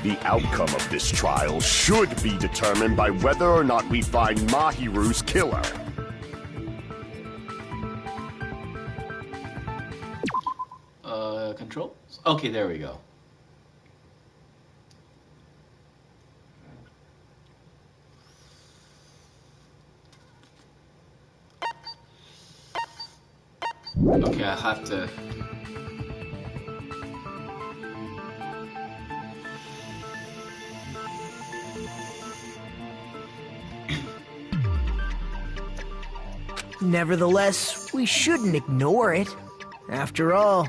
The outcome of this trial should be determined by whether or not we find Mahiru's killer. Controls? Okay, there we go. Okay, I have to... Nevertheless, we shouldn't ignore it. After all,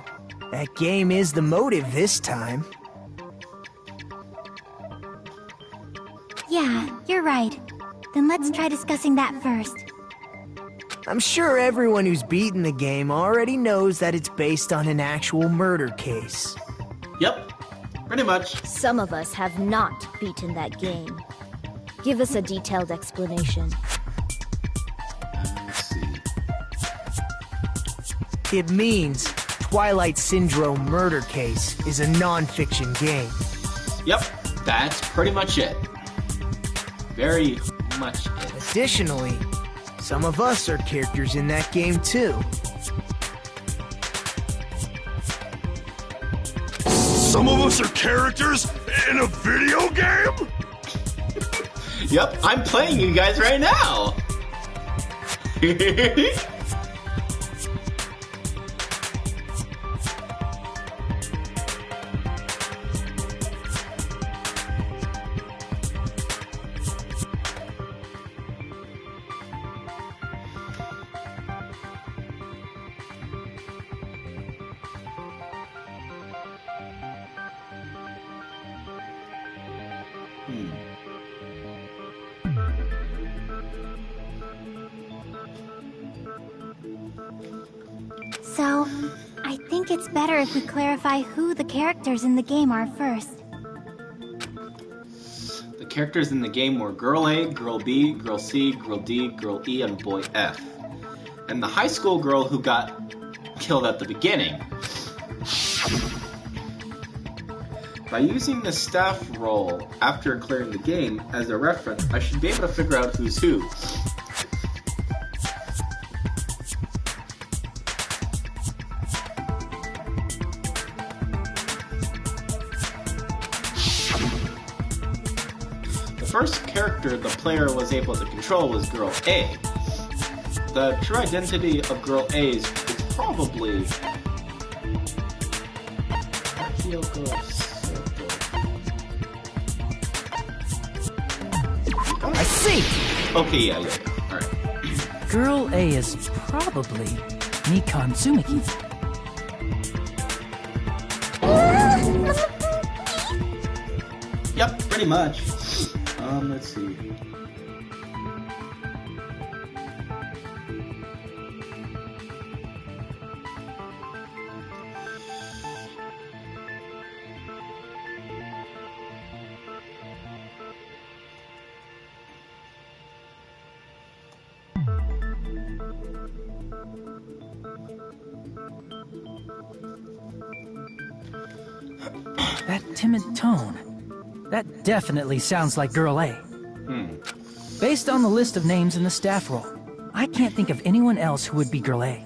that game is the motive this time. Yeah, you're right. Then let's try discussing that first. I'm sure everyone who's beaten the game already knows that it's based on an actual murder case. Yep, pretty much. Some of us have not beaten that game. Give us a detailed explanation. Let's see. It means Twilight Syndrome Murder Case is a non-fiction game. Yep, that's pretty much it. Very much it. Additionally, some of us are characters in that game too. Some of us are characters in a video game? Yep, I'm playing you guys right now! So, I think it's better if we clarify who the characters in the game are first. The characters in the game were Girl A, Girl B, Girl C, Girl D, Girl E, and Boy F. And the high school girl who got killed at the beginning. By using the staff role after clearing the game as a reference, I should be able to figure out who's who. The first character the player was able to control was Girl A. The true identity of Girl A is probably I see! Okay, yeah. Alright. Girl A is probably Mikan Tsumiki. Yep, pretty much. Let's see. That timid tone. That definitely sounds like Girl A. Based on the list of names in the staff roll, I can't think of anyone else who would be Girl A.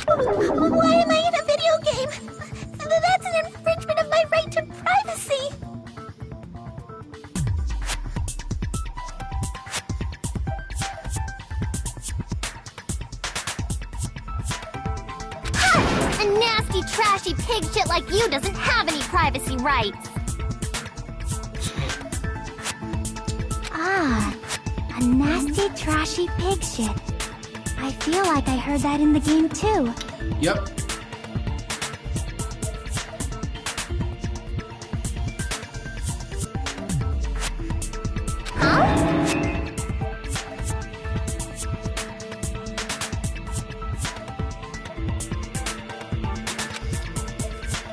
Why am I in a video game? That's an infringement of my right to privacy! A nasty, trashy pig shit like you doesn't have any privacy rights! Ah, a nasty, trashy pig shit. I feel like I heard that in the game too. Yep.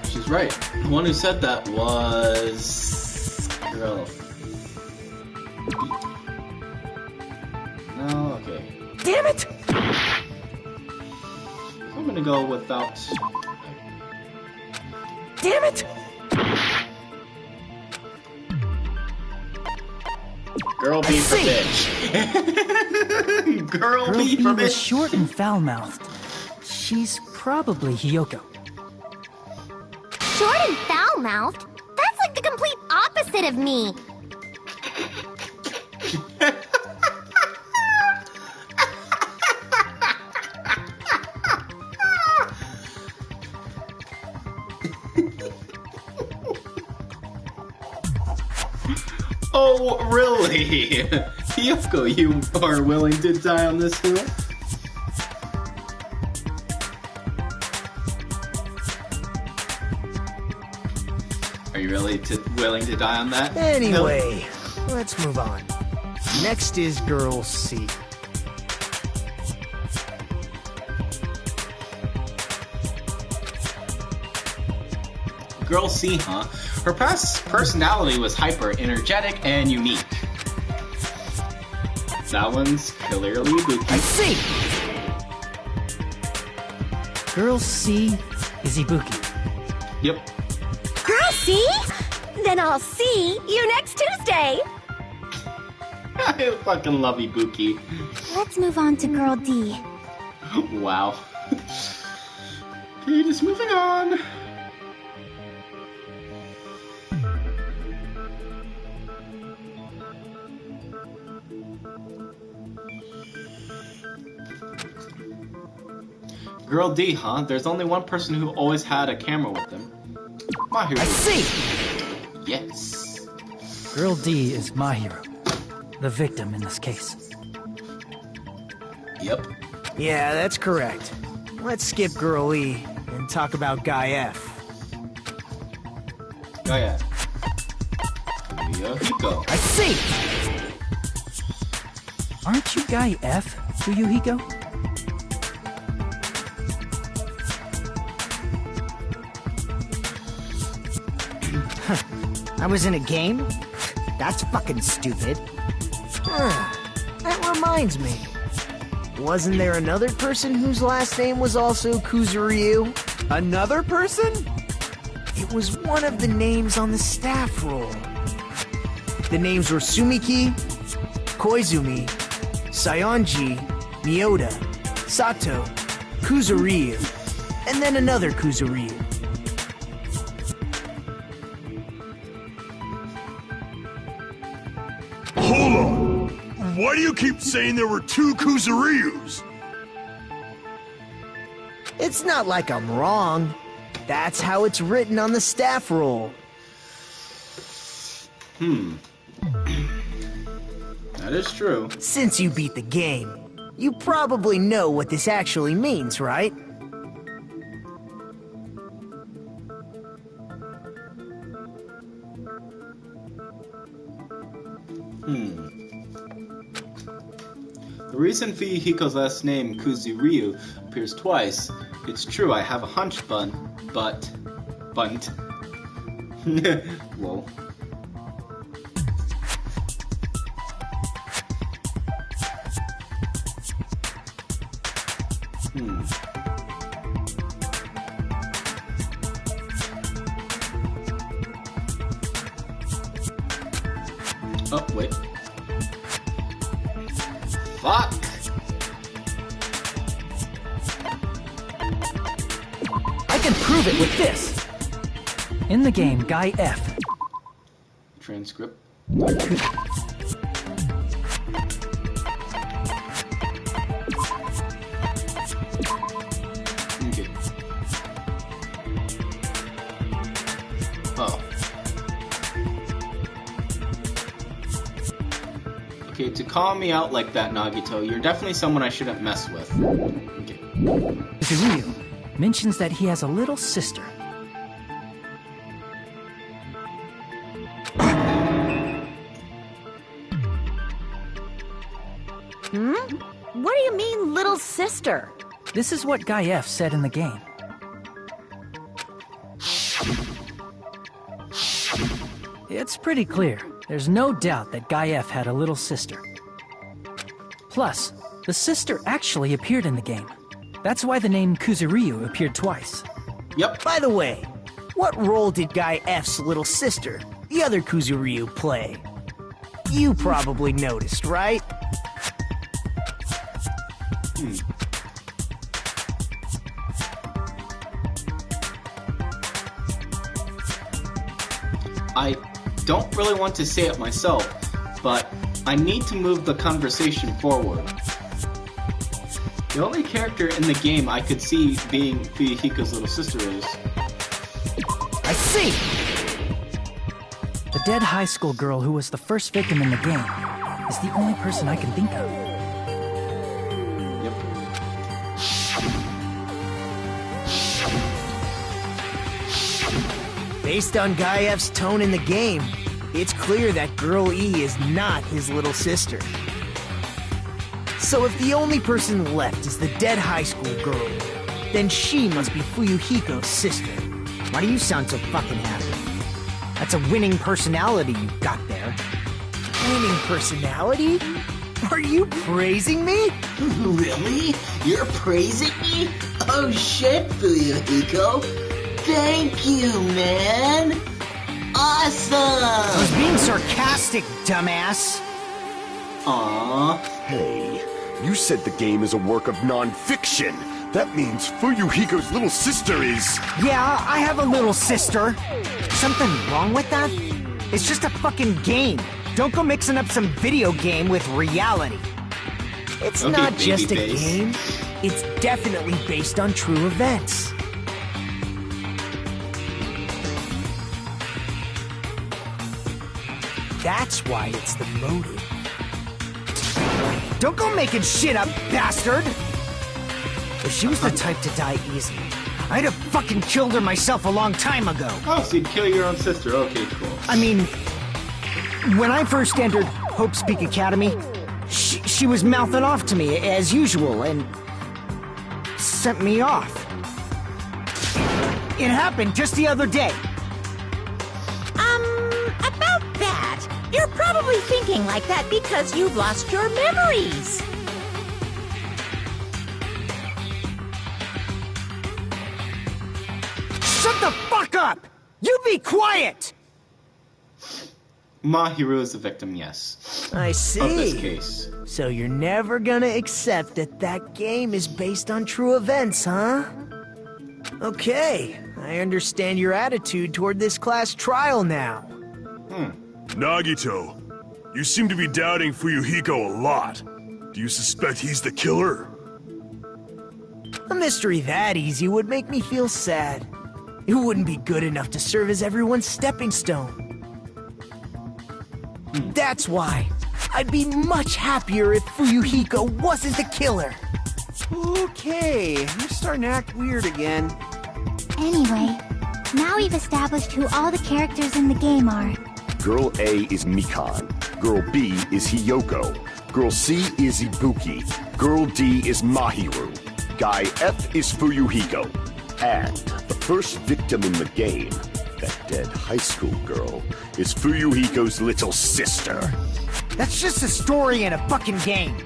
She's right. The one who said that was Girl. No, okay. Damn it! I'm gonna go without. Damn it! Girl B for bitch. Girl B for was bitch. short and foul-mouthed. She's probably Hiyoko. Short and foul-mouthed? That's like the complete opposite of me. Oh, really? Hiyoko, you are willing to die on this hill? Are you really willing to die on that? Anyway, let's move on. Next is Girl C. Girl C, huh? Her personality was hyper, energetic, and unique. That one's clearly Ibuki. I see! Girl C is Ibuki. Yep. Girl, see? Then I'll see you next Tuesday. I fucking love Ibuki. Let's move on to Girl D. Wow. Okay, just moving on. Girl D, huh? There's only one person who always had a camera with them. Mahiru. I see! Yes. Girl D is Mahiru, the victim in this case. Yep. Yeah, that's correct. Let's skip Girl E and talk about Guy F. Oh yeah. Yohiko. I see! Aren't you Guy F, Fuyuhiko? I was in a game? That's fucking stupid. That reminds me. Wasn't there another person whose last name was also Kuzuryu? Another person? It was one of the names on the staff roll. The names were Sumiki, Koizumi, Sayonji, Miyota, Sato, Kuzuryu, and then another Kuzuryu. Hold on! Why do you keep saying there were two Kuzuryus? It's not like I'm wrong. That's how it's written on the staff roll. That is true. Since you beat the game, you probably know what this actually means, right? The reason Fuyuhiko's last name, Kuzuryu, appears twice, it's true I have a hunch bunt. Whoa. Oh, wait. Fuck! I can prove it with this! In the game, Guy F. Transcript. Okay. Oh. Okay, to call me out like that, Nagito, you're definitely someone I shouldn't mess with. Okay. Kuzuryu mentions that he has a little sister. What do you mean, little sister? This is what Guy F said in the game. It's pretty clear. There's no doubt that Guy F had a little sister. Plus, the sister actually appeared in the game. That's why the name Kuzuryu appeared twice. Yep. By the way, what role did Guy F's little sister, the other Kuzuryu, play? You probably noticed, right? I don't really want to say it myself, but I need to move the conversation forward. The only character in the game I could see being Fuyuhiko's little sister is... I see! The dead high school girl who was the first victim in the game is the only person I can think of. Yep. Based on Guy F's tone in the game, It's clear that Girl E is not his little sister. So if the only person left is the dead high school girl, then she must be Fuyuhiko's sister. Why do you sound so fucking happy? That's a winning personality you've got there. Winning personality? Are you praising me? Really? You're praising me? Oh shit, Fuyuhiko. Thank you, man. Awesome! I was being sarcastic, dumbass. Aww. Hey, you said the game is a work of non-fiction. That means Fuyuhiko's little sister is... Yeah, I have a little sister. Something wrong with that? It's just a fucking game. Don't go mixing up some video game with reality. It's Okay, not just a babyface. game. It's definitely based on true events. That's why it's the motive. Don't go making shit up, bastard! If she was the type to die easily, I'd have fucking killed her myself a long time ago. Oh, so you'd kill your own sister. Okay, cool. I mean, when I first entered Hope Speak Academy, she was mouthing off to me as usual and sent me off. It happened just the other day. About that, you're probably thinking like that because you've lost your memories. Shut the fuck up! You be quiet! Mahiru is the victim, yes. I see. Of this case. So you're never gonna accept that that game is based on true events, huh? Okay, I understand your attitude toward this class trial now. Nagito, you seem to be doubting Fuyuhiko a lot. Do you suspect he's the killer? A mystery that easy would make me feel sad. It wouldn't be good enough to serve as everyone's stepping stone. That's why I'd be much happier if Fuyuhiko wasn't the killer. Okay, you're starting to act weird again. Anyway, now we've established who all the characters in the game are. Girl A is Mikan. Girl B is Hiyoko. Girl C is Ibuki. Girl D is Mahiru. Guy F is Fuyuhiko. And the first victim in the game, that dead high school girl, is Fuyuhiko's little sister. That's just a story in a fucking game.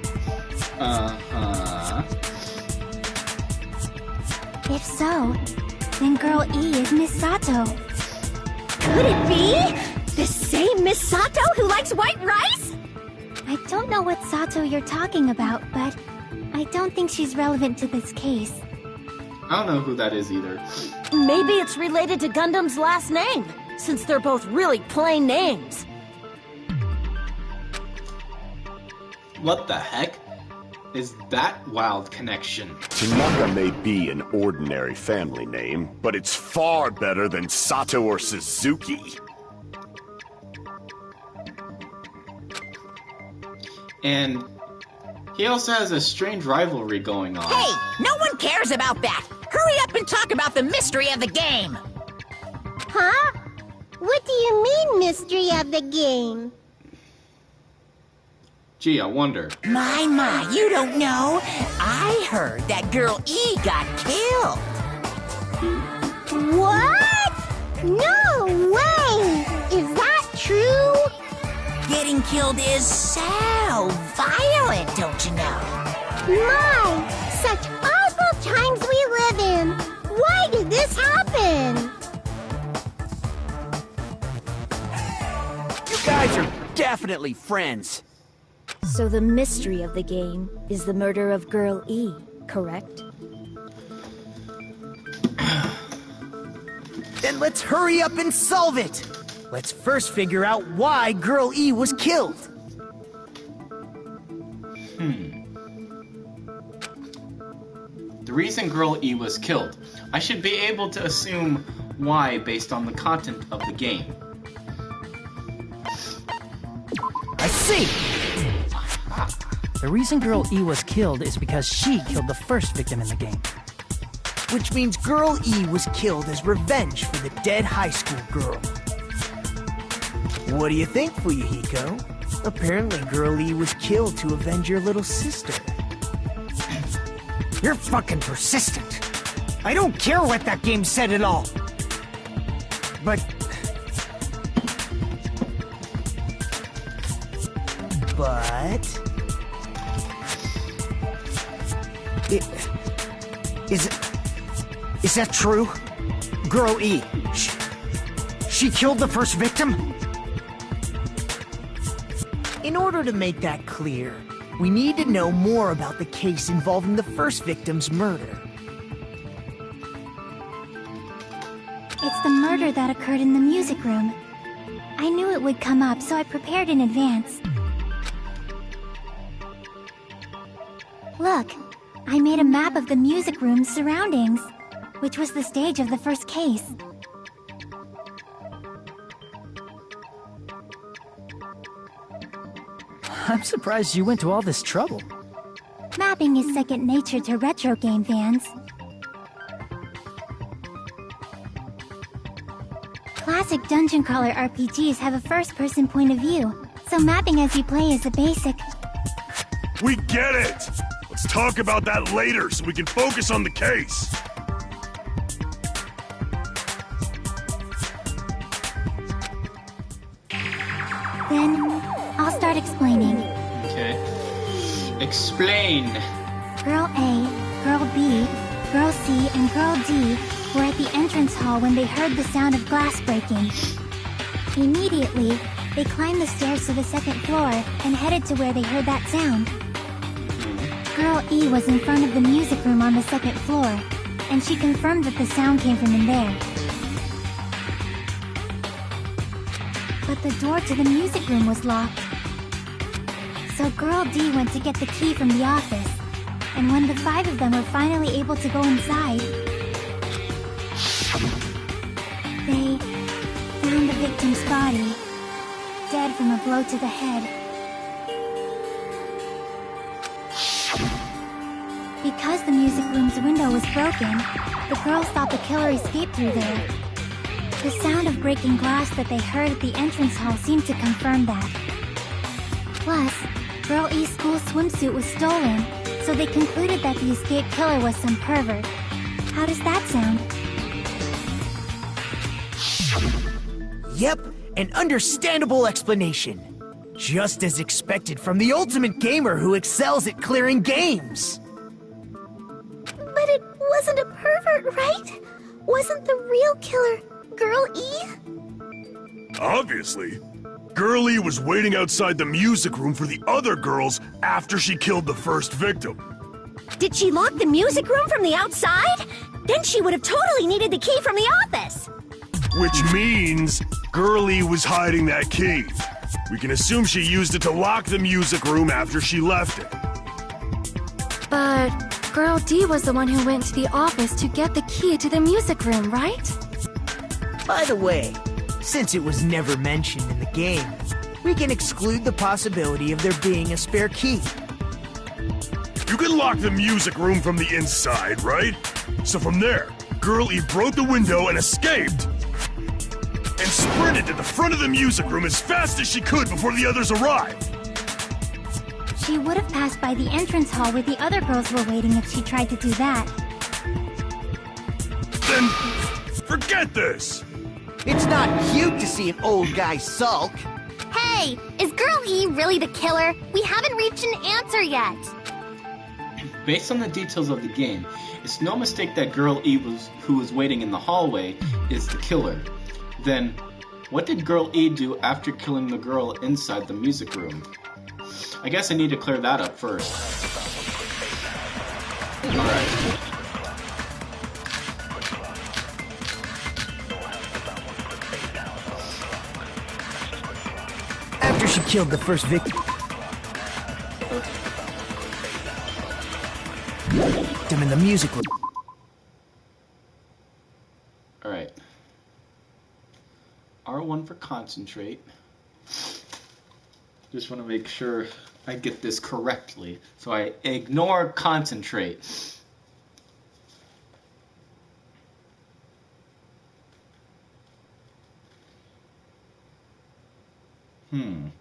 If so, then Girl E is Miss Sato. Could it be? The same Miss Sato who likes white rice? I don't know what Sato you're talking about, but I don't think she's relevant to this case. I don't know who that is either. Maybe it's related to Gundam's last name, since they're both really plain names. What the heck? Is that wild connection? Tanaka may be an ordinary family name, but it's far better than Sato or Suzuki. And he also has a strange rivalry going on. Hey, no one cares about that. Hurry up and talk about the mystery of the game. Huh? What do you mean, mystery of the game? Gee, I wonder. My, you don't know. I heard that Girl E got killed. What? No way! Is that true? Getting killed is so violent, don't you know? My, such awful times we live in. Why did this happen? You guys are definitely friends. So the mystery of the game is the murder of Girl E, correct? Then let's hurry up and solve it! Let's first figure out why Girl E was killed. The reason Girl E was killed. I should be able to assume why based on the content of the game. I see! The reason Girl E was killed is because she killed the first victim in the game. Which means Girl E was killed as revenge for the dead high school girl. What do you think, Fuyuhiko? Apparently Girl E was killed to avenge your little sister. You're fucking persistent. I don't care what that game said at all. But... Is that true? Girl E, she killed the first victim? In order to make that clear, we need to know more about the case involving the first victim's murder. It's the murder that occurred in the music room. I knew it would come up, so I prepared in advance. Look, I made a map of the music room's surroundings, which was the stage of the first case. I'm surprised you went to all this trouble. Mapping is second nature to retro game fans. Classic dungeon crawler RPGs have a first-person point of view, so mapping as you play is a basic. We get it! Let's talk about that later so we can focus on the case. Then, I'll start explaining. Okay. Explain. Girl A, Girl B, Girl C, and Girl D were at the entrance hall when they heard the sound of glass breaking. Immediately, they climbed the stairs to the second floor and headed to where they heard that sound. Girl E was in front of the music room on the second floor, and she confirmed that the sound came from in there. But the door to the music room was locked. So Girl D went to get the key from the office, and when the 5 of them were finally able to go inside, they found the victim's body, dead from a blow to the head. Because the music room's window was broken, the girls thought the killer escaped through there. The sound of breaking glass that they heard at the entrance hall seemed to confirm that. Plus, Girl E's school swimsuit was stolen, so they concluded that the escaped killer was some pervert. How does that sound? Yep, an understandable explanation. Just as expected from the ultimate gamer who excels at clearing games. But it wasn't a pervert, right? Wasn't the real killer Girl E? Obviously. Girl E was waiting outside the music room for the other girls after she killed the first victim. Did she lock the music room from the outside? Then she would have totally needed the key from the office. Which means Girl E was hiding that key. We can assume she used it to lock the music room after she left it. But Girl D was the one who went to the office to get the key to the music room, right? By the way, since it was never mentioned in the game, we can exclude the possibility of there being a spare key. You can lock the music room from the inside, right? So from there, Girl E broke the window and escaped. And sprinted to the front of the music room as fast as she could before the others arrived. She would have passed by the entrance hall where the other girls were waiting if she tried to do that. Then, forget this! It's not cute to see an old guy sulk. Hey, is Girl E really the killer? We haven't reached an answer yet. Based on the details of the game, it's no mistake that Girl E who was waiting in the hallway is the killer. Then, what did Girl E do after killing the girl inside the music room? I guess I need to clear that up first. Alright. After she killed the first victim in the music room. Alright. R1 for concentrate. Just want to make sure I get this correctly. So I ignore concentrate. Ye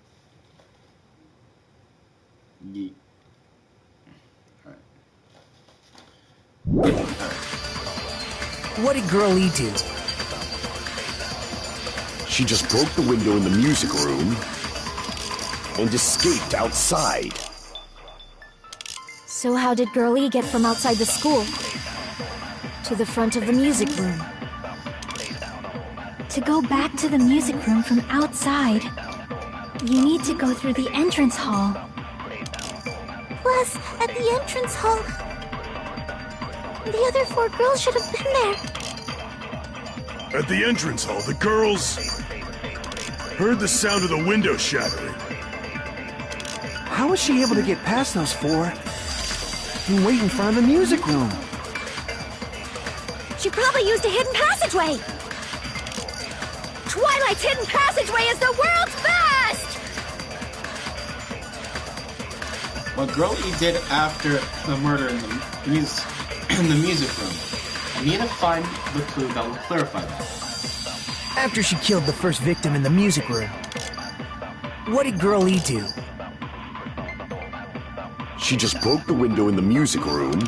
What did Girl E do? She just broke the window in the music room and escaped outside. So how did Girl E get from outside the school to the front of the music room? To go back to the music room from outside, you need to go through the entrance hall. Plus, at the entrance hall, the other 4 girls should have been there. At the entrance hall, the girls heard the sound of the window shattering. How was she able to get past those 4 and wait in front of the music room? She probably used a hidden passageway. Twilight's hidden passageway is the world's best! What Girl E did after the murder in the music room. I need to find the clue that will clarify that. After she killed the first victim in the music room, what did Girl E do? She just broke the window in the music room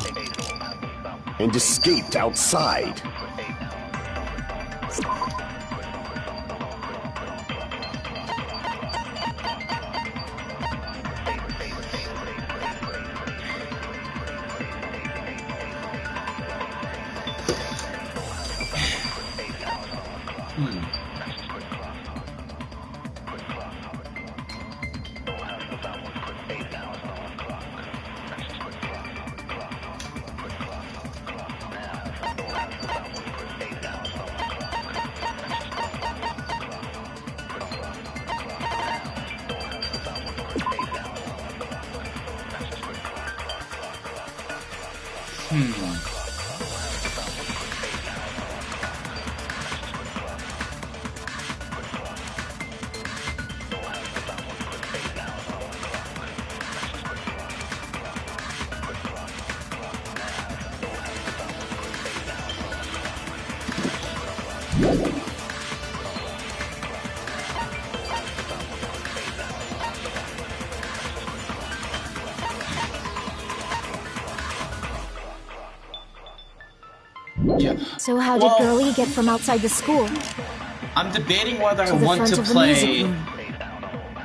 and escaped outside. Yeah. So how did Girl E get from outside the school I'm debating whether I to the want front to of the music play room?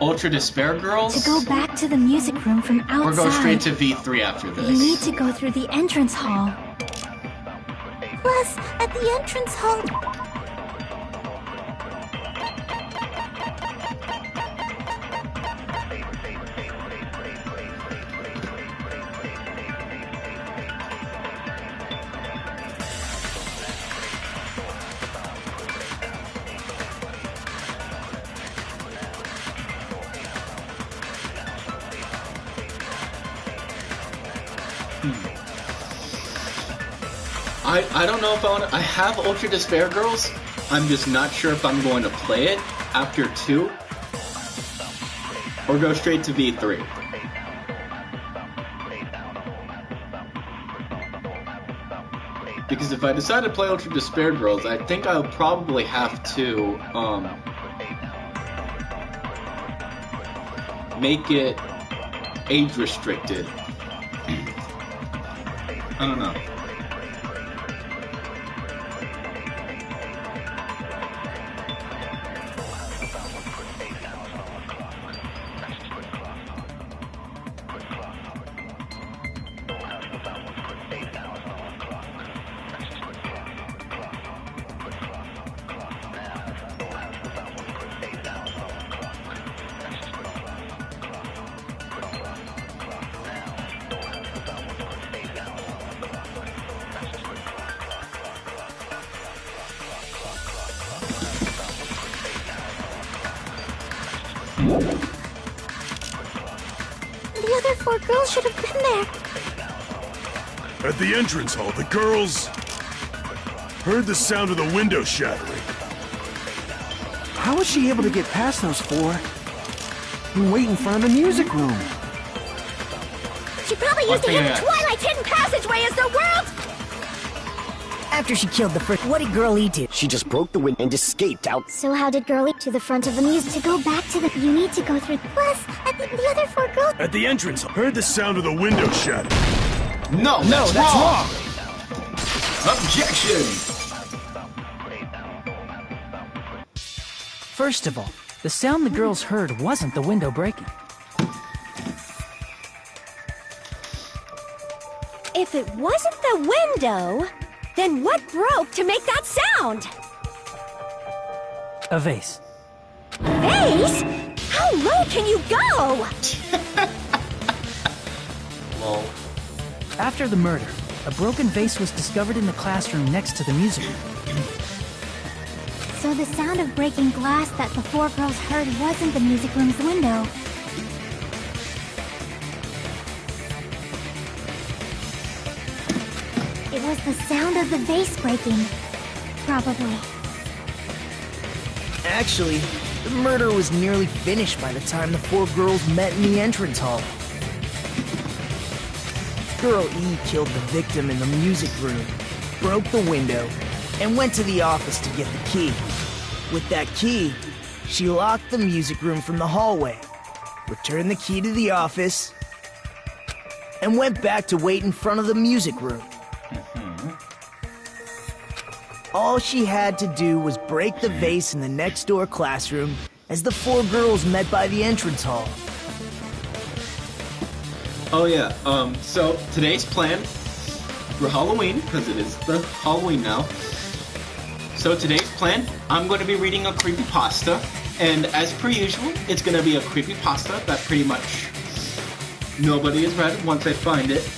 Ultra Despair Girls To go back to the music room from outside, or go straight to V3 after this. you need to go through the entrance hall. Plus, at the entrance hall, I don't know if I want to. I have Ultra Despair Girls. I'm just not sure if I'm going to play it after 2 or go straight to V3. Because if I decide to play Ultra Despair Girls, I think I'll probably have to make it age restricted. I don't know. the other 4 girls should have been there. At the entrance hall, the girls heard the sound of the window shattering. How was she able to get past those 4 and wait in front of the music room? She probably used a hidden Twilight's hidden passageway as the world's... After she killed the first, what did Girl E do? She just broke the window and escaped out. So how did Girlie to the front of the music to go back to the... You need to go through... Plus, the other 4 girls... At the entrance, heard the sound of the window shatter. No, that's wrong. Objection! First of all, the sound the girls heard wasn't the window breaking. If it wasn't the window, then what broke to make that sound? A vase. Vase? How low can you go? Lol. After the murder, a broken vase was discovered in the classroom next to the music room. So the sound of breaking glass that the 4 girls heard wasn't the music room's window. It was the sound of the vase breaking. Probably. Actually, the murder was nearly finished by the time the 4 girls met in the entrance hall. Girl E killed the victim in the music room, broke the window, and went to the office to get the key. With that key, she locked the music room from the hallway, returned the key to the office, and went back to wait in front of the music room. All she had to do was break the vase in the next door classroom as the 4 girls met by the entrance hall. Oh yeah, so today's plan for Halloween, because it is the Halloween now. So today's plan, I'm going to be reading a creepypasta, and as per usual, it's going to be a creepypasta that pretty much nobody has read once I find it.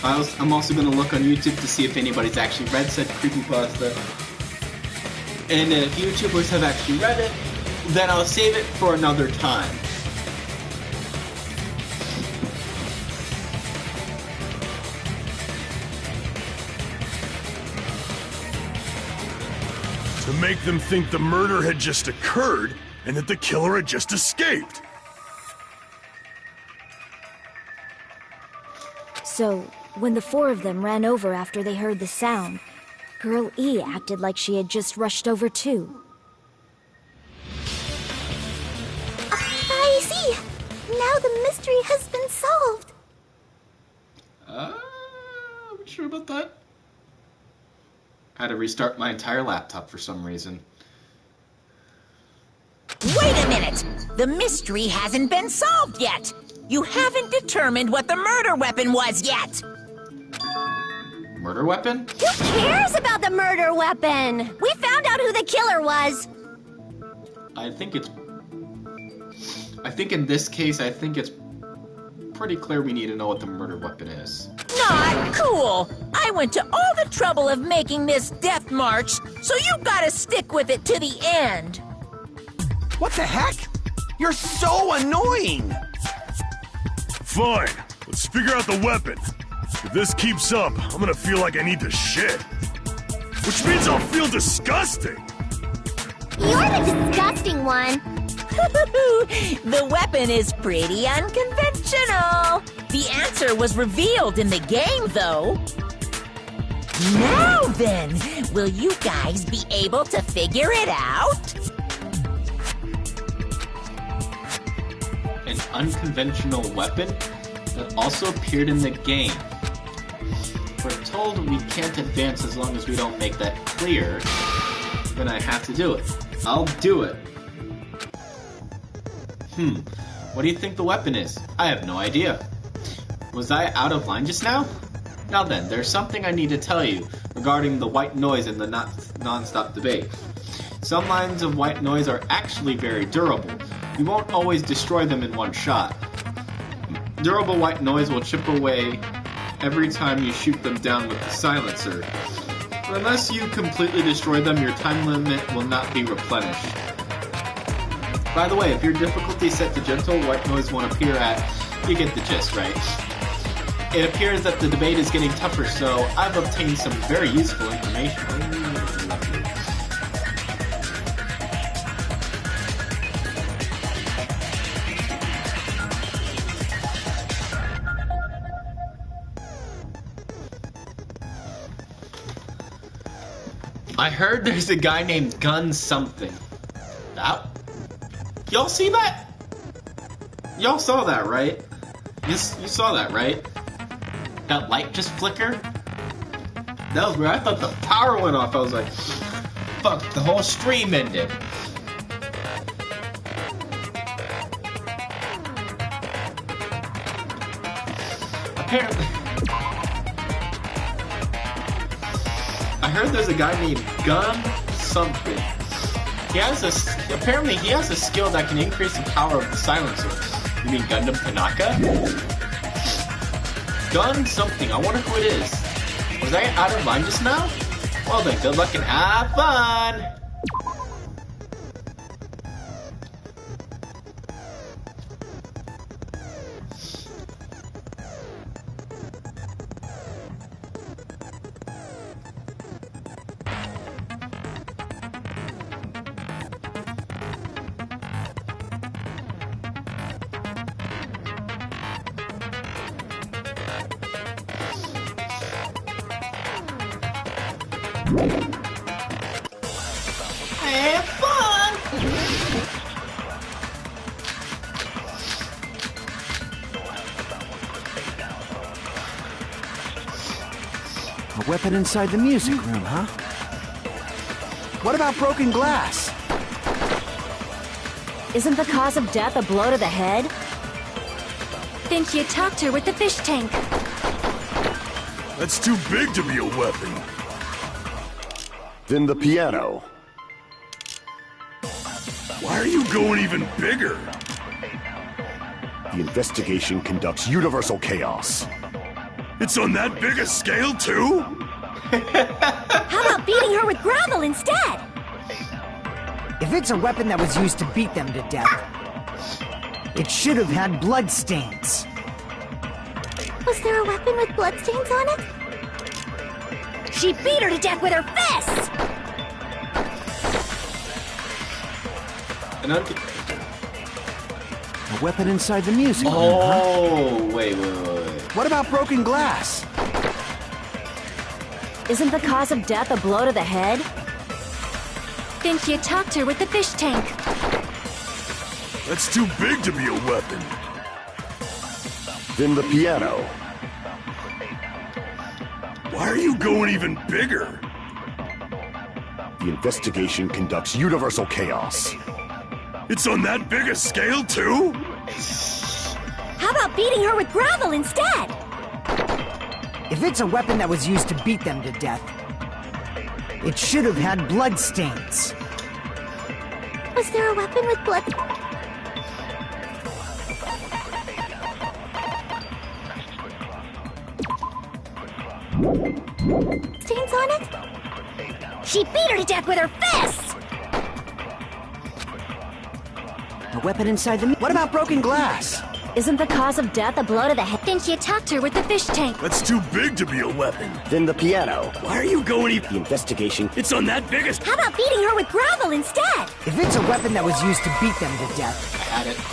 I'm also going to look on YouTube to see if anybody's actually read said creepypasta. And if YouTubers have actually read it, then I'll save it for another time. To make them think the murder had just occurred and that the killer had just escaped. So, when the 4 of them ran over after they heard the sound, Girl E acted like she had just rushed over too. I see! Now the mystery has been solved! I'm sure about that. I had to restart my entire laptop for some reason. Wait a minute! The mystery hasn't been solved yet! You haven't determined what the murder weapon was yet! Murder weapon? Who cares about the murder weapon? We found out who the killer was! I think in this case, I think it's pretty clear we need to know what the murder weapon is. Not cool! I went to all the trouble of making this death march, so you gotta stick with it to the end! What the heck? You're so annoying! Fine, let's figure out the weapon. If this keeps up, I'm gonna feel like I need to shit. Which means I'll feel disgusting! You're the disgusting one! The weapon is pretty unconventional. The answer was revealed in the game, though. Now then, will you guys be able to figure it out? An unconventional weapon that also appeared in the game. We're told we can't advance as long as we don't make that clear, then I have to do it. I'll do it. What do you think the weapon is? I have no idea. Was I out of line just now? Now then, there's something I need to tell you regarding the white noise in the non-stop debate. Some lines of white noise are actually very durable. You won't always destroy them in one shot. Durable white noise will chip away every time you shoot them down with the silencer. But unless you completely destroy them, your time limit will not be replenished. By the way, if your difficulty is set to gentle, white noise won't appear at... You get the gist, right? It appears that the debate is getting tougher, so I've obtained some very useful information. I heard there's a guy named Gun something. That? Y'all see that? Y'all saw that, right? You saw that, right? That light just flickered? That was where I thought the power went off. I was like, fuck, the whole stream ended. Apparently, I heard there's a guy named Gun something. Apparently he has a skill that can increase the power of the silencer. You mean Gundam Tanaka? Gun something, I wonder who it is. Was I out of line just now? Well then, good luck and have fun! Have fun! A weapon inside the music room, huh? What about broken glass? Isn't the cause of death a blow to the head? Think you attacked her with the fish tank. That's too big to be a weapon. Then the piano. Why are you going even bigger? The investigation conducts universal chaos. It's on that big a scale, too? How about beating her with gravel instead? If it's a weapon that was used to beat them to death, it should have had bloodstains. Was there a weapon with bloodstains on it? She beat her to death with her fists! A weapon inside the music room, huh? Oh, wait. What about broken glass? Isn't the cause of death a blow to the head? Think you attacked her with the fish tank. That's too big to be a weapon. Then the piano. Why are you going even bigger? The investigation conducts universal chaos. It's on that big a scale, too? How about beating her with gravel instead? If it's a weapon that was used to beat them to death, it should have had bloodstains. Was there a weapon with blood? Stains on it? She beat her to death with her fists! A weapon inside the... What about broken glass? Isn't the cause of death a blow to the head? Think she attacked her with the fish tank. That's too big to be a weapon. Then the piano. Why are you going even... The investigation. It's on that big a... How about beating her with gravel instead? If it's a weapon that was used to beat them to death,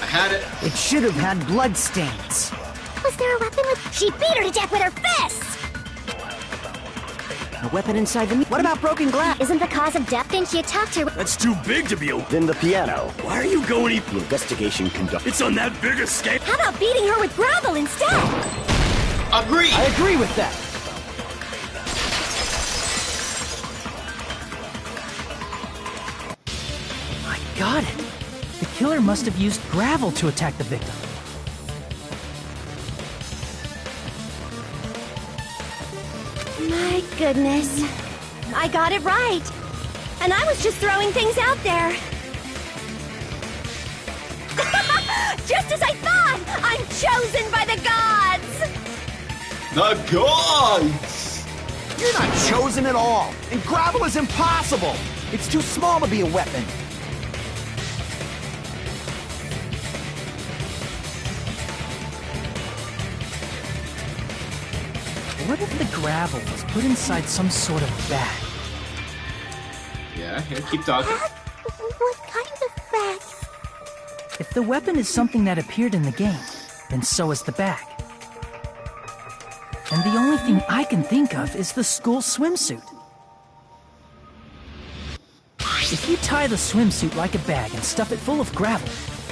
I had it. it should have had bloodstains. Was there a weapon with... She beat her to death with her fists! A weapon inside the... What about broken glass? Isn't the cause of death? Think she attacked her with... That's too big to be a... Then the piano. Why are you going even... The investigation conducts... It's on that big a scale. How about beating her with gravel instead? Agree! I agree with that. I got it. The killer must have used gravel to attack the victim. My goodness. I got it right. And I was just throwing things out there. Just as I thought! I'm chosen by the gods! The gods! You're not chosen at all, and gravel is impossible. It's too small to be a weapon. What if the gravel was put inside some sort of bag? Yeah, here, keep talking. What kind of bag? If the weapon is something that appeared in the game, then so is the bag. And the only thing I can think of is the school swimsuit. If you tie the swimsuit like a bag and stuff it full of gravel,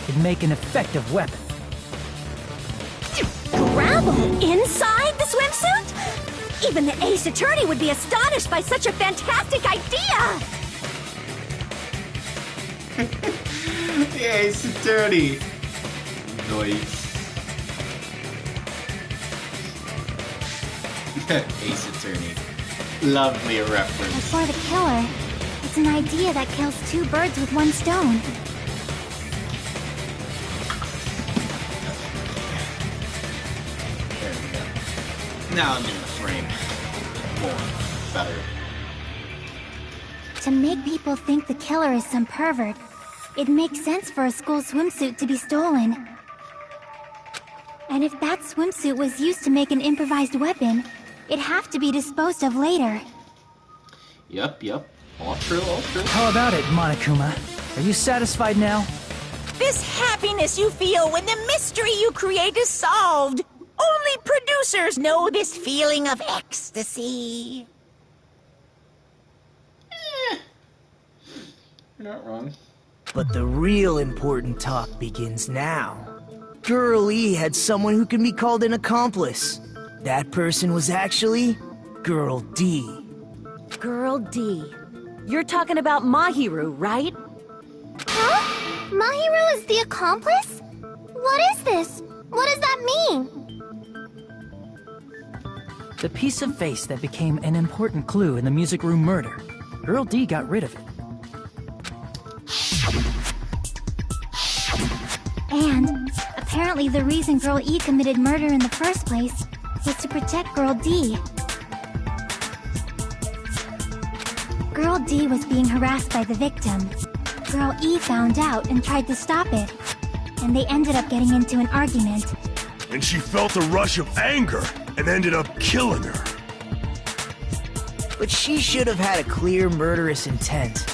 it'd make an effective weapon. Gravel inside the swimsuit? Even the Ace Attorney would be astonished by such a fantastic idea! The Ace Attorney. Noise. Ace Attorney. Lovely reference. As for the killer, it's an idea that kills two birds with one stone. There we go. Now I'm in the frame. More. Better. To make people think the killer is some pervert, it makes sense for a school swimsuit to be stolen. And if that swimsuit was used to make an improvised weapon, it'd have to be disposed of later. Yep. All true, all true. How about it, Monokuma? Are you satisfied now? This happiness you feel when the mystery you create is solved. Only producers know this feeling of ecstasy. You're not wrong. But the real important talk begins now. Girl E had someone who can be called an accomplice. That person was actually Girl D. Girl D. You're talking about Mahiru, right? Huh? Mahiru is the accomplice? What is this? What does that mean? The piece of face that became an important clue in the music room murder. Girl D got rid of it. And apparently the reason Girl E committed murder in the first place was to protect Girl D. Girl D was being harassed by the victim. Girl E found out and tried to stop it. And they ended up getting into an argument. And she felt a rush of anger and ended up killing her. But she should have had a clear murderous intent.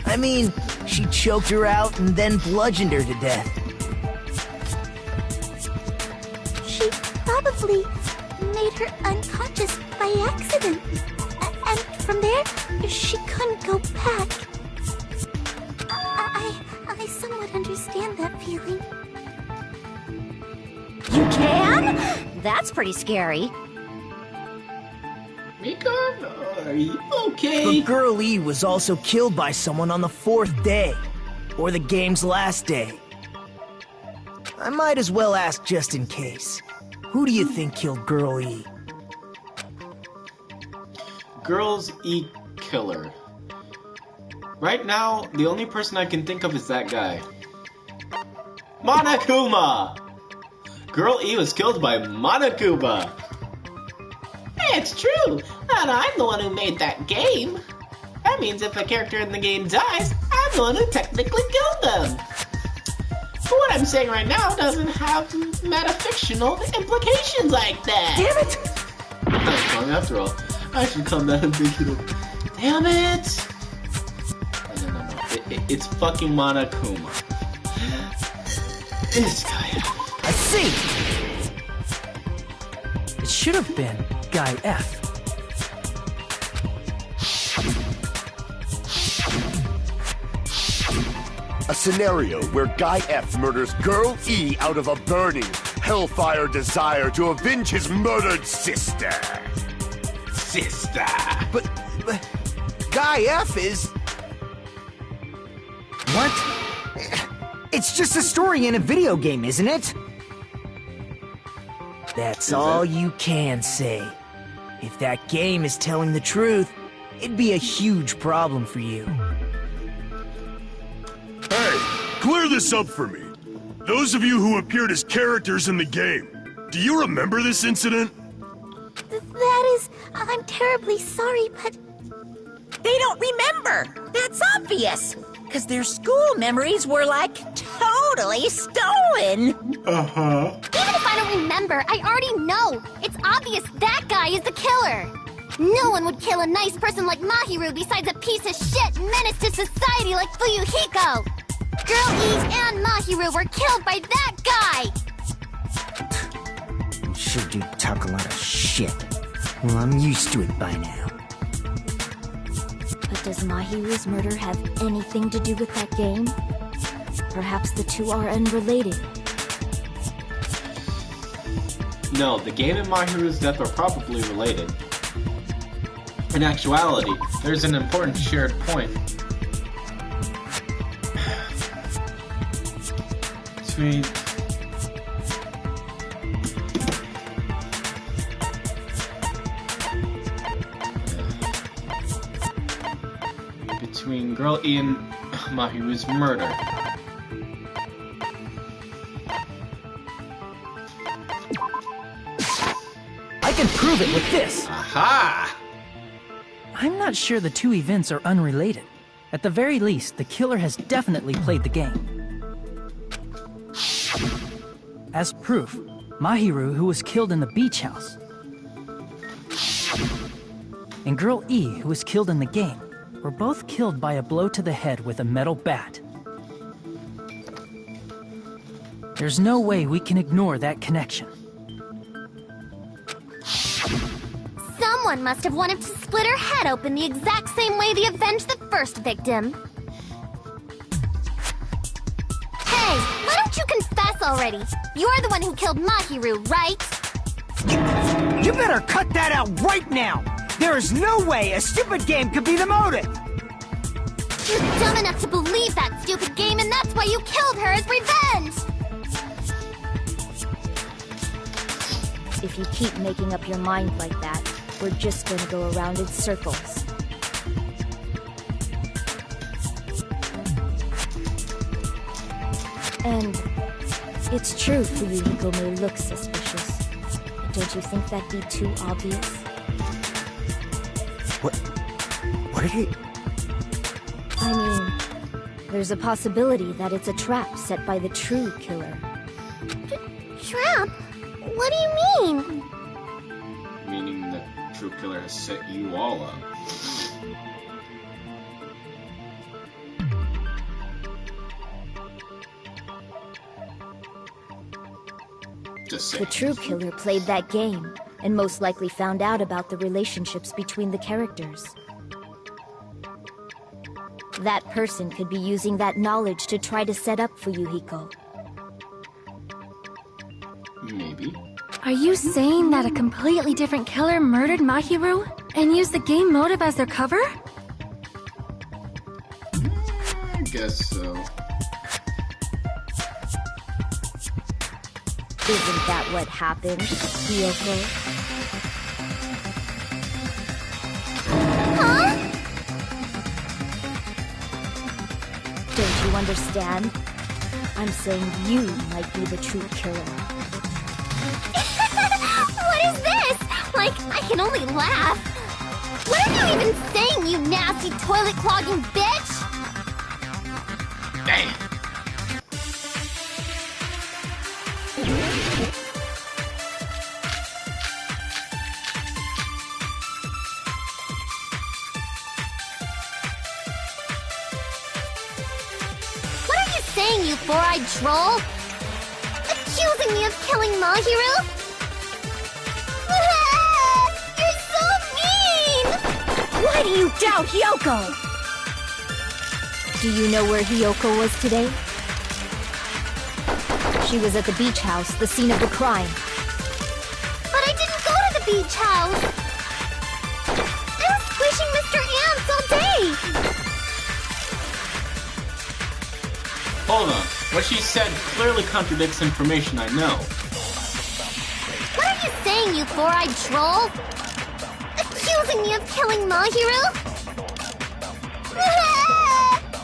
I mean, she choked her out and then bludgeoned her to death. She probably made her unconscious by accident. And from there, she couldn't go back. I somewhat understand that feeling. You can? That's pretty scary. Mika, are you okay? But Girl E was also killed by someone on the 4th day, or the game's last day. I might as well ask just in case. Who do you think killed Girl E? Girls E killer. Right now, the only person I can think of is that guy. Monokuma! Girl E was killed by Monokuma! It's true, and I'm the one who made that game. That means if a character in the game dies, I'm the one who technically killed them. But what I'm saying right now doesn't have metafictional implications like that. Damn it! That was wrong after all. I should calm down and think it. Damn it! No. It's fucking Monokuma. This guy. I see! It should have been Guy F. A scenario where Guy F murders Girl E out of a burning, hellfire desire to avenge his murdered sister. But Guy F is... What? It's just a story in a video game, isn't it? That's all you can say. If that game is telling the truth, it'd be a huge problem for you. Hey, clear this up for me. Those of you who appeared as characters in the game, do you remember this incident? That is... I'm terribly sorry, but... They don't remember. That's obvious. Because their school memories were, like, totally stolen. Even if I don't remember, I already know. It's obvious that guy is the killer. No one would kill a nice person like Mahiru besides a piece of shit menace to society like Fuyuhiko. Girl Eve and Mahiru were killed by that guy. You sure do talk a lot of shit. Well, I'm used to it by now. But Does Mahiru's murder have anything to do with that game? Perhaps the two are unrelated. No, the game and Mahiru's death are probably related. In actuality, there's an important shared point between Girl E and Mahiru's murder. I can prove it with this! Aha! I'm not sure the two events are unrelated. At the very least, the killer has definitely played the game. As proof, Mahiru, who was killed in the beach house, and Girl E, who was killed in the game, were both killed by a blow to the head with a metal bat. There's no way we can ignore that connection. Someone must have wanted to split her head open the exact same way they avenged the first victim. Hey, why don't you confess already? You're the one who killed Mahiru, right? You better cut that out right now! There is no way a stupid game could be the motive! You're dumb enough to believe that stupid game, and that's why you killed her as revenge! If you keep making up your mind like that, we're just gonna go around in circles. And it's true Fuyuhiko may look suspicious. But don't you think that'd be too obvious? What are you... I mean, there's a possibility that it's a trap set by the true killer. Trap? What do you mean? Meaning the true killer has set you all up. Just say. The true killer played that game, and most likely found out about the relationships between the characters. That person could be using that knowledge to try to set up Fuyuhiko. Maybe. Are you saying that a completely different killer murdered Mahiru and used the game motive as their cover? I guess so. Isn't that what happened, Hiyoko? Huh? Don't you understand? I'm saying you might be the true killer. What is this? Like, I can only laugh. What are you even saying, you nasty toilet-clogging bitch? Damn. What are you saying, you four-eyed troll? Accusing me of killing Mahiru? You're so mean! Why do you doubt Hiyoko? Do you know where Hiyoko was today? She was at the beach house, the scene of the crime. But I didn't go to the beach house! I was squishing Mr. Ants all day! Hold on. What she said clearly contradicts information I know. What are you saying, you four-eyed troll? Accusing me of killing Mahiru?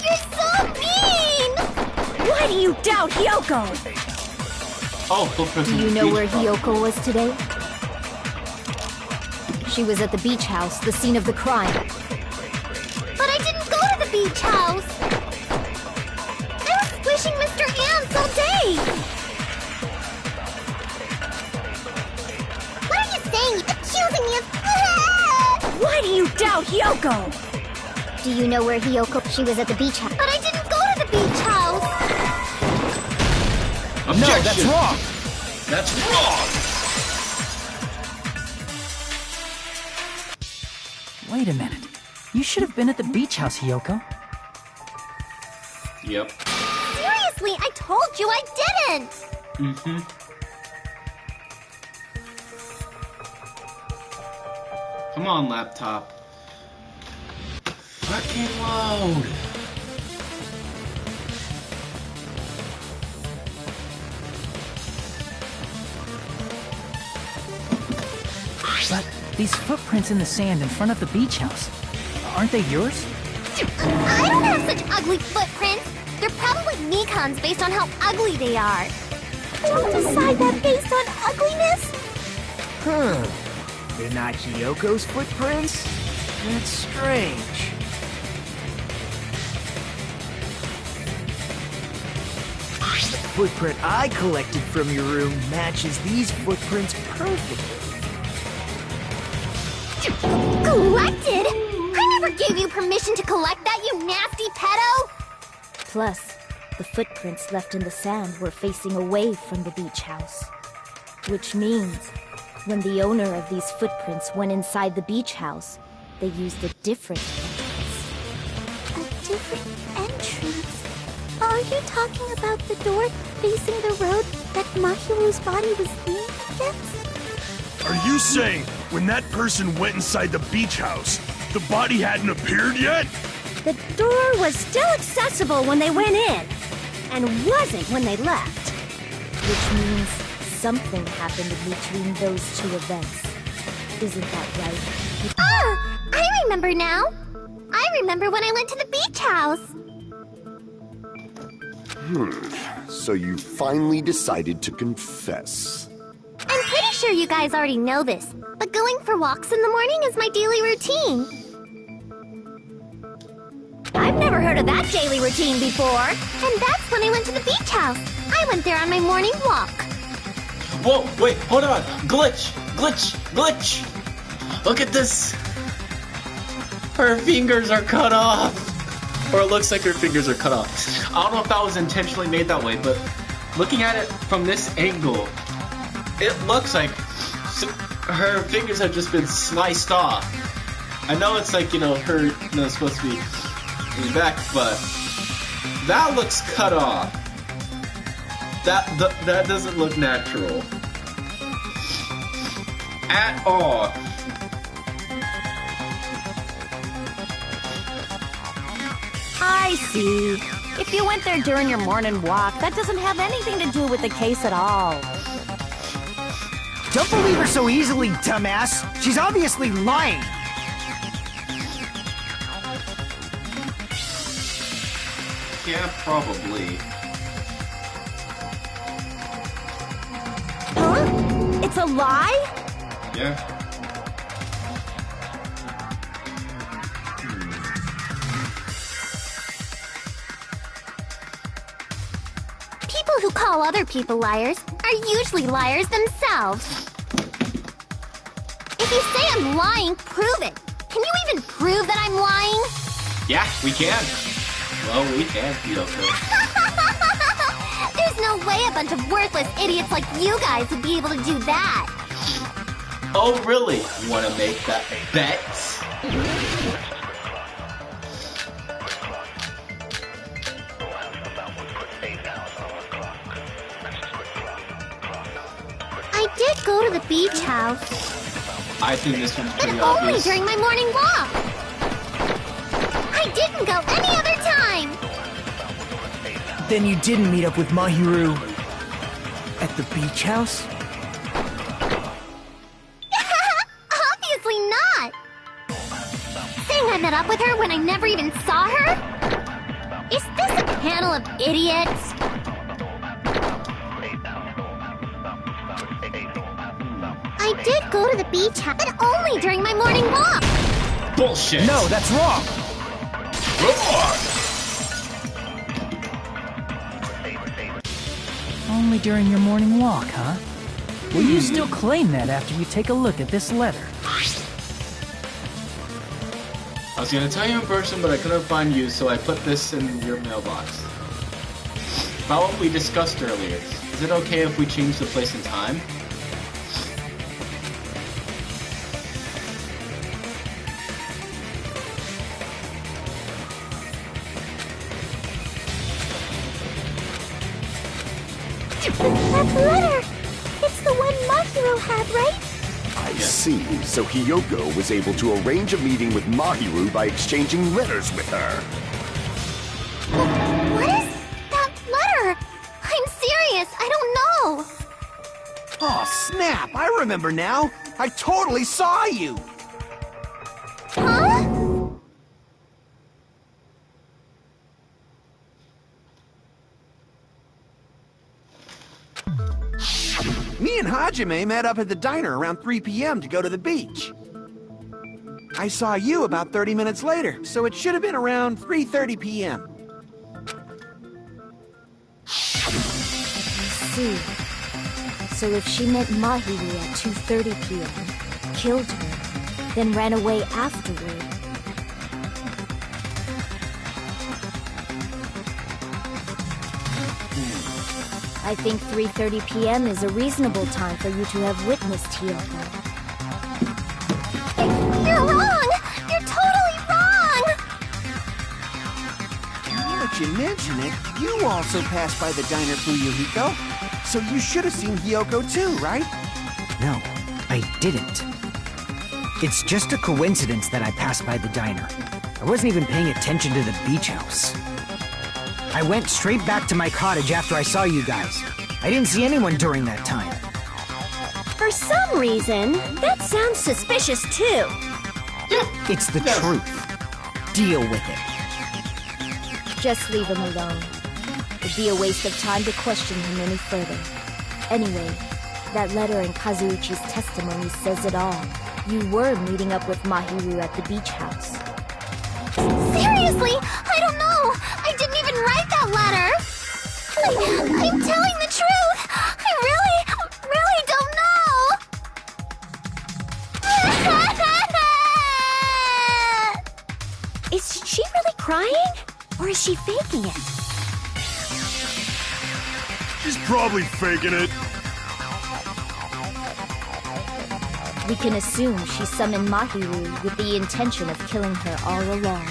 You're so mean! Why do you doubt Hiyoko? Oh, do you know where Hiyoko was today? She was at the beach house, the scene of the crime. But I didn't go to the beach house! I was squishing Mr. Ants all day! What are you saying? Accusing me of... Why do you doubt Hiyoko? Do you know where Hiyoko... She was at the beach house. But I didn't go to the beach house! Objection. No, that's wrong! That's wrong! Wait a minute. You should have been at the beach house, Hiyoko. Yep. Seriously, I told you I didn't! Mm-hmm. Come on, laptop. Fucking load! But these footprints in the sand in front of the beach house, aren't they yours? I don't have such ugly footprints! They're probably Mikan's based on how ugly they are. Don't decide that based on ugliness! Huh. They're not Hiyoko's footprints? That's strange. The footprint I collected from your room matches these footprints perfectly. Collected? I never gave you permission to collect that, you nasty pedo! Plus, the footprints left in the sand were facing away from the beach house. Which means, when the owner of these footprints went inside the beach house, they used a different entrance. A different entrance? Are you talking about the door facing the road that Mahiru's body was leaning against? Are you saying when that person went inside the beach house, the body hadn't appeared yet? The door was still accessible when they went in, and wasn't when they left. Which means something happened between those two events. Isn't that right? Ah! I remember now! I remember when I went to the beach house! So you finally decided to confess. I'm pretty sure you guys already know this, but going for walks in the morning is my daily routine. I've never heard of that daily routine before. And that's when I went to the beach house. I went there on my morning walk. Whoa, wait, hold on. Glitch, glitch, glitch. Look at this. Her fingers are cut off. Or it looks like her fingers are cut off. I don't know if that was intentionally made that way, but looking at it from this angle, it looks like her fingers have just been sliced off. I know it's like, her, it's supposed to be in the back, but that looks cut off. That doesn't look natural. At all. I see. If you went there during your morning walk, that doesn't have anything to do with the case at all. Don't believe her so easily, dumbass. She's obviously lying. Yeah, probably. Huh? It's a lie? Yeah. People who call other people liars are usually liars themselves. If you say I'm lying, prove it. Can you even prove that I'm lying? Yeah, we can. Well, we can, Hiyoko. There's no way a bunch of worthless idiots like you guys would be able to do that. Oh, really? You want to make that bet? I did go to the beach house. I think this one's But pretty only obvious. during my morning walk. I didn't go any other time. Then you didn't meet up with Mahiru at the beach house? Obviously not. Saying I met up with her when I never even saw her? Is this a panel of idiots? I did go to the beach house, but only during my morning walk. Bullshit. No, that's wrong. Only during your morning walk, huh? Will you still claim that after you take a look at this letter? I was gonna tell you in person, but I couldn't find you, so I put this in your mailbox. About what we discussed earlier. Is it okay if we change the place and time? That letter! It's the one Mahiro had, right? I see. So Hiyoko was able to arrange a meeting with Mahiru by exchanging letters with her. What is that letter? I'm serious, I don't know. Oh, snap! I remember now! I totally saw you! Huh? Me and Hajime met up at the diner around 3 p.m. to go to the beach. I saw you about 30 minutes later, so it should have been around 3:30 p.m. See. So if she met Mahiru at 2:30 p.m., killed her, then ran away afterward. I think 3:30 p.m. is a reasonable time for you to have witnessed Hiyoko. You're wrong! You're totally wrong! Now that you mention it, you also passed by the diner, Fuyuhiko. So you should have seen Hiyoko too, right? No, I didn't. It's just a coincidence that I passed by the diner. I wasn't even paying attention to the beach house. I went straight back to my cottage after I saw you guys. I didn't see anyone during that time. For some reason, that sounds suspicious too. It's the truth. Deal with it. Just leave him alone. It'd be a waste of time to question him any further. Anyway, that letter in Kazuichi's testimony says it all. You were meeting up with Mahiru at the beach house. Seriously, I don't know! I didn't even write that letter! I'm telling the truth! I really don't know! Is she really crying? Or is she faking it? She's probably faking it. We can assume she summoned Mahiru with the intention of killing her all along.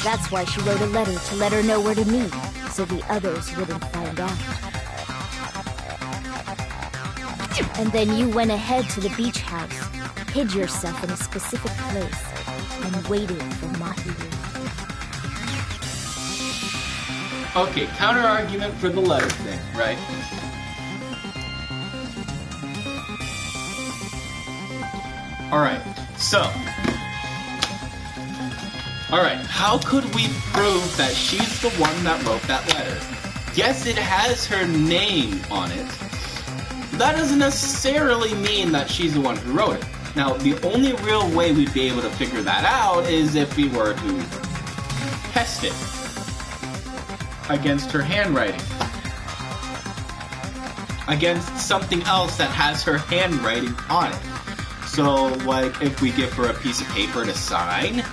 That's why she wrote a letter to let her know where to meet, so the others wouldn't find out. And then you went ahead to the beach house, hid yourself in a specific place, and waited for Mahiru. Okay, counter-argument for the letter thing, right? Alright, so... Alright, how could we prove that she's the one that wrote that letter? Yes, it has her name on it. That doesn't necessarily mean that she's the one who wrote it. Now, the only real way we'd be able to figure that out is if we were to test it against her handwriting. Against something else that has her handwriting on it. So, like, if we give her a piece of paper to sign,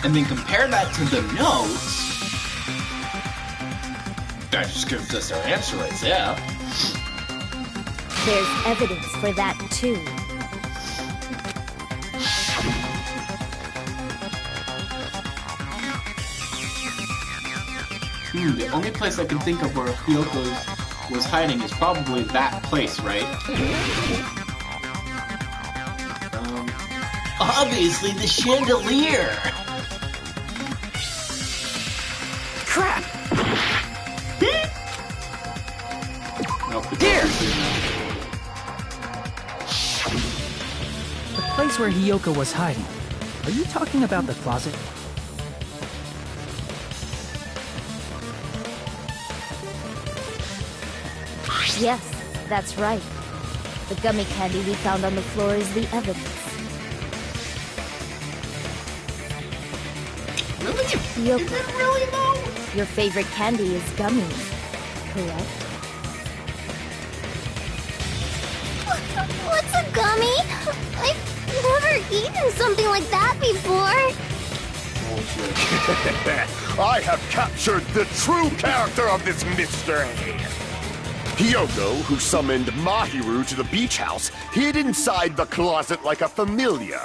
and then compare that to the notes, that just gives us our answer right there. There's evidence for that, too. The only place I can think of where Hiyoko was hiding is probably that place, right? Obviously the chandelier! Crap! Nope, Here! The place where Hiyoko was hiding. Are you talking about the closet? Yes, that's right. The gummy candy we found on the floor is the evidence. Really? Hiyoko, Is it really though? your favorite candy is gummies, correct? What's a gummy? I've never eaten something like that before. I have captured the true character of this mystery. Hiyoko, who summoned Mahiru to the beach house, hid inside the closet like a familiar.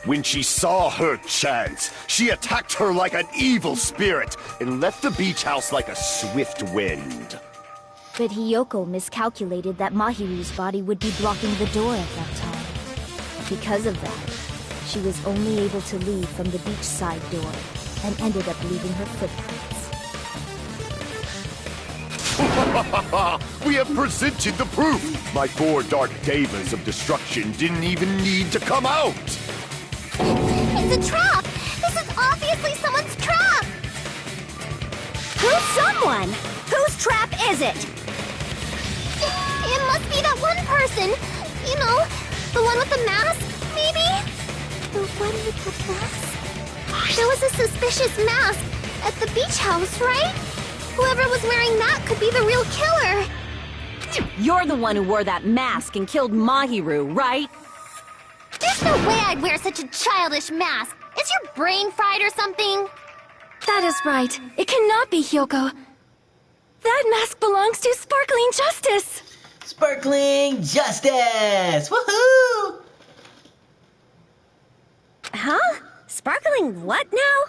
When she saw her chance, she attacked her like an evil spirit and left the beach house like a swift wind. But Hiyoko miscalculated that Mahiru's body would be blocking the door at that time. Because of that, she was only able to leave from the beachside door and ended up leaving her footprints. We have presented the proof! My 4 dark devas of destruction didn't even need to come out! It's a trap! This is obviously someone's trap! Who's someone? Whose trap is it? It must be that one person! You know, the one with the mask, maybe? The one with the mask? There was a suspicious mask at the beach house, right? Whoever was wearing that could be the real killer! You're the one who wore that mask and killed Mahiru, right? There's no way I'd wear such a childish mask! Is your brain fried or something? That is right. It cannot be Hyoko. That mask belongs to Sparkling Justice! Sparkling Justice! Woohoo! Huh? Sparkling what now?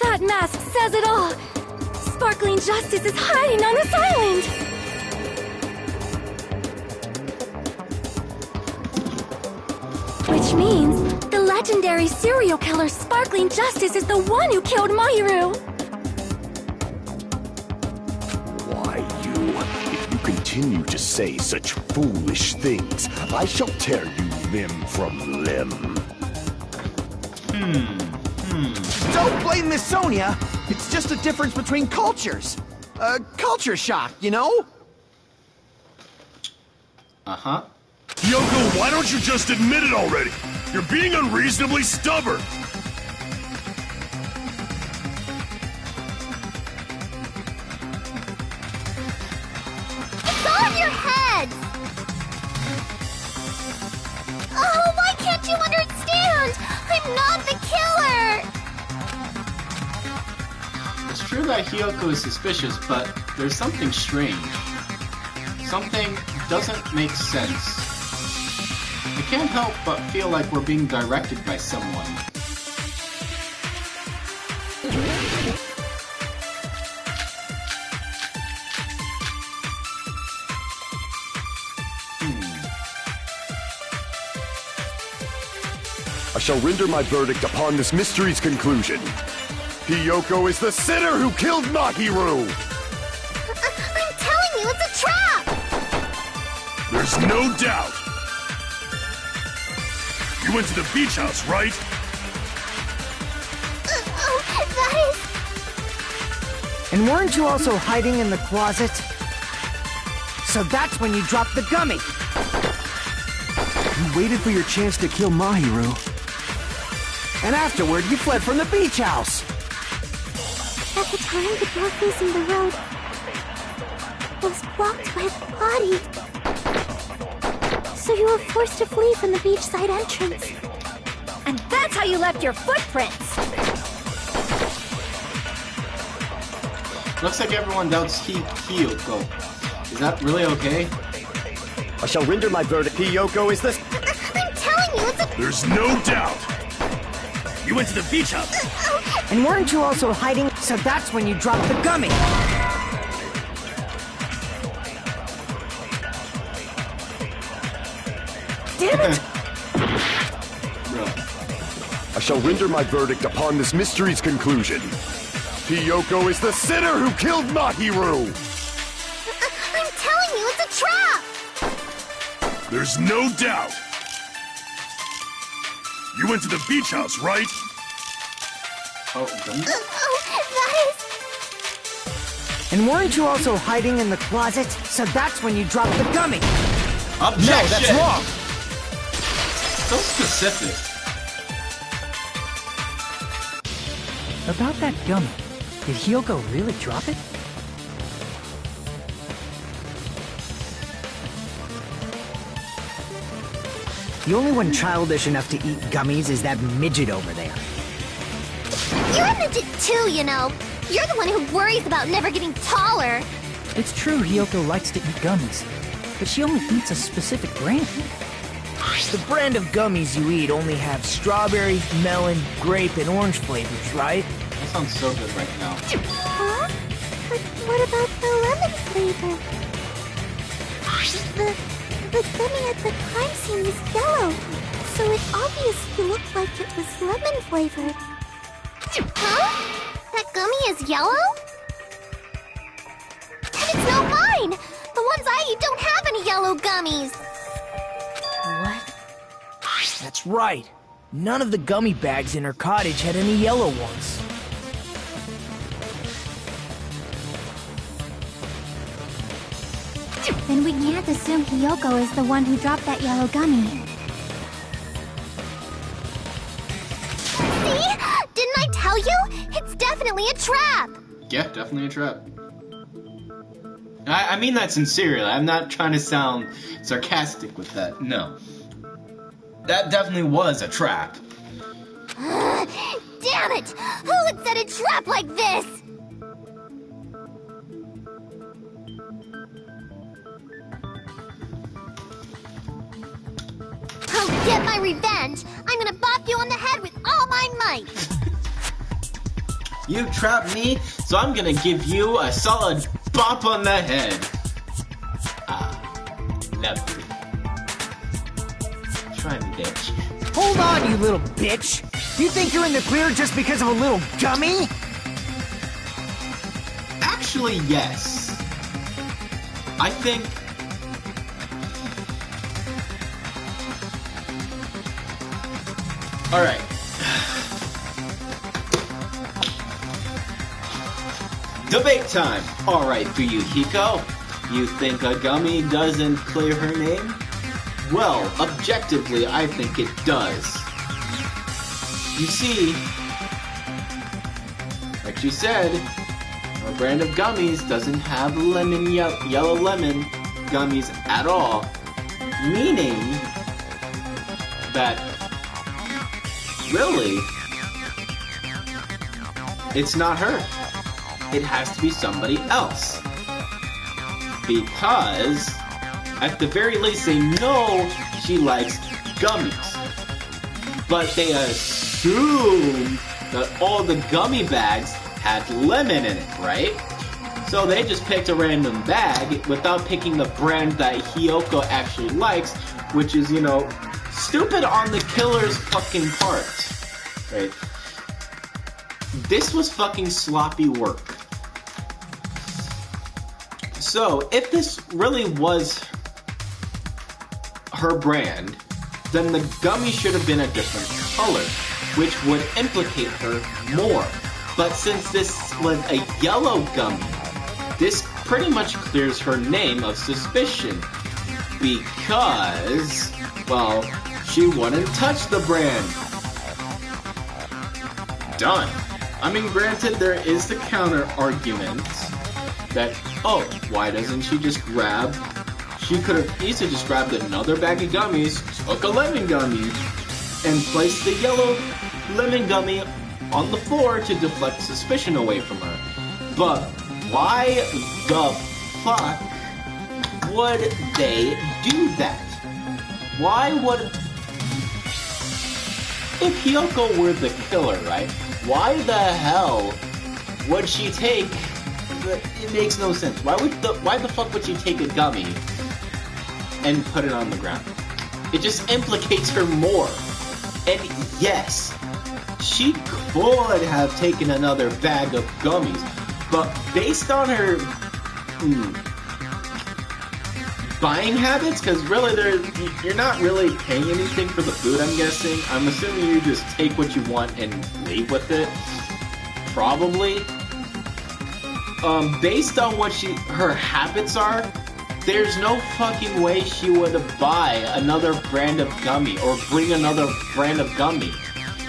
That mask says it all! Sparkling Justice is hiding on this island! Which means the legendary serial killer Sparkling Justice is the one who killed Mahiru! Why, you? If you continue to say such foolish things, I shall tear you limb from limb. Don't blame Miss Sonia! It's just a difference between cultures. Culture shock, you know? Uh-huh. Yoko, why don't you just admit it already? You're being unreasonably stubborn. It's all in your head! Oh, why can't you understand? I'm not the killer! It's true that Hyoko is suspicious, but there's something strange. Something doesn't make sense. I can't help but feel like we're being directed by someone. I shall render my verdict upon this mystery's conclusion. Hiyoko is the sinner who killed Mahiru! I'm telling you, it's a trap! There's no doubt. You went to the beach house, right? That is... And weren't you also hiding in the closet? So that's when you dropped the gummy! You waited for your chance to kill Mahiru. And afterward, you fled from the beach house! At the time, the door facing the road was blocked by the body. So you were forced to flee from the beachside entrance. And that's how you left your footprints! Looks like everyone doubts Hyoko. Is that really okay? I shall render my verdict. Hiyoko is the... I'm telling you, it's a... There's no doubt. You went to the beach house. And weren't you also hiding? So that's when you dropped the gummy! Damn it! I shall render my verdict upon this mystery's conclusion. Hiyoko is the sinner who killed Mahiru! I'm telling you, it's a trap! There's no doubt. You went to the beach house, right? Oh, that is... And weren't you also hiding in the closet? So that's when you dropped the gummy! Objection! No, that's wrong! So specific. About that gummy, did Hyoko really drop it? The only one childish enough to eat gummies is that midget over there. You're a midget too, you know. You're the one who worries about never getting taller. It's true Hyoko likes to eat gummies, but she only eats a specific brand. The brand of gummies you eat only have strawberry, melon, grape, and orange flavors, right? That sounds so good right now. Huh? But what about the lemon flavor? The gummy at the crime scene was yellow, so it obviously looked like it was lemon flavored. Huh? That gummy is yellow? And it's not mine! The ones I eat don't have any yellow gummies! What? That's right. None of the gummy bags in her cottage had any yellow ones. Then we can't assume Hiyoko is the one who dropped that yellow gummy. See? Didn't I tell you? It's definitely a trap! Yeah, definitely a trap. I mean that sincerely. I'm not trying to sound sarcastic with that. No. That definitely was a trap. Damn it! Who would set a trap like this? I'll get my revenge! I'm gonna bop you on the head with all my might! You trapped me, so I'm gonna give you a solid bop on the head. Ah, lovely. Try me, bitch. Hold on, you little bitch! You think you're in the clear just because of a little gummy? Actually, yes. I think... Alright. Debate time! Alright, for you, Hiko. You think a gummy doesn't clear her name? Well, objectively, I think it does. You see, like she said, our brand of gummies doesn't have lemon yellow lemon gummies at all, meaning that really it's not her. It has to be somebody else. Because at the very least they know she likes gummies. But they assume that all the gummy bags had lemon in it, right? So they just picked a random bag without picking the brand that Hiyoko actually likes, which is, you know, stupid on the killer's fucking part. Right? This was fucking sloppy work. So, if this really was her brand, then the gummy should have been a different color, which would implicate her more. But since this was a yellow gummy, this pretty much clears her name of suspicion. Because, well, she wouldn't touch the brand. Done. I mean, granted, there is the counter argument that, oh, why doesn't she just grab... She could have easily just grabbed another bag of gummies, took a lemon gummy, and placed the yellow lemon gummy on the floor to deflect suspicion away from her. But why the fuck would they do that? Why would... If Hiyoko were the killer, right? Why the hell would she take... It makes no sense. Why the fuck would she take a gummy and put it on the ground? It just implicates her more. And yes, she could have taken another bag of gummies, but based on her buying habits, because really you're not really paying anything for the food, I'm guessing. I'm assuming you just take what you want and leave with it. Probably. Based on what her habits are, there's no fucking way she would buy another brand of gummy or bring another brand of gummy.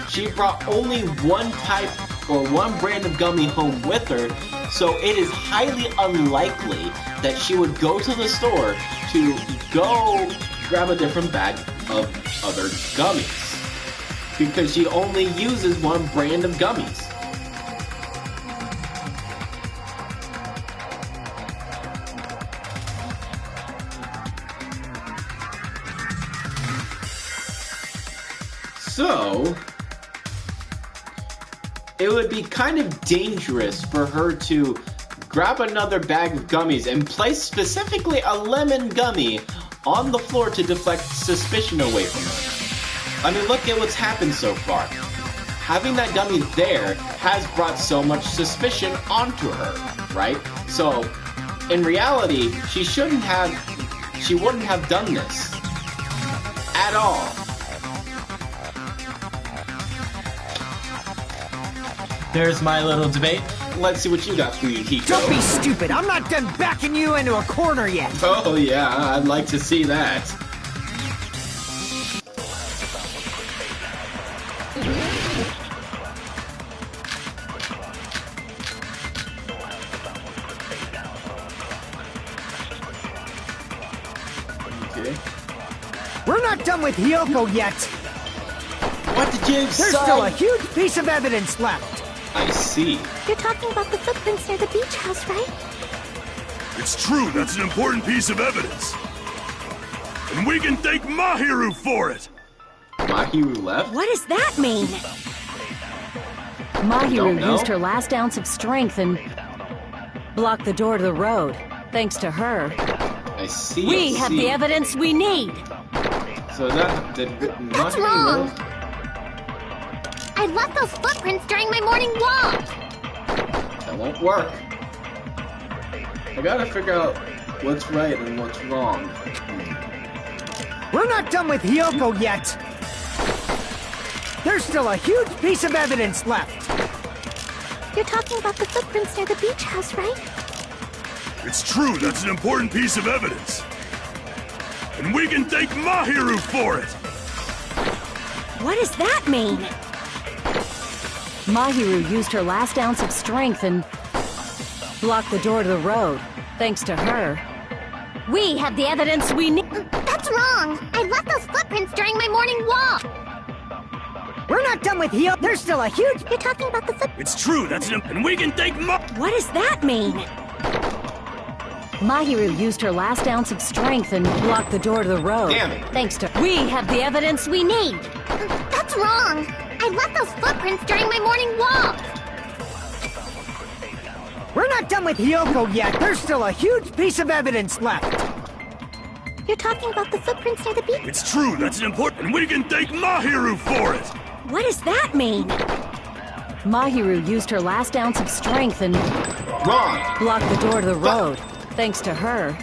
She brought only one type or one brand of gummy home with her, so it is highly unlikely that she would go to the store to go grab a different bag of other gummies. Because she only uses one brand of gummies. So, it would be kind of dangerous for her to grab another bag of gummies and place specifically a lemon gummy on the floor to deflect suspicion away from her. I mean, look at what's happened so far. Having that gummy there has brought so much suspicion onto her, right? So, in reality, she wouldn't have done this at all. There's my little debate. Let's see what you got for you, Hiko. Don't be stupid. I'm not done backing you into a corner yet. Oh yeah, I'd like to see that. Okay. We're not done with Hiyoko yet. What did you say? There's still a huge piece of evidence left. I see. You're talking about the footprints near the beach house, right? It's true, that's an important piece of evidence. And we can thank Mahiru for it! Mahiru left? What does that mean? Mahiru used her last ounce of strength and blocked the door to the road. Thanks to her, I see. we have the evidence we need. So did That's wrong. I left those footprints during my morning walk. That won't work. I gotta figure out what's right and what's wrong. We're not done with Hiyoko yet. There's still a huge piece of evidence left. You're talking about the footprints near the beach house, right? It's true, that's an important piece of evidence. And we can thank Mahiru for it! What does that mean? Mahiru used her last ounce of strength and blocked the door to the road. Thanks to her, we have the evidence we need. That's wrong. I left those footprints during my morning walk. We're not done with Hiyoko. There's still a huge... You're talking about the It's true, that's an... And we can thank What does that mean? Mahiru used her last ounce of strength and blocked the door to the road. Damn it. Thanks to... We have the evidence we need. That's wrong. I left those footprints during my morning walk. We're not done with Hiyoko yet. There's still a huge piece of evidence left. You're talking about the footprints near the beach. It's true, that's an important... And we can thank Mahiru for it! What does that mean? Mahiru used her last ounce of strength and... blocked the door to the road. Thanks to her,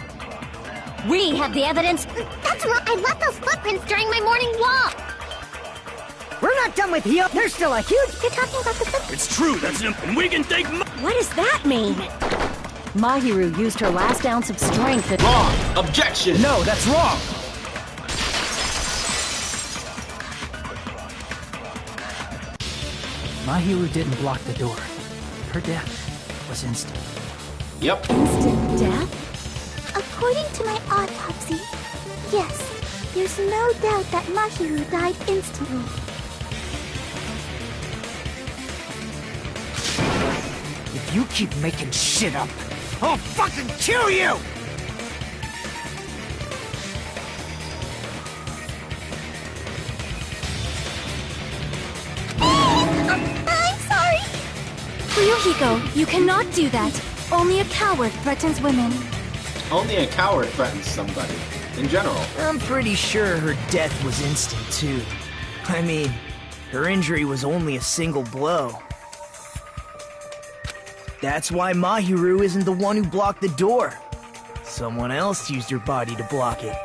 we have the evidence. That's wrong. I left those footprints during my morning walk. We're not done with Hiyoko. There's still a huge... You're talking about the footprints. It's true, that's an... And we can thank What does that mean? Mahiru used her last ounce of strength and... Wrong! Objection! No, that's wrong! Mahiru didn't block the door. Her death was instant. Yep. Instant death? According to my autopsy, yes, there's no doubt that Mahiru died instantly. If you keep making shit up, I'll fucking kill you! I'm sorry! Ryuhiko, you cannot do that. Only a coward threatens women. Only a coward threatens somebody. In general. I'm pretty sure her death was instant, too. I mean, her injury was only a single blow. That's why Mahiru isn't the one who blocked the door. Someone else used her body to block it.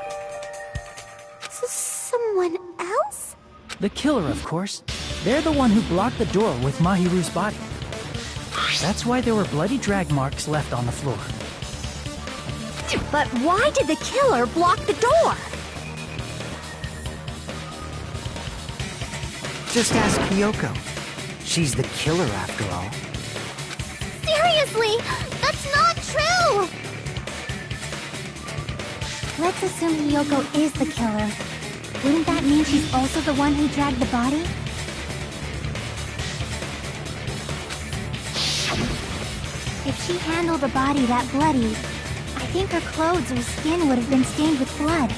Someone else? The killer, of course. They're the one who blocked the door with Mahiru's body. That's why there were bloody drag marks left on the floor. But why did the killer block the door? Just ask Hiyoko. She's the killer after all. Seriously, that's not true! Let's assume Hiyoko is the killer. Wouldn't that mean she's also the one who dragged the body? If she handled a body that bloody, I think her clothes or skin would have been stained with blood.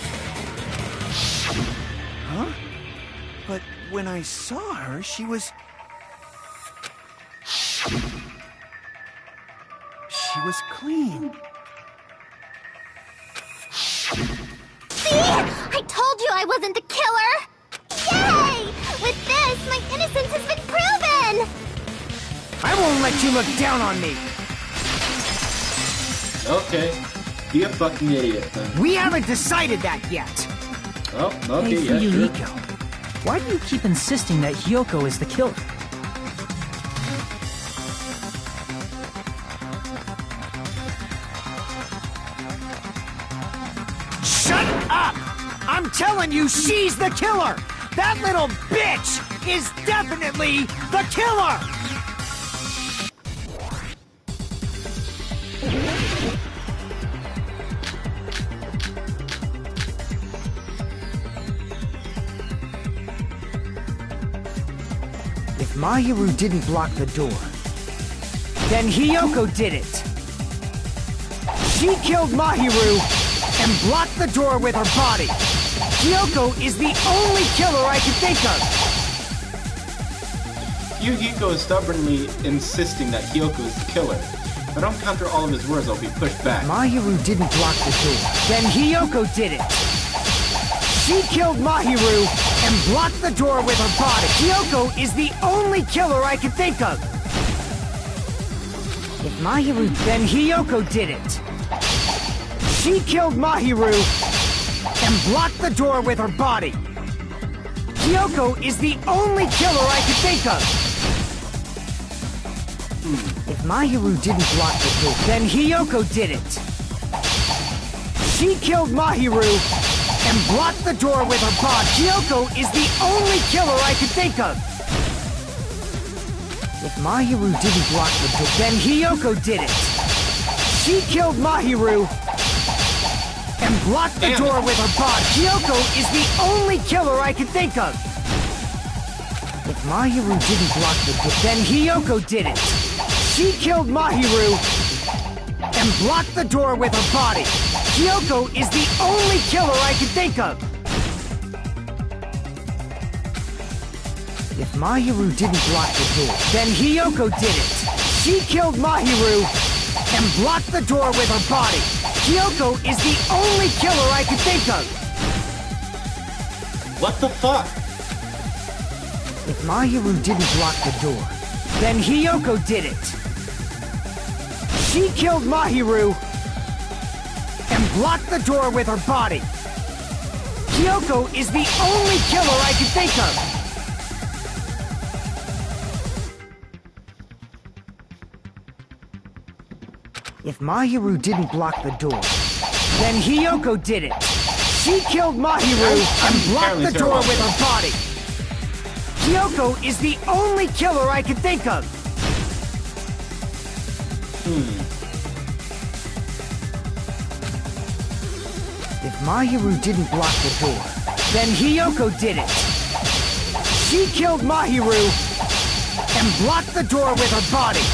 Huh? But when I saw her, she was clean. See? I told you I wasn't the killer! Yay! With this, my innocence has been proven! I won't let you look down on me! Okay. Be a fucking idiot, then. We haven't decided that yet! Oh, okay, Hey, yeah, sure. Fuyuhiko, why do you keep insisting that Hiyoko is the killer? Shut up! I'm telling you, she's the killer! That little bitch is definitely the killer! If Mahiru didn't block the door, then Hiyoko did it. She killed Mahiru and blocked the door with her body. Hiyoko is the only killer I can think of. Fuyuhiko is stubbornly insisting that Hiyoko is the killer. If I don't counter all of his words, I'll be pushed back. Mahiru didn't block the door. Then Hiyoko did it. She killed Mahiru and blocked the door with her body. Hiyoko is the only killer I can think of. If Mahiru... Then Hiyoko did it. She killed Mahiru and blocked the door with her body. Hiyoko is the only killer I can think of. If Mahiru didn't block the door, then Hiyoko did it. She killed Mahiru and blocked the door with her body. Hiyoko is the only killer I can think of. If Mahiru didn't block the door, then Hiyoko did it. She killed Mahiru and blocked the door with her body. Hiyoko is the only killer I can think of. If Mahiru didn't block the door, then Hiyoko did it. She killed Mahiru and blocked the door with her body. Hiyoko is the only killer I can think of. If Mahiru didn't block the door, then Hiyoko did it. She killed Mahiru and blocked the door with her body. Hiyoko is the only killer I can think of. What the fuck? If Mahiru didn't block the door, then Hiyoko did it. She killed Mahiru and blocked the door with her body. Hiyoko is the only killer I can think of. If Mahiru didn't block the door, then Hiyoko did it. She killed Mahiru and blocked the door with her body. Hiyoko is the only killer I can think of. If Mahiru didn't block the door, then Hiyoko did it. She killed Mahiru and blocked the door with her body.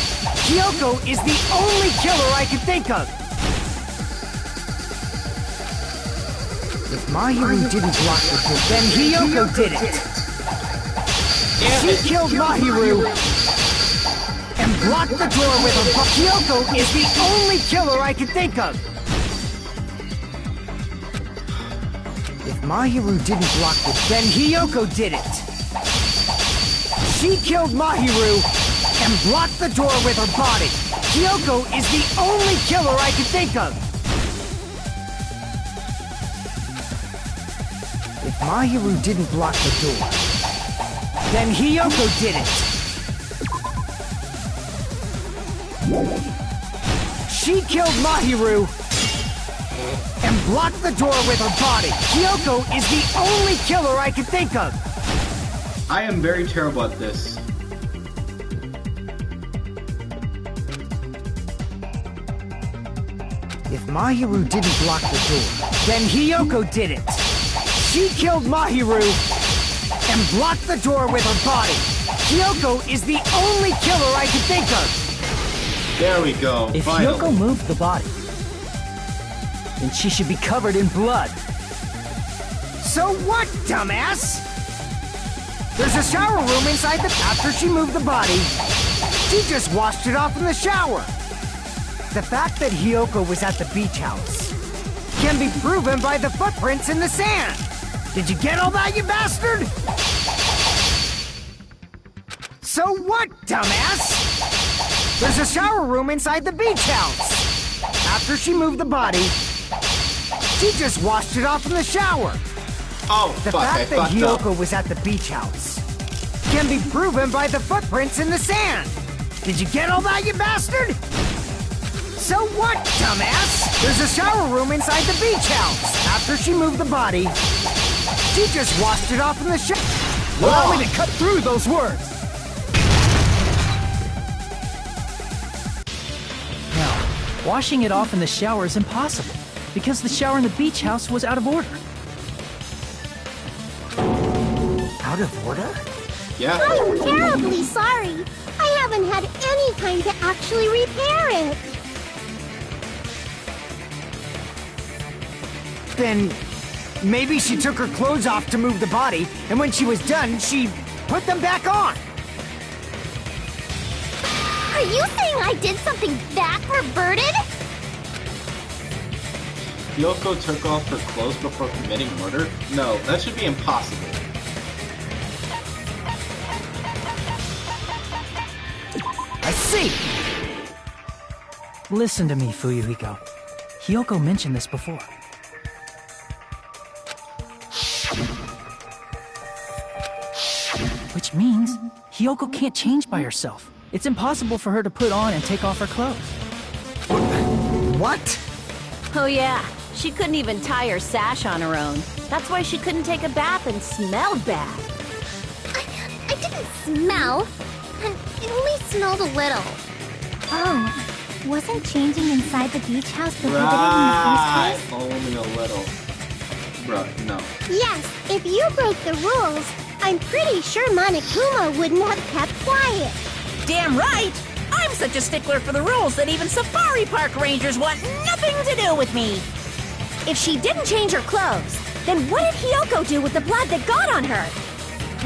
Hiyoko is the only killer I can think of. If Mahiru didn't block the door, then Hiyoko did it. She killed Mahiru and blocked the door with her body. Hiyoko is the only killer I can think of. If Mahiru didn't block the door, then Hiyoko did it. She killed Mahiru and blocked the door with her body. Hiyoko is the only killer I can think of. If Mahiru didn't block the door, then Hiyoko did it. She killed Mahiru and blocked the door with her body. Hiyoko is the only killer I can think of. I am very terrible at this. If Mahiru didn't block the door, then Hiyoko did it. She killed Mahiru and blocked the door with her body. Hiyoko is the only killer I can think of. There we go. If finally. Hiyoko moved the body, then she should be covered in blood. So what, dumbass? There's a shower room inside the... After she moved the body, she just washed it off in the shower. The fact that Hiyoko was at the beach house can be proven by the footprints in the sand. Did you get all that, you bastard? So what, dumbass? There's a shower room inside the beach house. After she moved the body, she just washed it off in the shower. Oh, the fact that Hiyoko was at the beach house can be proven by the footprints in the sand. Did you get all that, you bastard? So what, dumbass? There's a shower room inside the beach house. After she moved the body, she just washed it off in the shower. Allow me to cut through those words. Now, washing it off in the shower is impossible, because the shower in the beach house was out of order. Out of order? Yeah. I'm terribly sorry. I haven't had any time to actually repair it. Then maybe she took her clothes off to move the body, and when she was done, she put them back on. Are you saying I did something that perverted? Hiyoko took off her clothes before committing murder? No, that should be impossible. I see! Listen to me, Fuyuhiko. Hiyoko mentioned this before. Which means Hiyoko can't change by herself. It's impossible for her to put on and take off her clothes. What? Oh yeah, she couldn't even tie her sash on her own. That's why she couldn't take a bath and smelled bad. I didn't smell. It only smelled a little. Oh, wasn't changing inside the beach house prohibited Right. in the first place? Only a little. Bruh, no. Yes, if you broke the rules, I'm pretty sure Monokuma wouldn't have kept quiet. Damn right! I'm such a stickler for the rules that even safari park rangers want nothing to do with me. If she didn't change her clothes, then what did Hiyoko do with the blood that got on her?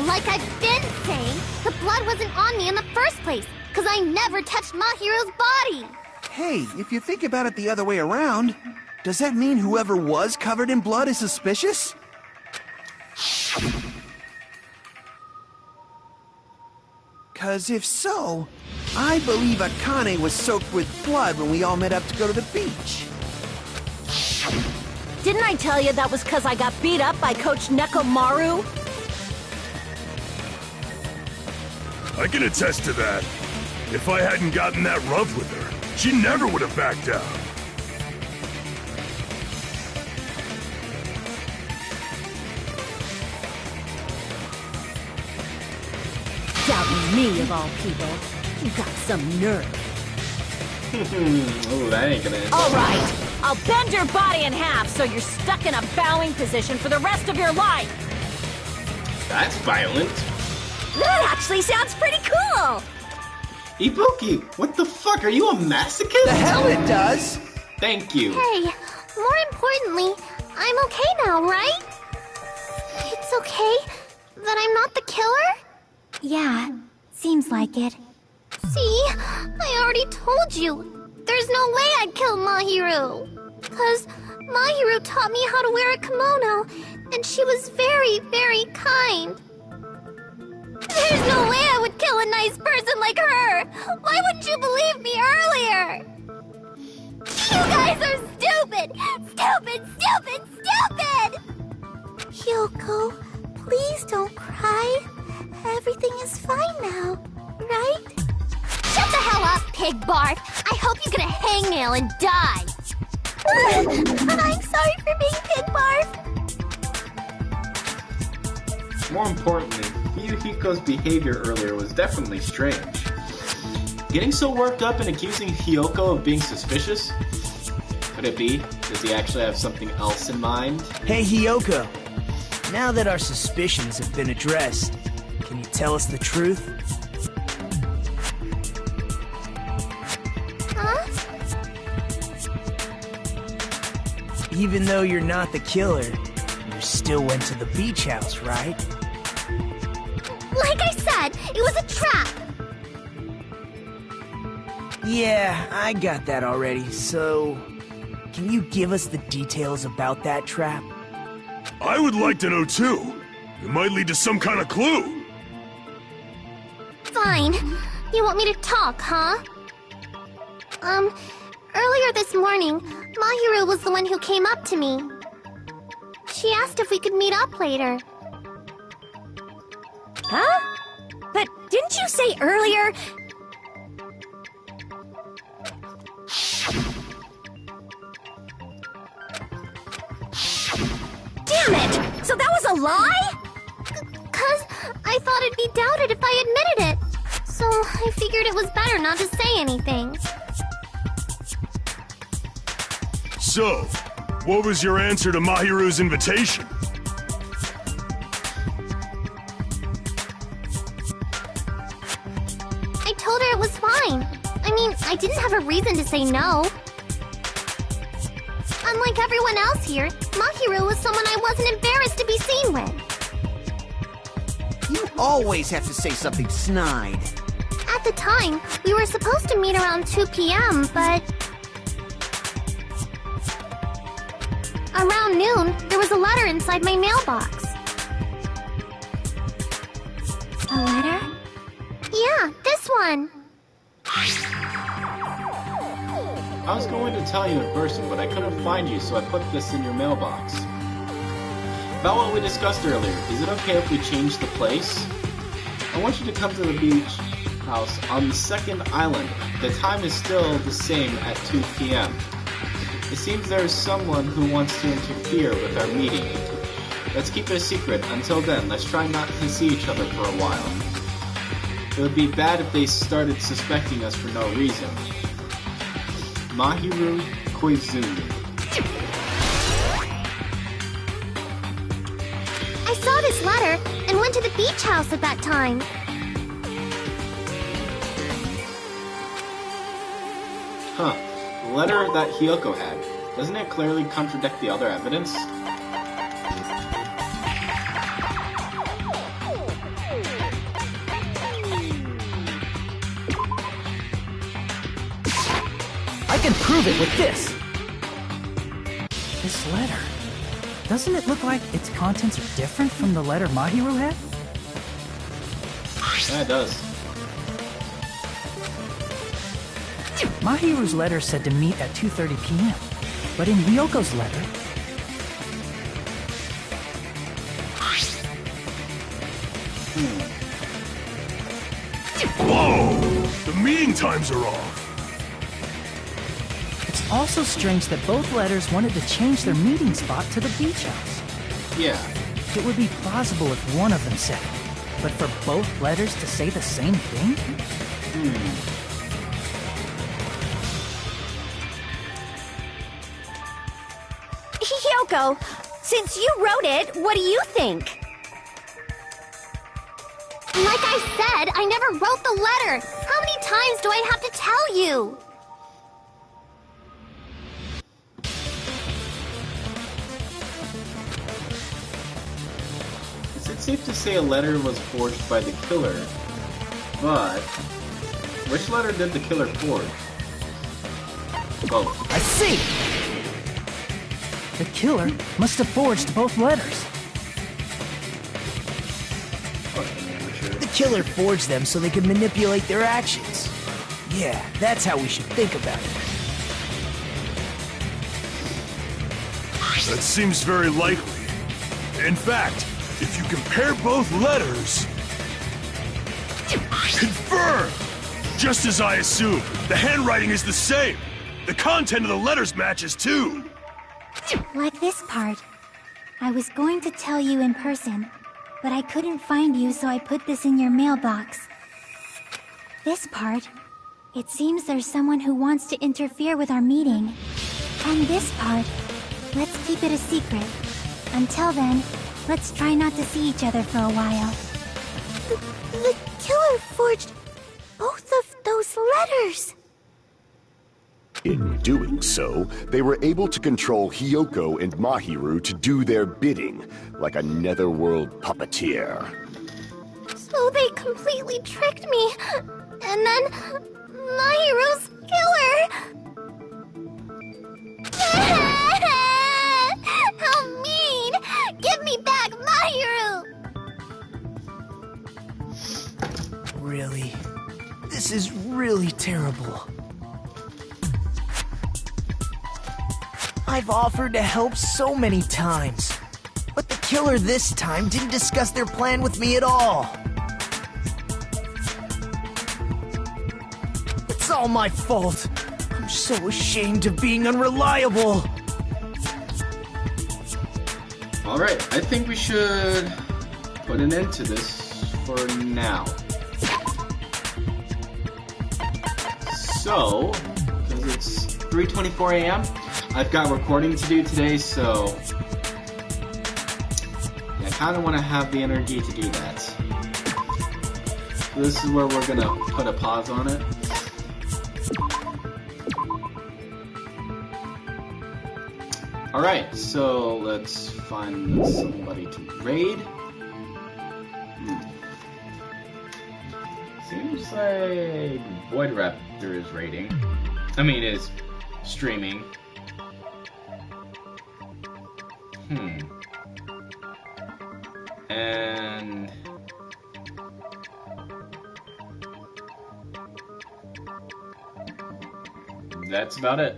Like I've been saying, the blood wasn't on me in the first place, because I never touched Mahiru's body. Hey, if you think about it the other way around, does that mean whoever was covered in blood is suspicious? Cause if so, I believe Akane was soaked with blood when we all met up to go to the beach. Didn't I tell you that was because I got beat up by Coach Nekomaru? I can attest to that. If I hadn't gotten that rough with her, she never would have backed down. Doubting me, of all people. You got some nerve. Oh, that ain't gonna end. All right, I'll bend your body in half so you're stuck in a bowing position for the rest of your life. That's violent. That actually sounds pretty cool! Ibuki, what the fuck? Are you a masochist? The hell it does! Thank you. Hey, more importantly, I'm okay now, right? It's okay that I'm not the killer? Yeah, seems like it. See, I already told you. There's no way I'd kill Mahiru. 'Cause Mahiru taught me how to wear a kimono, and she was very, very kind. There's no way I would kill a nice person like her! Why wouldn't you believe me earlier? You guys are stupid! Stupid, stupid, stupid! Hyoko, please don't cry. Everything is fine now, right? Shut the hell up, pig barf! I hope you get a hangnail and die! I'm sorry for being pig barf! More importantly, Fuyuhiko's behavior earlier was definitely strange. Getting so worked up and accusing Hiyoko of being suspicious? Could it be? Does he actually have something else in mind? Hey, Hiyoko. Now that our suspicions have been addressed, can you tell us the truth? Huh? Even though you're not the killer, you still went to the beach house, right? Like I said, it was a trap. Yeah, I got that already, so... Can you give us the details about that trap? I would like to know too. It might lead to some kind of clue. Fine. You want me to talk, huh? Earlier this morning, Mahiru was the one who came up to me. She asked if we could meet up later. Huh? But didn't you say earlier... Damn it! So that was a lie? 'Cause I thought it'd be doubted if I admitted it. So I figured it was better not to say anything. So, what was your answer to Mahiru's invitation? I told her it was fine. I mean, I didn't have a reason to say no. Unlike everyone else here, Mahiru was someone I wasn't embarrassed to be seen with. You always have to say something snide. At the time, we were supposed to meet around 2 p.m., but... Around noon, there was a letter inside my mailbox. A letter? Yeah, this one. I was going to tell you in person, but I couldn't find you, so I put this in your mailbox. About what we discussed earlier, is it okay if we change the place? I want you to come to the beach house on the second island. The time is still the same at 2 p.m. It seems there is someone who wants to interfere with our meeting. Let's keep it a secret. Until then, let's try not to see each other for a while. It would be bad if they started suspecting us for no reason. Mahiru Koizumi. I saw this letter and went to the beach house at that time. Huh. The letter that Hiyoko had. Doesn't it clearly contradict the other evidence? I can prove it with this! This letter. Doesn't it look like its contents are different from the letter Mahiru had? Yeah, it does. Mahiru's letter said to meet at 2:30 p.m. But in Hyoko's letter... Whoa! The meeting times are off. It's also strange that both letters wanted to change their meeting spot to the beach house. Yeah. It would be plausible if one of them said it, but for both letters to say the same thing? Hyoko, since you wrote it, what do you think? Like I said, I never wrote the letter. How many times do I have to tell you? It's safe to say a letter was forged by the killer, but which letter did the killer forge? Both. I see! The killer must have forged both letters. The killer forged them so they could manipulate their actions. Yeah, that's how we should think about it. That seems very likely. In fact, if you compare both letters... Confirmed! Just as I assumed, the handwriting is the same. The content of the letters matches too. Like this part. I was going to tell you in person, but I couldn't find you, so I put this in your mailbox. This part. It seems there's someone who wants to interfere with our meeting. And this part. Let's keep it a secret. Until then, let's try not to see each other for a while. The killer forged both of those letters. In doing so, they were able to control Hiyoko and Mahiru to do their bidding, like a netherworld puppeteer. So they completely tricked me. And then Mahiru's killer. How mean! Give me back Mahiru! Really? This is really terrible. I've offered to help so many times, but the killer this time didn't discuss their plan with me at all. It's all my fault. I'm so ashamed of being unreliable. Alright, I think we should put an end to this for now. So, because it's 3:24 a.m., I've got recording to do today, so yeah, I kind of want to have the energy to do that. So this is where we're going to put a pause on it. Alright, so let's find somebody to raid. Seems like Void Raptor is raiding. Is streaming. And that's about it.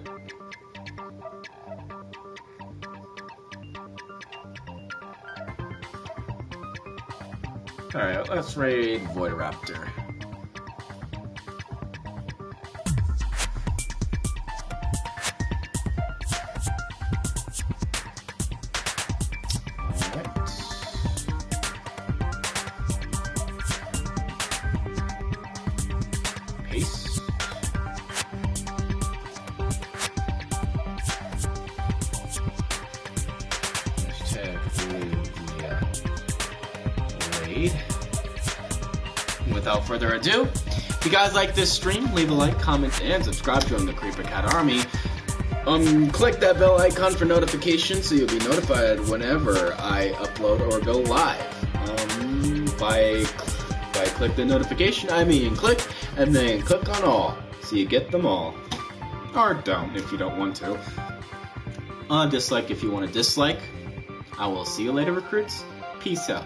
Alright, let's raid Void Raptor. Without further ado, if you guys like this stream, leave a like, comment, and subscribe. Join the Creeper Cat Army. Click that bell icon for notifications so you'll be notified whenever I upload or go live. By click the notification, I mean click, and then click on all, so you get them all. Or don't, if you don't want to. Dislike if you want to dislike. I will see you later, recruits. Peace out.